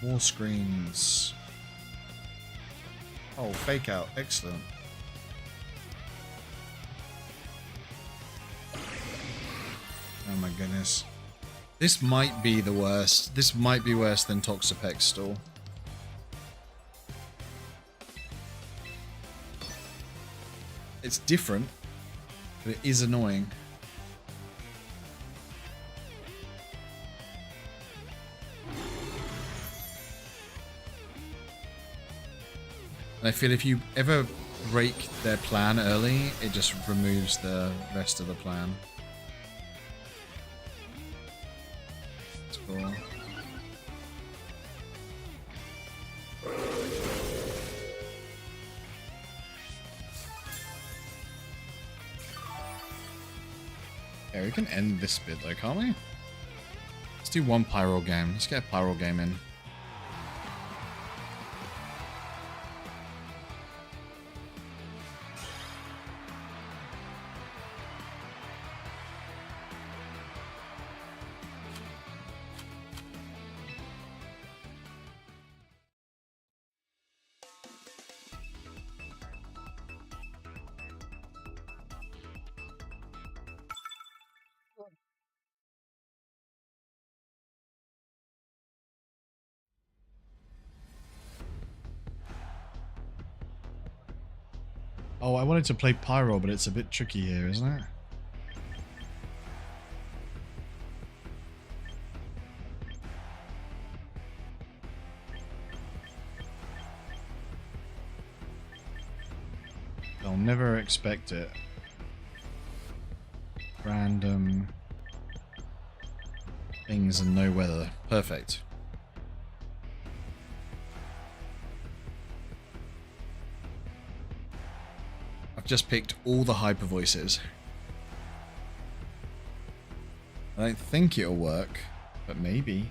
More screens. Oh, fake out. Excellent. Oh my goodness. This might be the worst. This might be worse than Toxapex Stall. It's different, but it is annoying. And I feel if you ever break their plan early, it just removes the rest of the plan. That's cool. Yeah, we can end this bit though, can't we? Let's do one Pyro game. Let's get a Pyro game in. Oh, I wanted to play Pyro, but it's a bit tricky here, isn't it? They'll never expect it. Random things and no weather. Perfect. Just picked all the hyper voices. I don't think it'll work, but maybe.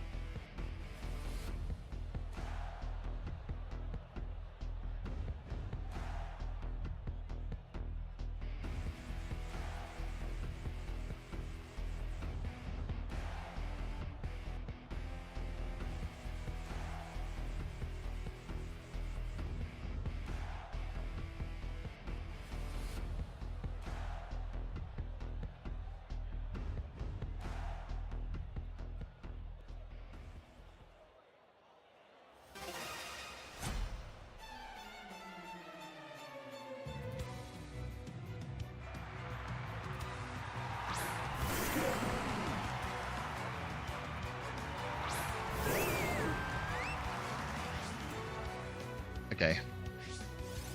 Okay.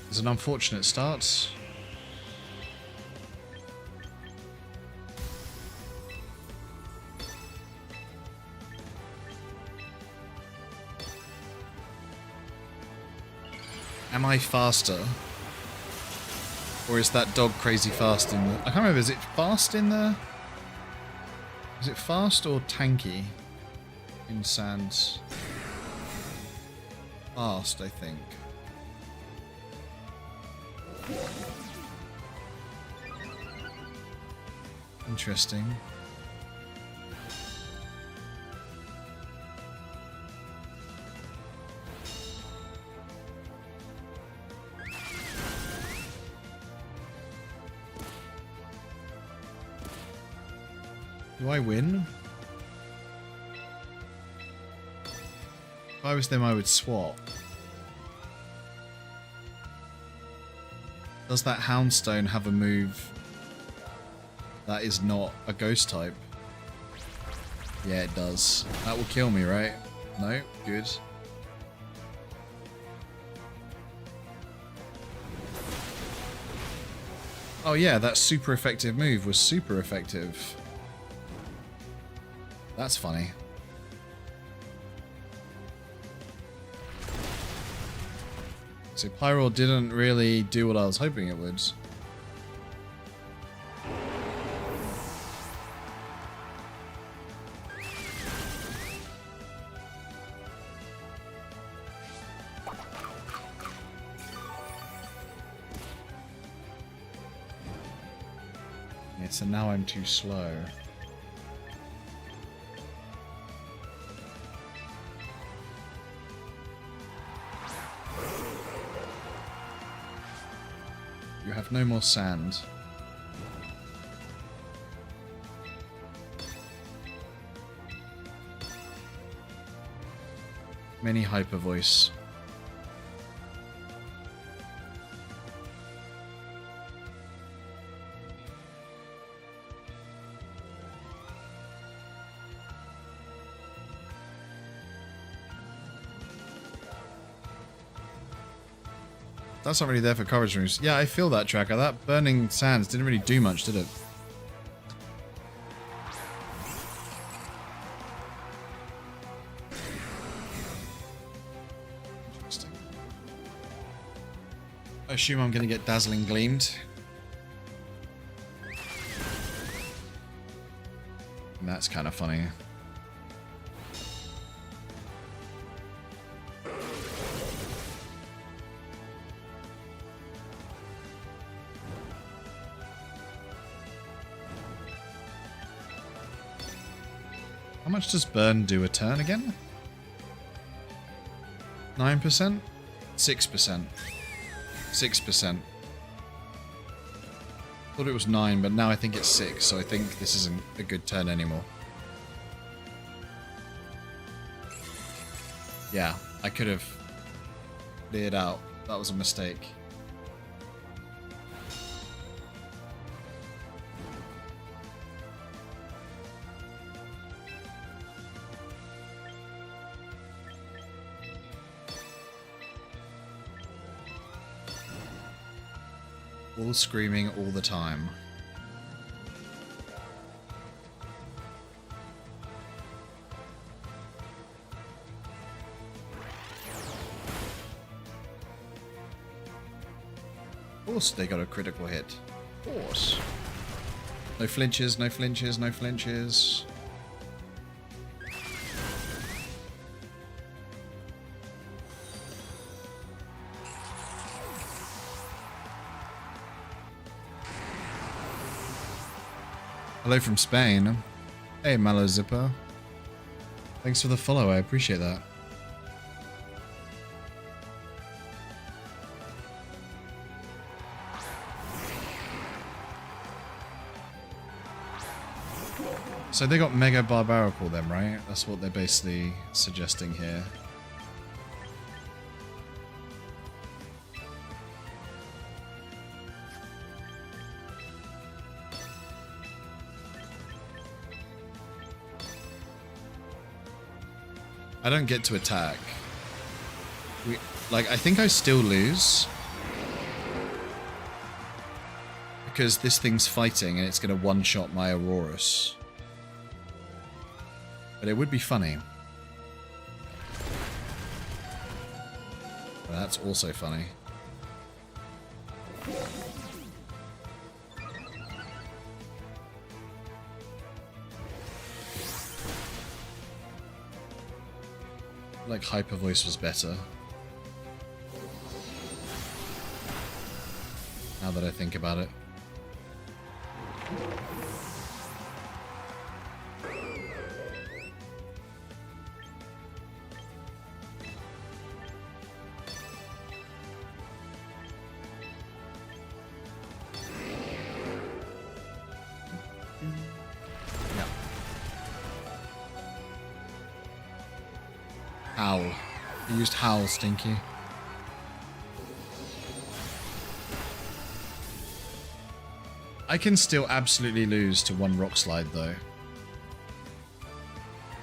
It's an unfortunate start. Am I faster? Or is that dog crazy fast in the... I can't remember, is it fast in the... Is it fast or tanky in Sans? Fast, I think. Interesting. Do I win? If I was them, I would swap. Does that Houndstone have a move that is not a ghost type? Yeah, it does. That will kill me, right? No? Good. Oh yeah, that super effective move was super effective. That's funny. So Pyro didn't really do what I was hoping it would. Yeah, so now I'm too slow. You have no more sand. Many hyper voice. That's not really there for coverage rooms. Yeah, I feel that, Tracker. That Burning Sands didn't really do much, did it? Interesting. I assume I'm going to get Dazzling Gleamed. And that's kind of funny. How much does burn do a turn again? 9%? 6%. 6%. Thought it was 9, but now I think it's 6, so I think this isn't a good turn anymore. Yeah, I could have cleared out. That was a mistake. All screaming all the time. Of course they got a critical hit. Of course. No flinches, no flinches, no flinches. Hello from Spain. Hey, Mallow Zipper. Thanks for the follow, I appreciate that. So they got Mega Barbarical then, right? That's what they're basically suggesting here. I don't get to attack. I think I still lose. Because this thing's fighting and it's going to one-shot my Aurorus. But it would be funny. But that's also funny. Like Hyper Voice was better. Now that I think about it. Yeah. Howl. You used Howl, Stinky. I can still absolutely lose to one Rock Slide, though.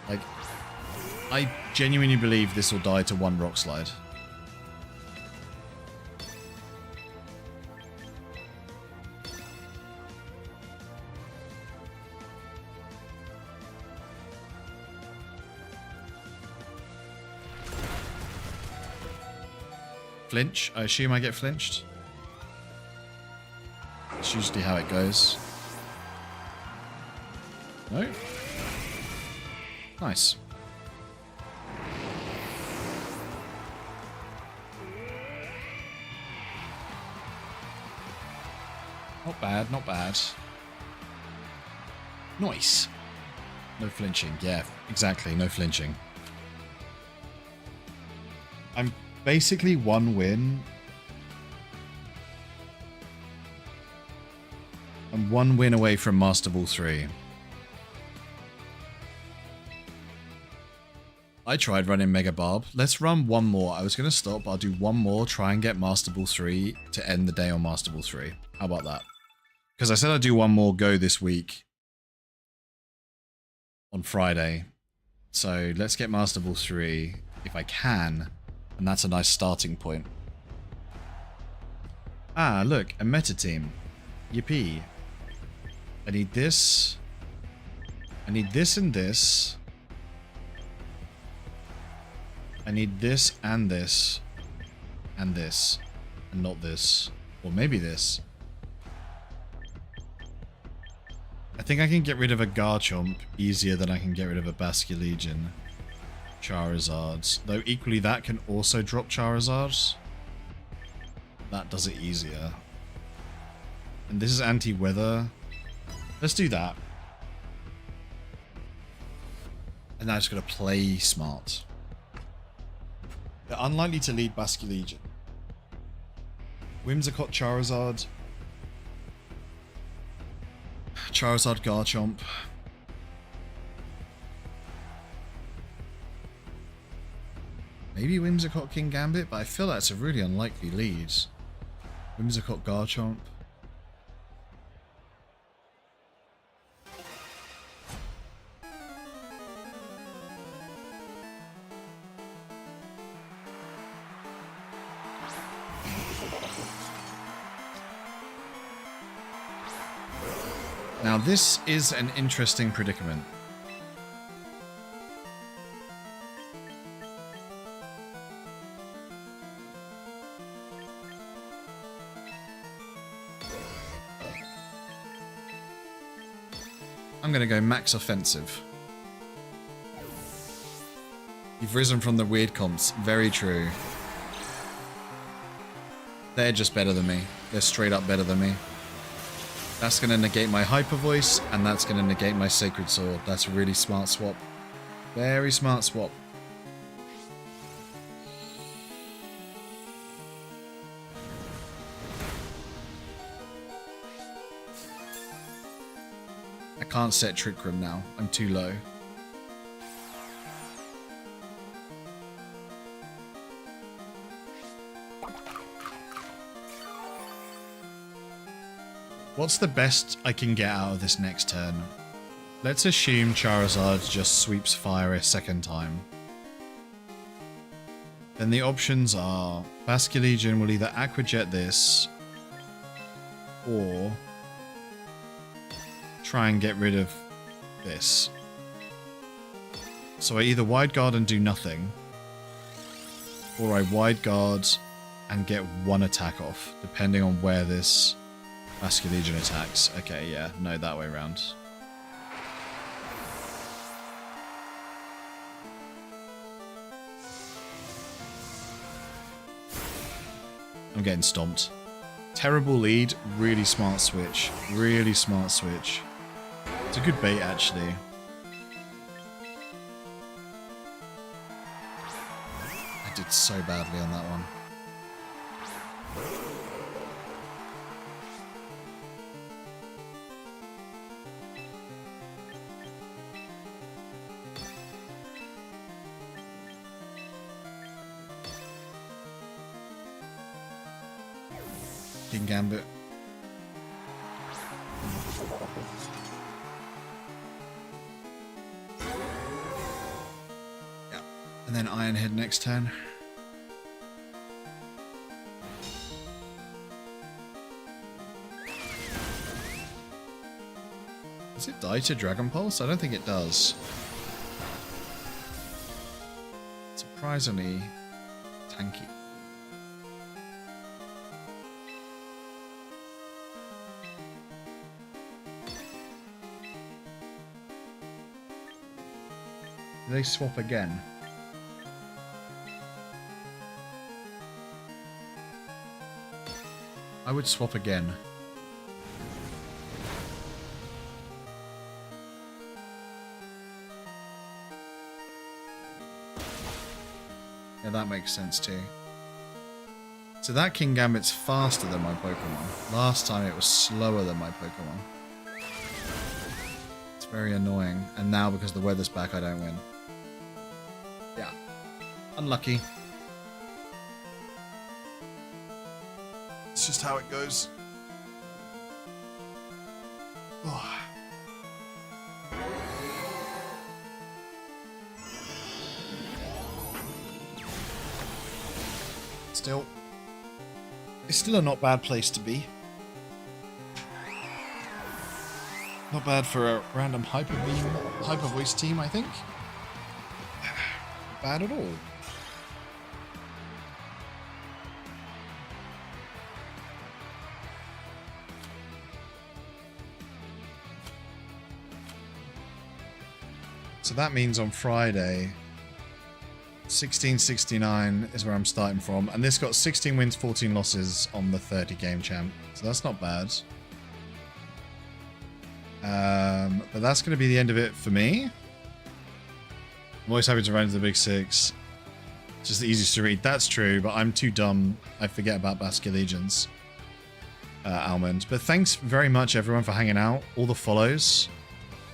Like, I genuinely believe this will die to one Rock Slide. Flinch? I assume I get flinched? That's usually how it goes. No? Nice. Not bad, not bad. Nice. No flinching. Yeah, exactly, no flinching. I'm basically one win. I'm one win away from Master Ball 3. I tried running Mega Barb. Let's run one more. I was going to stop, but I'll do one more, try and get Master Ball 3 to end the day on Master Ball 3. How about that? Because I said I'd do one more go this week on Friday. So let's get Master Ball 3 if I can. And that's a nice starting point. Ah, look, a meta team. Yippee. I need this. I need this and this. I need this and this. And this. And not this. Or maybe this. I think I can get rid of a Garchomp easier than I can get rid of a Basculegion. Charizards. Though equally that can also drop Charizards. That does it easier. And this is anti-weather. Let's do that. And now I just gotta play smart. They're unlikely to lead Basculegion. Whimsicott Charizard. Charizard Garchomp. Maybe Whimsicott King Gambit, but I feel that's a really unlikely lead. Whimsicott Garchomp. Now this is an interesting predicament. I'm gonna go max offensive. You've risen from the weird comps. Very true. They're just better than me. They're straight up better than me. That's going to negate my Hyper Voice, and that's going to negate my Sacred Sword. That's a really smart swap. Very smart swap. I can't set Trick Room now. I'm too low. What's the best I can get out of this next turn? Let's assume Charizard just sweeps fire a second time. Then the options are Basculegion will either Aqua Jet this or try and get rid of this. So I either Wide Guard and do nothing, or I Wide Guard and get one attack off, depending on where this Basculegion attacks. Okay, yeah, no, that way around. I'm getting stomped. Terrible lead, really smart switch. Really smart switch. It's a good bait, actually. I did so badly on that one. King Gambit. Yeah. And then Iron Head next turn. Does it die to Dragon Pulse? I don't think it does. Surprisingly tanky. Do they swap again? I would swap again. Yeah, that makes sense too. So that King Gambit's faster than my Pokemon. Last time it was slower than my Pokemon. It's very annoying. And now because the weather's back, I don't win. Yeah. Unlucky. It's just how it goes. Oh. Still. It's still a not bad place to be. Not bad for a random Hyper Voice team, I think. Not bad at all. So that means on Friday, 1669 is where I'm starting from. And this got 16 wins, 14 losses on the 30 game champ. So that's not bad. But that's going to be the end of it for me. I'm always happy to run into the big six. It's just the easiest to read. That's true, but I'm too dumb. I forget about Basque Legions. Almond. But thanks very much, everyone, for hanging out. All the follows.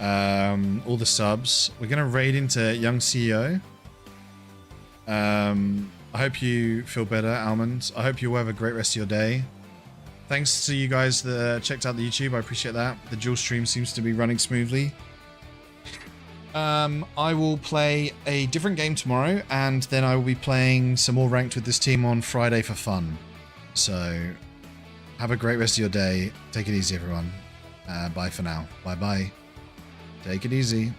All the subs. We're going to raid into Young CEO. I hope you feel better, Almond. I hope you have a great rest of your day. Thanks to you guys that checked out the YouTube. I appreciate that. The dual stream seems to be running smoothly. I will play a different game tomorrow, and then I will be playing some more ranked with this team on Friday for fun. So, have a great rest of your day. Take it easy, everyone. Bye for now. Bye-bye. Take it easy.